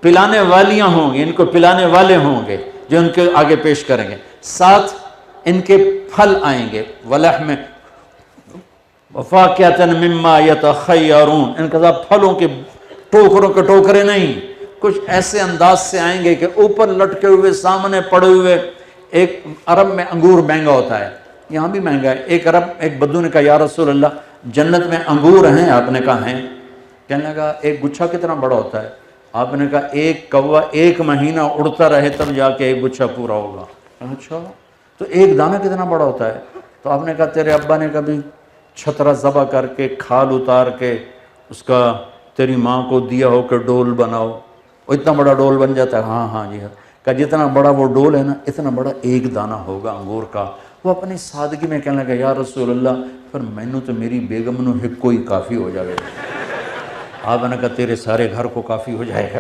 پلانے والیاں ہوں گی، ان کو پلانے والے ہوں گے جو ان کے آگے پیش کریں گے، ساتھ ان کے پھل آئیں گے، وَلَحْمِ وَفَاكِهَةً مِمَّا يَتَخَيَّرُونَ، ان کے ساتھ پھلوں کے ٹوکروں کے ٹوکرے نہیں، کچھ ایسے انداز سے آئیں گے کہ اوپر لٹکے ہوئے، سامنے پڑے ہوئے۔ ایک عرب میں انگور مہنگا ہوتا ہے، یہاں بھی مہنگا ہے۔ ایک بدو نے کہا یا رسول اللہ جنت میں انگور ہیں؟ آپ نے کہا ہیں۔ کہنے لگا ایک گچھا کتنا بڑا ہوتا ہے؟ آپ نے کہا ایک کوا 1 مہینہ اڑتا رہے تب جا کے ایک گچھا پورا ہوگا۔ اچھا تو ایک دانہ کتنا بڑا ہوتا ہے؟ تو آپ نے کہا تیرے ابا نے کبھی چھترا ذبح کر کے کھال اتار کے اس کا تیری ماں کو دیا ہو کہ ڈول بناؤ، وہ اتنا بڑا ڈول بن جاتا ہے؟ ہاں ہاں جی ہاں۔ کہ جتنا بڑا وہ ڈول ہے نا اتنا بڑا ایک دانہ ہوگا انگور کا۔ وہ اپنی سادگی میں کہنے لگا یا رسول اللہ پھر مینوں تو میری بیگم نو ہکو ہی کافی ہو جائے گا۔ آپ نے کہا تیرے سارے گھر کو کافی ہو جائے گا۔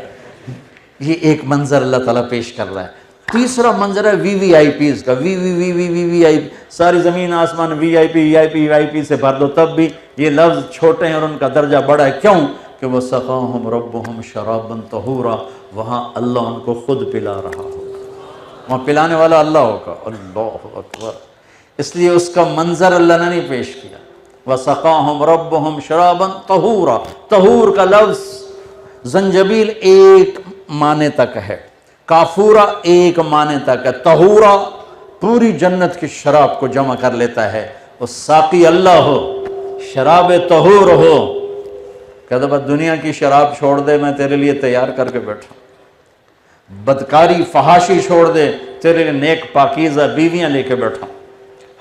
یہ ایک منظر اللہ تعالیٰ پیش کر رہا ہے۔ تیسرا منظر ہے وی وی آئی پیز کا، وی وی وی وی وی وی آئی پی، ساری زمین آسمان وی آئی پی وی آئی پی وی آئی پی سے بھر دو تب بھی یہ لفظ چھوٹے ہیں اور ان کا درجہ بڑا ہے۔ کیوں؟ کہ وہ سقاہم ربہم شرابا طہورا، وہاں اللہ ان کو خود پلا رہا ہوگا، وہاں پلانے والا اللہ ہوگا۔ اللہ اکبر۔ اس لیے اس کا منظر اللہ نے نہیں پیش کیا۔ وَسَقَاهُمْ رَبُّهُمْ شَرَابًا طَهُورًا، طہور کا لفظ زنجبیل ایک معنی تک ہے، کافورا ایک معنی تک ہے، طہورا پوری جنت کی شراب کو جمع کر لیتا ہے۔ وہ ساقی اللہ ہو، شراب طہور ہو، کہتا بس دنیا کی شراب چھوڑ دے میں تیرے لیے تیار کر کے بیٹھا ہوں، بدکاری فحاشی چھوڑ دے تیرے لیے نیک پاکیزہ بیویاں لے کے بیٹھا ہوں،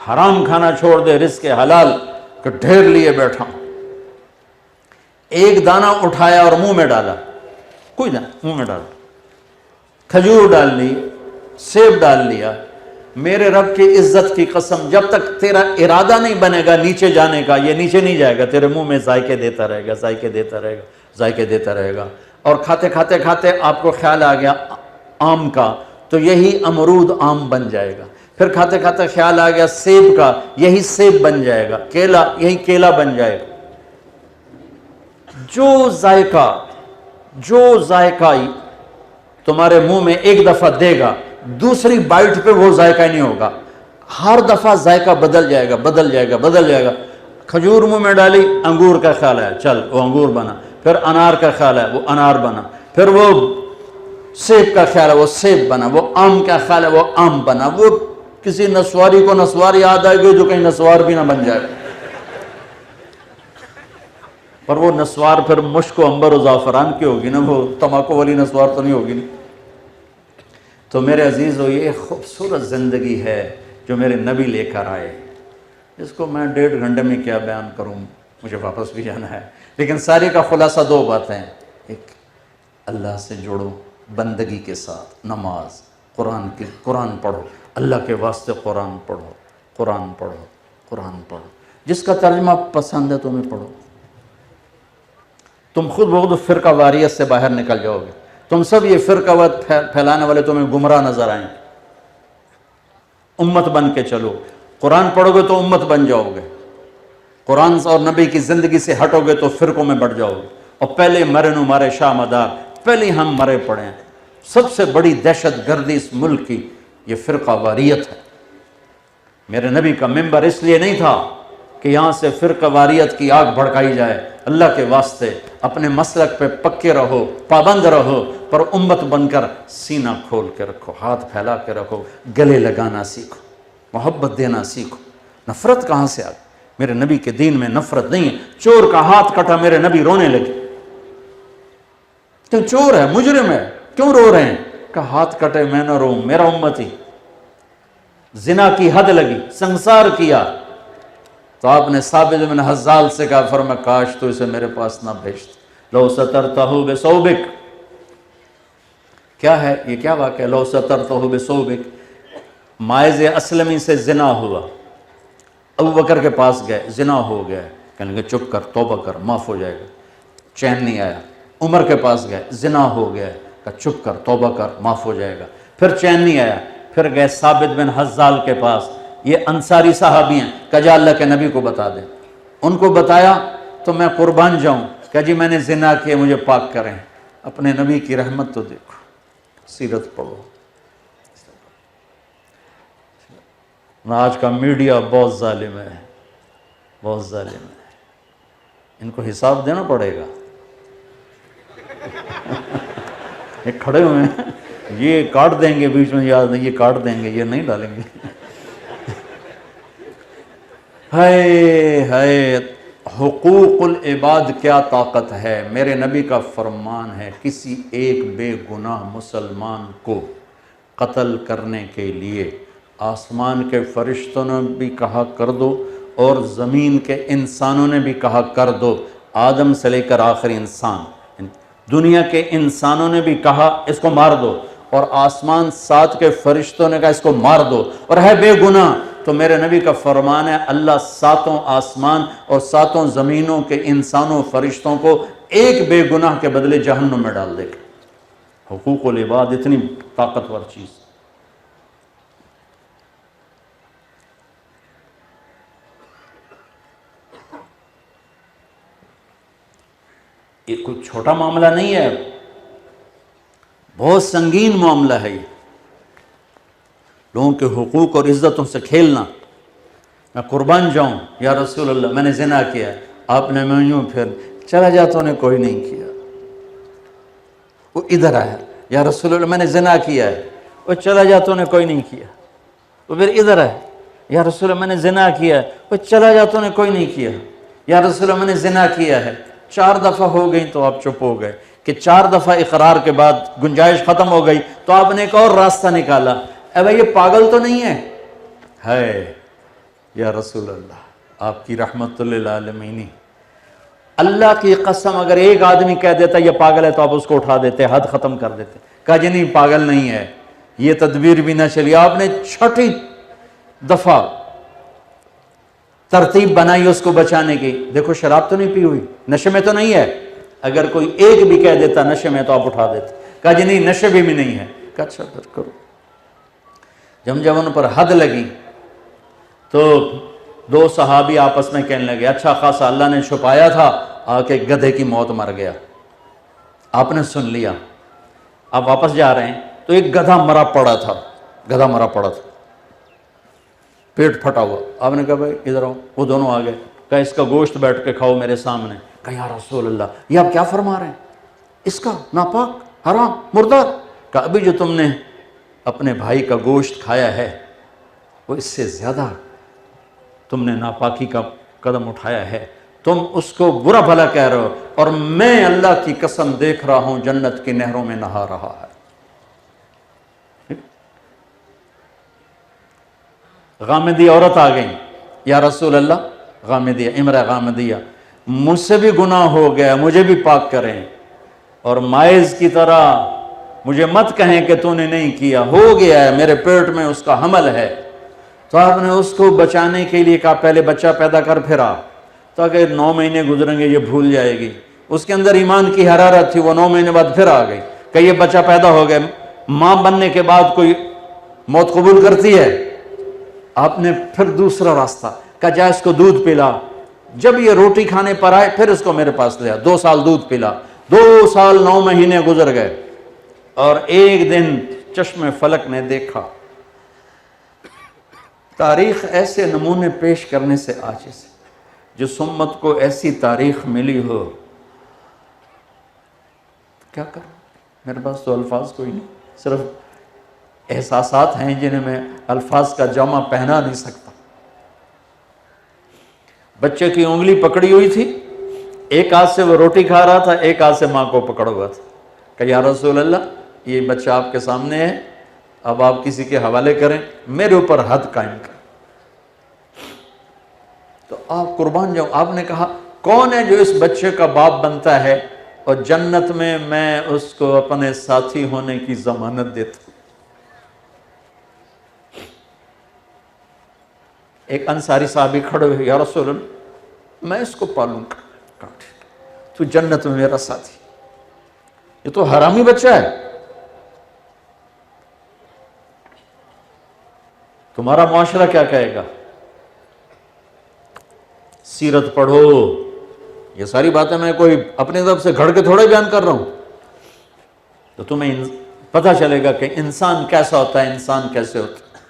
حرام کھانا چھوڑ دے رزق حلال کہ ڈھیر لیے بیٹھا ہوں۔ ایک دانہ اٹھایا اور منہ میں ڈالا، کوئی نہ منہ میں ڈالا، کھجور ڈال لی، سیب ڈال لیا۔ میرے رب کی عزت کی قسم جب تک تیرا ارادہ نہیں بنے گا نیچے جانے کا یہ نیچے نہیں جائے گا، تیرے منہ میں ذائقے دیتا رہے گا، ذائقے دیتا رہے گا، ذائقے دیتا رہے گا۔ اور کھاتے کھاتے کھاتے آپ کو خیال آ گیا آم کا تو یہی امرود آم بن جائے گا، پھر کھاتے کھاتے خیال آ گیا سیب کا، یہی سیب بن جائے گا، کیلا یہی کیلا بن جائے گا۔ جو ذائقہ تمہارے منہ میں ایک دفعہ دے گا دوسری بائٹ پہ وہ ذائقہ نہیں ہوگا، ہر دفعہ ذائقہ بدل جائے گا، بدل جائے گا، بدل جائے گا۔ کھجور منہ میں ڈالی، انگور کا خیال ہے، چل وہ انگور بنا، پھر انار کا خیال ہے، وہ انار بنا، پھر وہ سیب کا خیال ہے، وہ سیب بنا، وہ آم کا خیال ہے، وہ آم بنا۔ وہ کسی نسواری کو نسوار یاد آئے گی جو کہیں نسوار بھی نہ بن جائے، پر وہ نسوار پھر مشک و عنبر و زعفران کی ہوگی نا، وہ تمباکو والی نسوار تو نہیں ہوگی نا۔ تو میرے عزیزو یہ ایک خوبصورت زندگی ہے جو میرے نبی لے کر آئے، اس کو میں 1.5 گھنٹے میں کیا بیان کروں، مجھے واپس بھی جانا ہے۔ لیکن ساری کا خلاصہ 2 باتیں، ایک اللہ سے جڑو بندگی کے ساتھ، نماز، قرآن پڑھو، اللہ کے واسطے قرآن پڑھو، قرآن پڑھو، قرآن پڑھو، جس کا ترجمہ پسند ہے تمہیں پڑھو۔ تم خود بخود فرقہ واریت سے باہر نکل جاؤ گے، تم سب یہ فرقہ وارت پھیلانے والے تمہیں گمراہ نظر آئیں، امت بن کے چلو۔ قرآن پڑھو گے تو امت بن جاؤ گے، قرآن اور نبی کی زندگی سے ہٹو گے تو فرقوں میں بڑھ جاؤ گے۔ اور پہلے مرے نو مارے شاہ مدار، پہلے ہم مرے پڑے ہیں۔ سب سے بڑی دہشت گردی اس ملک کی یہ فرقہ واریت ہے۔ میرے نبی کا ممبر اس لیے نہیں تھا کہ یہاں سے فرقہ واریت کی آگ بھڑکائی جائے، اللہ کے واسطے اپنے مسلک پہ پکے رہو، پابند رہو، پر امت بن کر سینہ کھول کے رکھو، ہاتھ پھیلا کے رکھو، گلے لگانا سیکھو، محبت دینا سیکھو۔ نفرت کہاں سے آ گئی؟ میرے نبی کے دین میں نفرت نہیں ہے۔ چور کا ہاتھ کٹا، میرے نبی رونے لگے، تو چور ہے، مجرم ہے، کیوں رو رہے ہیں؟ کہ ہاتھ کٹے میں نہ رو، میرا امتی۔ زنا کی حد لگی، سنسار کیا، تو آپ نے ثابت بن حزال سے کہا، فرمایا کاش تو اسے میرے پاس نہ بھیجتے، لو سترتہ بثوبک۔ کیا ہے یہ؟ کیا واقعہ؟ لو سترتہ بثوبک، مائز اسلمی سے زنا ہوا، ابو بکر کے پاس گئے، زنا ہو گیا، کہنے لگے چپ کر، توبہ کر، معاف ہو جائے گا، چین نہیں آیا۔ عمر کے پاس گئے، زنا ہو گیا، کہا چپ کر، توبہ کر، معاف ہو جائے گا، پھر چین نہیں آیا، پھر گئے ثابت بن حزال کے پاس، یہ انصاری صحابی ہیں، کہا جا اللہ کے نبی کو بتا دیں۔ ان کو بتایا تو میں قربان جاؤں، کہا جی میں نے زنا کیا، مجھے پاک کریں۔ اپنے نبی کی رحمت تو دیکھو، سیرت پڑھو۔ آج کا میڈیا بہت ظالم ہے، بہت ظالم ہے، ان کو حساب دینا پڑے گا۔ یہ کھڑے ہوئے ہیں، یہ کاٹ دیں گے بیچ میں، یاد نہیں، یہ کاٹ دیں گے، یہ نہیں ڈالیں گے۔ ہائے ہائے، حقوق العباد کیا طاقت ہے! میرے نبی کا فرمان ہے، کسی ایک بے گناہ مسلمان کو قتل کرنے کے لیے آسمان کے فرشتوں نے بھی کہا کر دو، اور زمین کے انسانوں نے بھی کہا کر دو، آدم سے لے کر آخری انسان، دنیا کے انسانوں نے بھی کہا اس کو مار دو، اور آسمان 7 کے فرشتوں نے کہا اس کو مار دو، اور ہے بے گناہ، تو میرے نبی کا فرمان ہے اللہ 7 آسمان اور 7 زمینوں کے انسانوں فرشتوں کو ایک بے گناہ کے بدلے جہنم میں ڈال دے گا۔ حقوق العباد اتنی طاقتور چیز۔ یہ کوئی چھوٹا معاملہ نہیں ہے، بہت سنگین معاملہ ہے یہ، لوگوں کے حقوق اور عزتوں سے کھیلنا۔ میں قربان جاؤں، یا رسول اللہ میں نے زنا کیا، آپ نے میں یوں پھر چلا جاتوں نے کوئی نہیں کیا، وہ ادھر آیا، یا رسول اللہ میں نے زنا کیا ہے، وہ چلا جاتوں نے کوئی نہیں کیا، وہ پھر ادھر آیا، یا رسول اللہ میں نے زنا کیا ہے، وہ چلا جاتوں نے کوئی نہیں کیا، یا رسول اللہ میں نے زنا کیا ہے۔ 4 دفعہ ہو گئی تو آپ چپ ہو گئے، کہ 4 دفعہ اقرار کے بعد گنجائش ختم ہو گئی تو آپ نے ایک اور راستہ نکالا، اے بھائی یہ پاگل تو نہیں ہے یا رسول اللہ آپ کی رحمت للعالمین۔ اللہ کی قسم اگر ایک آدمی کہہ دیتا یہ پاگل ہے تو آپ اس کو اٹھا دیتے، حد ختم کر دیتے، کہا جی نہیں پاگل نہیں ہے، یہ تدبیر بھی نہ چلی۔ آپ نے 6 دفعہ ترتیب بنائی اس کو بچانے کی، دیکھو شراب تو نہیں پی ہوئی، نشے میں تو نہیں ہے، اگر کوئی ایک بھی کہہ دیتا نشے میں تو آپ اٹھا دیتے، کہا جی نہیں نشے بھی نہیں ہے، کہا اچھا پھر کرو۔ جب ان پر حد لگی تو 2 صحابی آپس میں کہنے لگے اچھا خاصا اللہ نے چھپایا تھا، آ کے گدھے کی موت مر گیا، آپ نے سن لیا، آپ واپس جا رہے ہیں تو ایک گدھا مرا پڑا تھا، پیٹ پھٹا ہوا، آپ نے کہا بھائی ادھر آؤ، وہ دونوں آ گئے، کہا اس کا گوشت بیٹھ کے کھاؤ میرے سامنے، کہا یا رسول اللہ یہ آپ کیا فرما رہے ہیں، اس کا ناپاک حرام مردار، کہا ابھی جو تم نے اپنے بھائی کا گوشت کھایا ہے وہ اس سے زیادہ تم نے ناپاکی کا قدم اٹھایا ہے، تم اس کو برا بھلا کہہ رہے ہو، اور میں اللہ کی قسم دیکھ رہا ہوں جنت کی نہروں میں نہا رہا ہے۔ غامدی عورت آ گئی، یا رسول اللہ غامدیہ، امرہ غامدیہ، مجھ سے بھی گناہ ہو گیا، مجھے بھی پاک کریں، اور مائز کی طرح مجھے مت کہیں کہ تو نے نہیں کیا، ہو گیا ہے، میرے پیٹ میں اس کا حمل ہے۔ تو آپ نے اس کو بچانے کے لیے کہا پہلے بچہ پیدا کر پھر آ، تاکہ 9 مہینے گزریں گے یہ بھول جائے گی، اس کے اندر ایمان کی حرارت تھی، وہ 9 مہینے بعد پھر آ گئی کہ یہ بچہ پیدا ہو گیا۔ ماں بننے کے بعد کوئی موت قبول کرتی ہے؟ آپ نے پھر دوسرا راستہ کہا جا اس کو دودھ پلا، جب یہ روٹی کھانے پر آئے پھر اس کو میرے پاس لیا، 2 سال دودھ پلا، 2 سال 9 مہینے گزر گئے، اور ایک دن چشم فلک نے دیکھا۔ تاریخ ایسے نمونے پیش کرنے سے عاجز ہے، جس امت کو ایسی تاریخ ملی ہو، کیا کروں؟ میرے پاس تو الفاظ کوئی نہیں، صرف احساسات ہیں جنہیں میں الفاظ کا جامع پہنا نہیں سکتا۔ بچے کی انگلی پکڑی ہوئی تھی، ایک ہاتھ سے وہ روٹی کھا رہا تھا، ایک ہاتھ سے ماں کو پکڑا ہوا تھا کہ یا رسول اللہ یہ بچہ آپ کے سامنے ہے، اب آپ کسی کے حوالے کریں، میرے اوپر حد قائم کریں۔ تو آپ قربان جاؤ، آپ نے کہا کون ہے جو اس بچے کا باپ بنتا ہے اور جنت میں اس کو اپنے ساتھی ہونے کی ضمانت دیتا ہوں۔ ایک انصاری صحابی کھڑے ہوئے، یا رسول اللہ میں اس کو پالوں گا، تو جنت میں میرا ساتھی، یہ تو حرامی بچہ ہے، تمہارا معاشرہ کیا کہے گا؟ سیرت پڑھو، یہ ساری باتیں میں کوئی اپنی طرف سے گھڑ کے تھوڑے بیان کر رہا ہوں، تو تمہیں پتہ چلے گا کہ انسان کیسا ہوتا ہے، انسان کیسے ہوتا ہے۔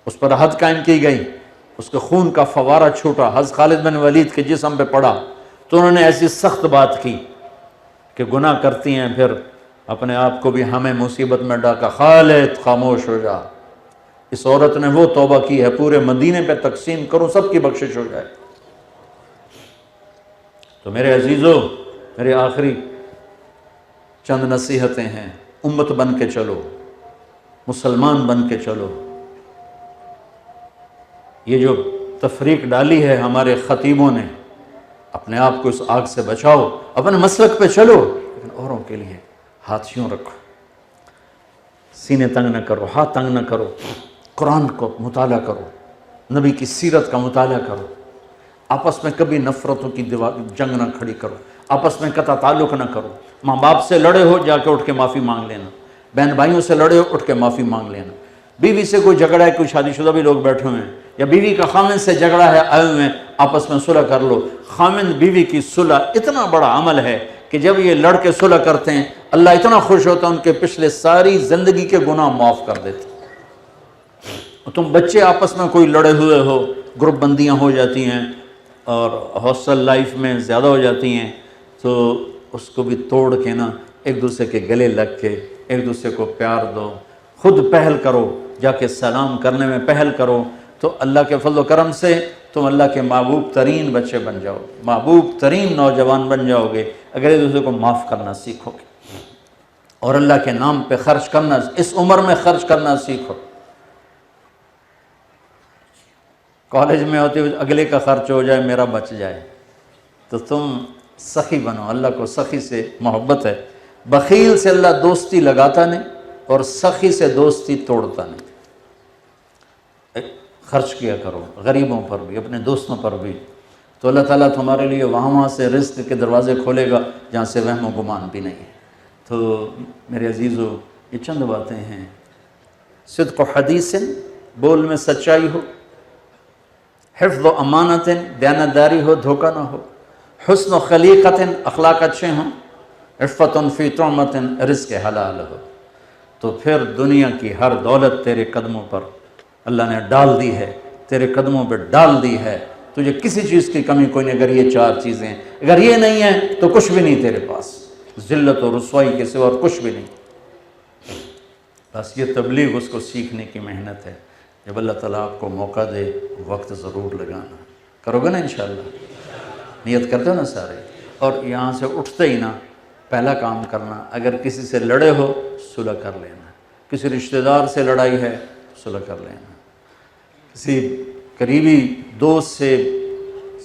اس پر حد قائم کی گئی، اس کے خون کا فوارہ چھوٹا، حضرت خالد بن ولید کے جسم پہ پڑا تو انہوں نے ایسی سخت بات کی کہ گناہ کرتی ہیں پھر اپنے آپ کو بھی ہمیں مصیبت میں ڈاکا، خالد خاموش ہو جا، اس عورت نے وہ توبہ کی ہے پورے مدینے پہ تقسیم کروں سب کی بخشش ہو جائے۔ تو میرے عزیزو، میرے آخری چند نصیحتیں ہیں، امت بن کے چلو، مسلمان بن کے چلو۔ یہ جو تفریق ڈالی ہے ہمارے خطیبوں نے، اپنے آپ کو اس آگ سے بچاؤ، اپنے مسلک پہ چلو، لیکن اوروں کے لیے ہاتھ یوں رکھو، سینے تنگ نہ کرو، ہاتھ تنگ نہ کرو، قرآن کو مطالعہ کرو، نبی کی سیرت کا مطالعہ کرو، آپس میں کبھی نفرتوں کی جنگ نہ کھڑی کرو، آپس میں قطع تعلق نہ کرو۔ ماں باپ سے لڑے ہو جا کے اٹھ کے معافی مانگ لینا، بہن بھائیوں سے لڑے ہو اٹھ کے معافی مانگ لینا، بیوی سے کوئی جھگڑا ہے، کوئی شادی شدہ بھی لوگ بیٹھے ہوئے ہیں، یا بیوی کا خامن سے جھگڑا ہے، آئے ہوئے ہیں، آپس میں صلح کر لو۔ خامن بیوی کی صلح اتنا بڑا عمل ہے کہ جب یہ لڑ کے صلح کرتے ہیں اللہ اتنا خوش ہوتا ہے، ان کے پچھلے ساری زندگی کے گناہ معاف کر دیتے ہیں۔ تم بچے آپس میں کوئی لڑے ہوئے ہو، گروپ بندیاں ہو جاتی ہیں اور ہاسٹل لائف میں زیادہ ہو جاتی ہیں، تو اس کو بھی توڑ کے نا ایک دوسرے کے گلے لگ کے ایک دوسرے کو پیار دو، خود پہل کرو، جا کے سلام کرنے میں پہل کرو، تو اللہ کے فضل و کرم سے تم اللہ کے محبوب ترین بچے بن جاؤ، محبوب ترین نوجوان بن جاؤ گے اگر ایک دوسرے کو معاف کرنا سیکھو گے، اور اللہ کے نام پہ خرچ کرنا اس عمر میں خرچ کرنا سیکھو۔ کالج میں ہوتے ہوئے اگلے کا خرچ ہو جائے میرا بچ جائے، تو تم سخی بنو، اللہ کو سخی سے محبت ہے، بخیل سے اللہ دوستی لگاتا نہیں اور سخی سے دوستی توڑتا نہیں۔ خرچ کیا کرو غریبوں پر بھی، اپنے دوستوں پر بھی، تو اللہ تعالیٰ تمہارے لیے وہاں سے رزق کے دروازے کھولے گا جہاں سے وہم و گمان بھی نہیں ہے۔ تو میرے عزیزو، یہ چند باتیں ہیں، صدق و حدیث، بول میں سچائی ہو، حفظ و امانت، دیانتداری ہو، دھوکہ نہ ہو، حسن و خلیقت، اخلاق اچھے ہوں، عفت فی طعمت، رزق حلال ہو، تو پھر دنیا کی ہر دولت تیرے قدموں پر اللہ نے ڈال دی ہے، تیرے قدموں پہ ڈال دی ہے، تجھے کسی چیز کی کمی کوئی نہیں۔ اگر یہ چار چیزیں، اگر یہ نہیں ہیں تو کچھ بھی نہیں تیرے پاس، ذلت و رسوائی کے سوا اور کچھ بھی نہیں۔ بس یہ تبلیغ اس کو سیکھنے کی محنت ہے، جب اللہ تعالیٰ آپ کو موقع دے وقت ضرور لگانا، کرو گے نا انشاءاللہ؟ نیت کرتے ہو نا سارے؟ اور یہاں سے اٹھتے ہی نا پہلا کام کرنا، اگر کسی سے لڑے ہو صلح کر لینا، کسی رشتہ دار سے لڑائی ہے صلح کر لینا، کسی قریبی دوست سے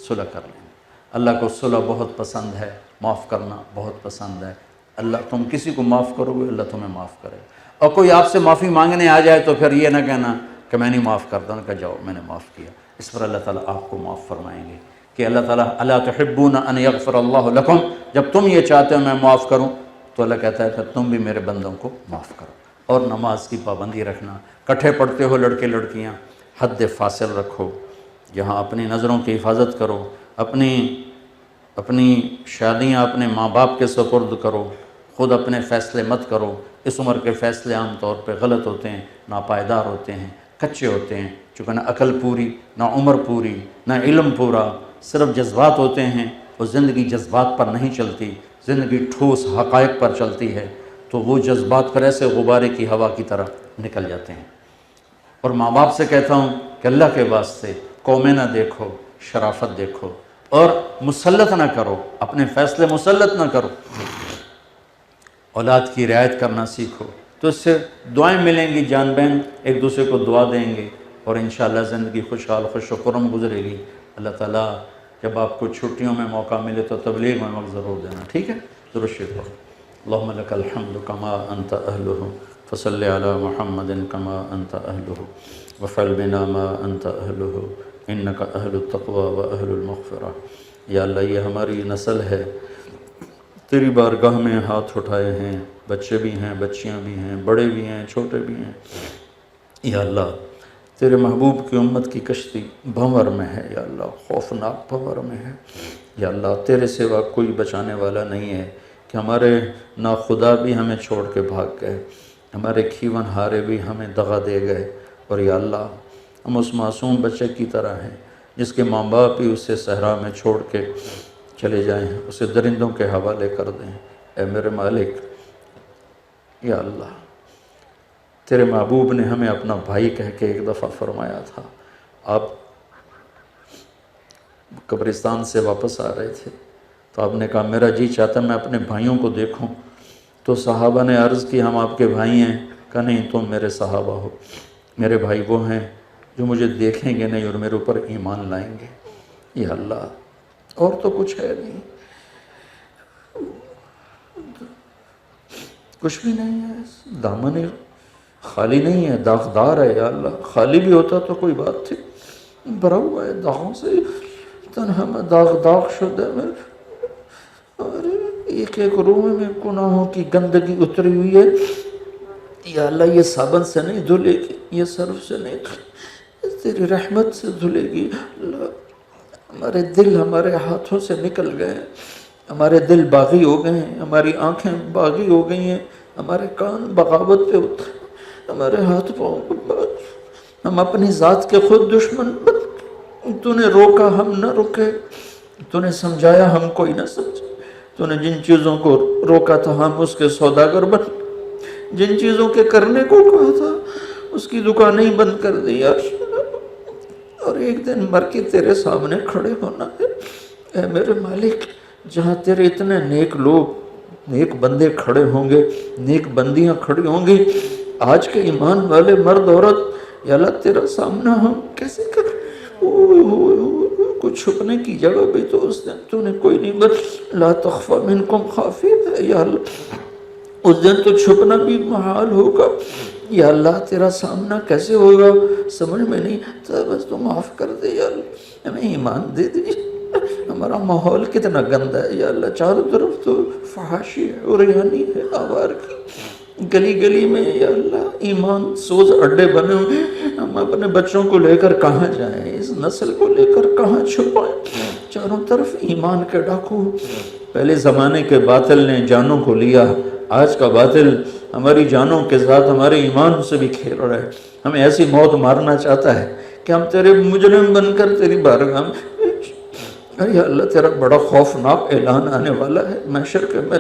صلح کر لینا۔ اللہ کو صلح بہت پسند ہے، معاف کرنا بہت پسند ہے۔ اللہ تم کسی کو معاف کرو گے اللہ تمہیں معاف کرے، اور کوئی آپ سے معافی مانگنے آ جائے تو پھر یہ نہ کہنا کہ میں نہیں معاف کرتا، ان کا جاؤ میں نے معاف کیا، اس پر اللہ تعالیٰ آپ کو معاف فرمائیں گے کہ اللہ تعالیٰ الا تحبون ان یغفر اللہ لکم، جب تم یہ چاہتے ہو میں معاف کروں تو اللہ کہتا ہے کہ تم بھی میرے بندوں کو معاف کرو۔ اور نماز کی پابندی رکھنا، کٹھے پڑھتے ہو لڑکے لڑکیاں، حد فاصل رکھو، یہاں اپنی نظروں کی حفاظت کرو، اپنی شادیاں اپنے ماں باپ کے سپرد کرو، خود اپنے فیصلے مت کرو۔ اس عمر کے فیصلے عام طور پہ غلط ہوتے ہیں، ناپائیدار ہوتے ہیں، کچے ہوتے ہیں، چونکہ نہ عقل پوری، نہ عمر پوری، نہ علم پورا، صرف جذبات ہوتے ہیں، وہ زندگی جذبات پر نہیں چلتی، زندگی ٹھوس حقائق پر چلتی ہے، تو وہ جذبات پھر ایسے غبارے کی ہوا کی طرح نکل جاتے ہیں۔ اور ماں باپ سے کہتا ہوں کہ اللہ کے واسطے قومیں نہ دیکھو، شرافت دیکھو، اور مسلط نہ کرو، اپنے فیصلے مسلط نہ کرو، اولاد کی رعایت کرنا سیکھو، تو اس سے دعائیں ملیں گی، جان بہن ایک دوسرے کو دعا دیں گے، اور انشاءاللہ زندگی خوشحال خوش و خرم گزرے گی۔ اللہ تعالیٰ جب آپ کو چھٹیوں میں موقع ملے تو تبلیغ میں وقت ضرور دینا، ٹھیک ہے؟ درود شریف پڑھو۔ اللہم لک الحمد کما انت اہلہ فصل علی محمد کما انت اہلہ وفعل بنا ما انت اہلہ انک اہل التقوی و اہل المغفرہ۔ یا اللہ یہ ہماری نسل ہے، تیری بارگاہ میں ہاتھ اٹھائے ہیں، بچے بھی ہیں، بچیاں بھی ہیں، بڑے بھی ہیں، چھوٹے بھی ہیں۔ یا اللہ تیرے محبوب کی امت کی کشتی بھنور میں ہے، یا اللہ خوفناک بھنور میں ہے۔ یا اللہ تیرے سوا کوئی بچانے والا نہیں ہے کہ ہمارے ناخدا بھی ہمیں چھوڑ کے بھاگ گئے، ہمارے کھیون ہارے بھی ہمیں دغا دے گئے، اور یا اللہ ہم اس معصوم بچے کی طرح ہیں جس کے ماں باپ بھی اسے صحرا میں چھوڑ کے چلے جائیں، اسے درندوں کے حوالے کر دیں۔ اے میرے مالک، یا اللہ تیرے محبوب نے ہمیں اپنا بھائی کہہ کے ایک دفعہ فرمایا تھا، آپ قبرستان سے واپس آ رہے تھے تو آپ نے کہا میرا جی چاہتا میں اپنے بھائیوں کو دیکھوں، تو صحابہ نے عرض کی ہم آپ کے بھائی ہیں، کہا نہیں تم میرے صحابہ ہو، میرے بھائی وہ ہیں جو مجھے دیکھیں گے نہیں اور میرے اوپر ایمان لائیں گے۔ یا اللہ اور تو کچھ ہے نہیں، کچھ بھی نہیں ہے، دامن خالی نہیں ہے، داغدار ہے۔ یا اللہ خالی بھی ہوتا تو کوئی بات تھی، بھرا ہوا ہے داغوں سے، تنہا میں داغ شدہ میں، اور ایک ایک روح میں گناہوں کی گندگی اتری ہوئی ہے۔ یا اللہ یہ صابن سے نہیں دھلے گی، یہ صرف سے نہیں دھلے گی، تیری رحمت سے دھلے گی۔ اللہ ہمارے دل ہمارے ہاتھوں سے نکل گئے ہیں، ہمارے دل باغی ہو گئے ہیں، ہماری آنکھیں باغی ہو گئی ہیں، ہمارے کان بغاوت پہ اترے، ہمارے ہاتھ پاؤں، ہم اپنی ذات کے خود دشمن بن، تو نے روکا ہم نہ رکے، تو نے سمجھایا ہم کوئی نہ سمجھے، تو نے جن چیزوں کو روکا تھا ہم اس کے سوداگر بن، جن چیزوں کے کرنے کو کہا تھا اس کی دکانیں ہی بند کر دیا، اور ایک دن مر کے تیرے سامنے کھڑے ہونا ہے۔ اے میرے مالک جہاں تیرے اتنے نیک لوگ، نیک بندے کھڑے ہوں گے، نیک بندیاں کھڑی ہوں گی، آج کے ایمان والے مرد عورت، یا اللہ تیرا سامنا ہم کیسے کریں؟ کچھ چھپنے کی جگہ بھی تو اس دن تو نے کوئی نہیں لا تخفى منکم خافیہ، یا اللہ اس دن تو چھپنا بھی محال ہوگا۔ یا اللہ تیرا سامنا کیسے ہوگا سمجھ میں نہیں آتا، بس تو معاف کر دے یا اللہ، ہمیں ایمان دے دے۔ ہمارا ماحول کتنا گندا ہے یا اللہ، چاروں طرف تو فحاشی ہے اور ریانی ہے، آوار کی گلی گلی میں یا اللہ ایمان سوز اڈے بنے ہوئے، ہم اپنے بچوں کو لے کر کہاں جائیں، اس نسل کو لے کر کہاں چھپائیں، چاروں طرف ایمان کے ڈاکو۔ پہلے زمانے کے باطل نے جانوں کو لیا، آج کا باطل ہماری جانوں کے ساتھ ہمارے ایمان سے بھی کھیل رہا ہے، ہمیں ایسی موت مارنا چاہتا ہے کہ ہم تیرے مجرم بن کر تیری بارگاہ میں، اے اللہ تیرا بڑا خوفناک اعلان آنے والا ہے محشر کے میں،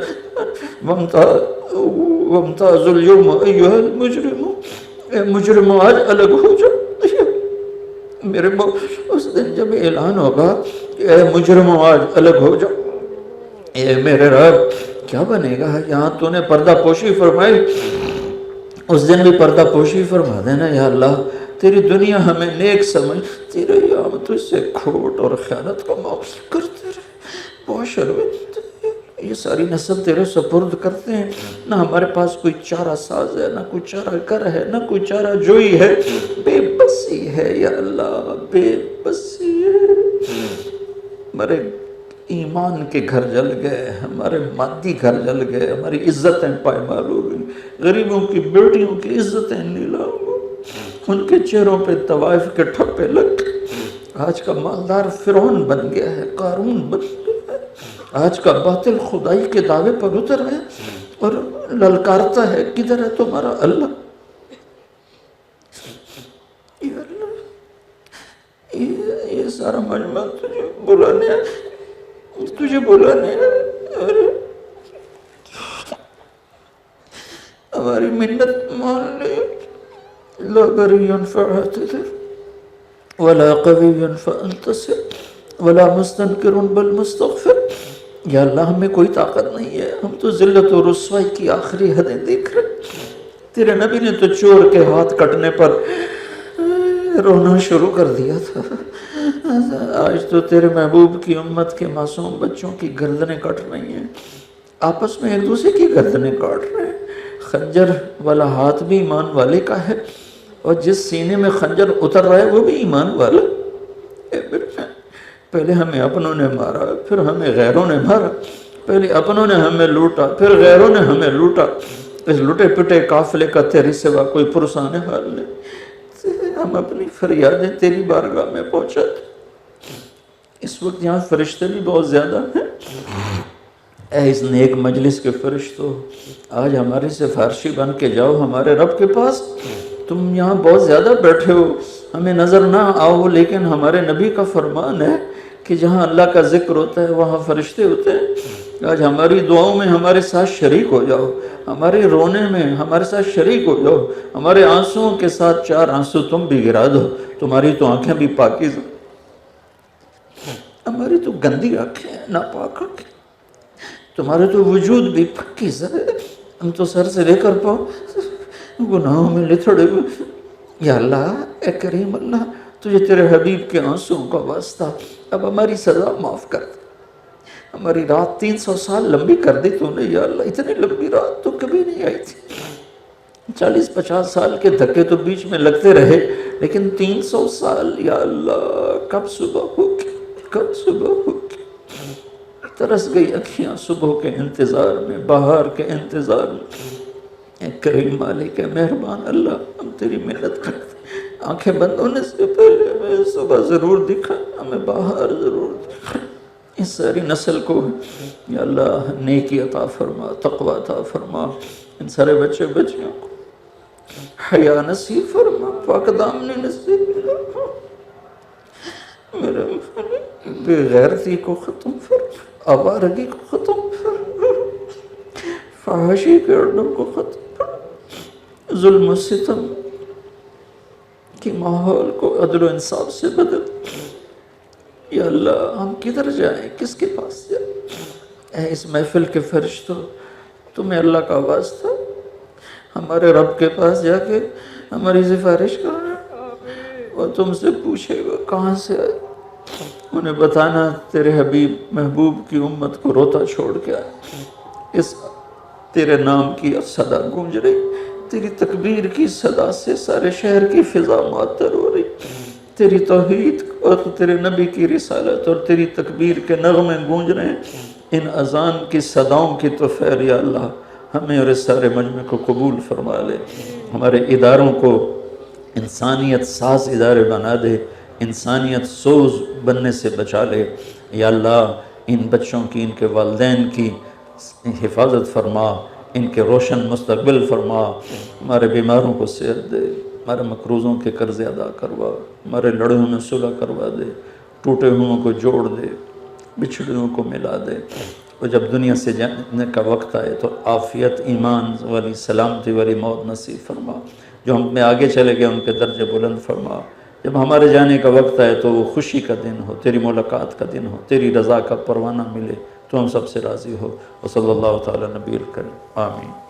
وَامْتَازُ الْيَوْمَ أَيُّهَا الْمُجْرِمُ، اے مجرم آج الگ ہو جا۔ میرے اس دن جب اعلان ہوگا کہ اے مجرم آج الگ ہو جا، اے میرے رب کیا بنے گا؟ یہاں تو نے پردہ پوشی فرمائی، اس دن بھی پردہ پوشی فرما دینا یا اللہ، تیری دنیا ہمیں نیک سمجھ، تیرے یہاں تجھ سے کھوٹ اور خیانت کا معاف کرتے رہے، بہت شرمندہ، یہ ساری نسل تیرے سپرد کرتے ہیں، نہ ہمارے پاس کوئی چارہ ساز ہے، نہ کوئی چارہ گر ہے، نہ کوئی چارہ جوئی ہے، بے بسی ہے یا اللہ، بے بسی ہے۔ ہمارے ایمان کے گھر جل گئے، ہمارے مادی گھر جل گئے، ہماری عزتیں پائمال ہو گئی، غریبوں کی بیٹیوں کی عزتیں نیلام ہو، ان کے چہروں پہ طوائف کے ٹھپے لگ گئے۔ آج کا مالدار فرعون بن گیا ہے، قارون بن گیا ہے، آج کا باطل خدائی کے دعوے پر اتر ہے اور للکارتا ہے کدھر ہے تمہارا اللہ؟ یہ یہ سارا مجمع تجھے بلانے اور ہماری منت مان لے. لا بری فاعتذر ولا قوی فانتصر ولا مستنکر بل مستغفر. یا اللہ ہمیں کوئی طاقت نہیں ہے، ہم تو ذلت و رسوائی کی آخری حدیں دیکھ رہے. تیرے نبی نے تو چور کے ہاتھ کٹنے پر رونا شروع کر دیا تھا، آج تو تیرے محبوب کی امت کے معصوم بچوں کی گردنیں کٹ رہی ہیں، آپس میں ایک دوسرے کی گردنیں کاٹ رہے ہیں. خنجر والا ہاتھ بھی ایمان والے کا ہے، اور جس سینے میں خنجر اتر رہا ہے وہ بھی ایمان والا. پہلے ہمیں اپنوں نے مارا، پھر ہمیں غیروں نے مارا. پہلے اپنوں نے ہمیں لوٹا، پھر غیروں نے ہمیں لوٹا. اس لٹے پٹے قافلے کا تیرے سوا کوئی پرسان حال نہیں. ہم اپنی فریادیں تیری بارگاہ میں پہنچاتے. اس وقت یہاں فرشتے بھی بہت زیادہ ہیں. اے اس نیک مجلس کے فرشتوں، آج ہمارے سفارشی بن کے جاؤ ہمارے رب کے پاس. تم یہاں بہت زیادہ بیٹھے ہو، ہمیں نظر نہ آؤ، لیکن ہمارے نبی کا فرمان ہے کہ جہاں اللہ کا ذکر ہوتا ہے وہاں فرشتے ہوتے ہیں. آج ہماری دعاؤں میں ہمارے ساتھ شریک ہو جاؤ، ہمارے رونے میں ہمارے ساتھ شریک ہو جاؤ. ہمارے آنسوؤں کے ساتھ 4 آنسو تم بھی گرا دو. تمہاری تو آنکھیں بھی پاکیزہ، ہماری تو گندی آنکھیں ہیں، ناپاک آنکھیں. تمہارے تو وجود بھی پاکیزہ ہے، ہم تو سر سے لے کر پاؤں گناہوں میں لتھڑے ہوئے. یا اللہ، اے کریم اللہ، تجھے تیرے حبیب کے آنسوؤں کا واسطہ، اب ہماری سزا معاف کر دے. ہماری رات 300 سال لمبی کر دی تو نے. یا اللہ، اتنی لمبی رات تو کبھی نہیں آئی تھی. 40-50 سال کے دھکے تو بیچ میں لگتے رہے، لیکن 300 سال، یا اللہ، کب صبح ہوگی، کب صبح ہوگی. ترس گئی اکھیاں صبح کے انتظار میں، بہار کے انتظار میں. اے کریم مالک، اے مہربان اللہ، ہم تیری محنت کرتے ہیں. آنکھیں بند ہونے سے پہلے ہمیں صبح ضرور دکھا، ہمیں بہار ضرور دکھا. اس ساری نسل کو یا اللہ نیکی عطا فرما، تقوی عطا فرما. ان سارے بچے بچیوں کو حیا نصیب فرما، پاک دامنی نصیب فرما. میرے بے غیرتی کو ختم فرما، آوارگی کو ختم فرما، فحاشی کے اڈوں کو ختم فرما، ظلم و ستم کی ماحول کو عدل و انصاف سے بدل. یا اللہ، ہم کدھر جائیں، کس کے پاس جائیں؟ اے اس محفل کے فرشتوں، تمہیں اللہ کا واسطہ ہمارے رب کے پاس جا کے ہماری سفارش کرنا، اور تم سے پوچھے گا کہاں سے آئے. انہیں بتانا تیرے حبیب محبوب کی امت کو روتا چھوڑ کے آئے. اس تیرے نام کی صدا گونج رہی، تیری تکبیر کی صدا سے سارے شہر کی فضا معطر ہو رہی. تیری توحید اور تیرے نبی کی رسالت اور تیری تکبیر کے نغمے گونج رہے ہیں. ان اذان کی صداؤں کی تو خیر یا اللہ ہمیں اور اس سارے مجمع کو قبول فرما لے. ہمارے اداروں کو انسانیت ساز ادارے بنا دے، انسانیت سوز بننے سے بچا لے. یا اللہ، ان بچوں کی، ان کے والدین کی حفاظت فرما، ان کے روشن مستقبل فرما. ہمارے بیماروں کو صحت دے، ہمارے مقروضوں کے قرض ادا کروا، ہمارے لڑوں میں صلح کروا دے، ٹوٹے ہوئوں کو جوڑ دے، بچھڑے ہوئوں کو ملا دے. اور جب دنیا سے جانے کا وقت آئے تو عافیت، ایمان والی، سلامتی والی موت نصیب فرما. جو ہم میں آگے چلے گئے ان کے درجے بلند فرما. جب ہمارے جانے کا وقت آئے تو وہ خوشی کا دن ہو، تیری ملاقات کا دن ہو، تیری رضا کا پروانہ ملے، تو ہم سب سے راضی ہو. وصلی اللہ تعالی نبی الکریم، آمین.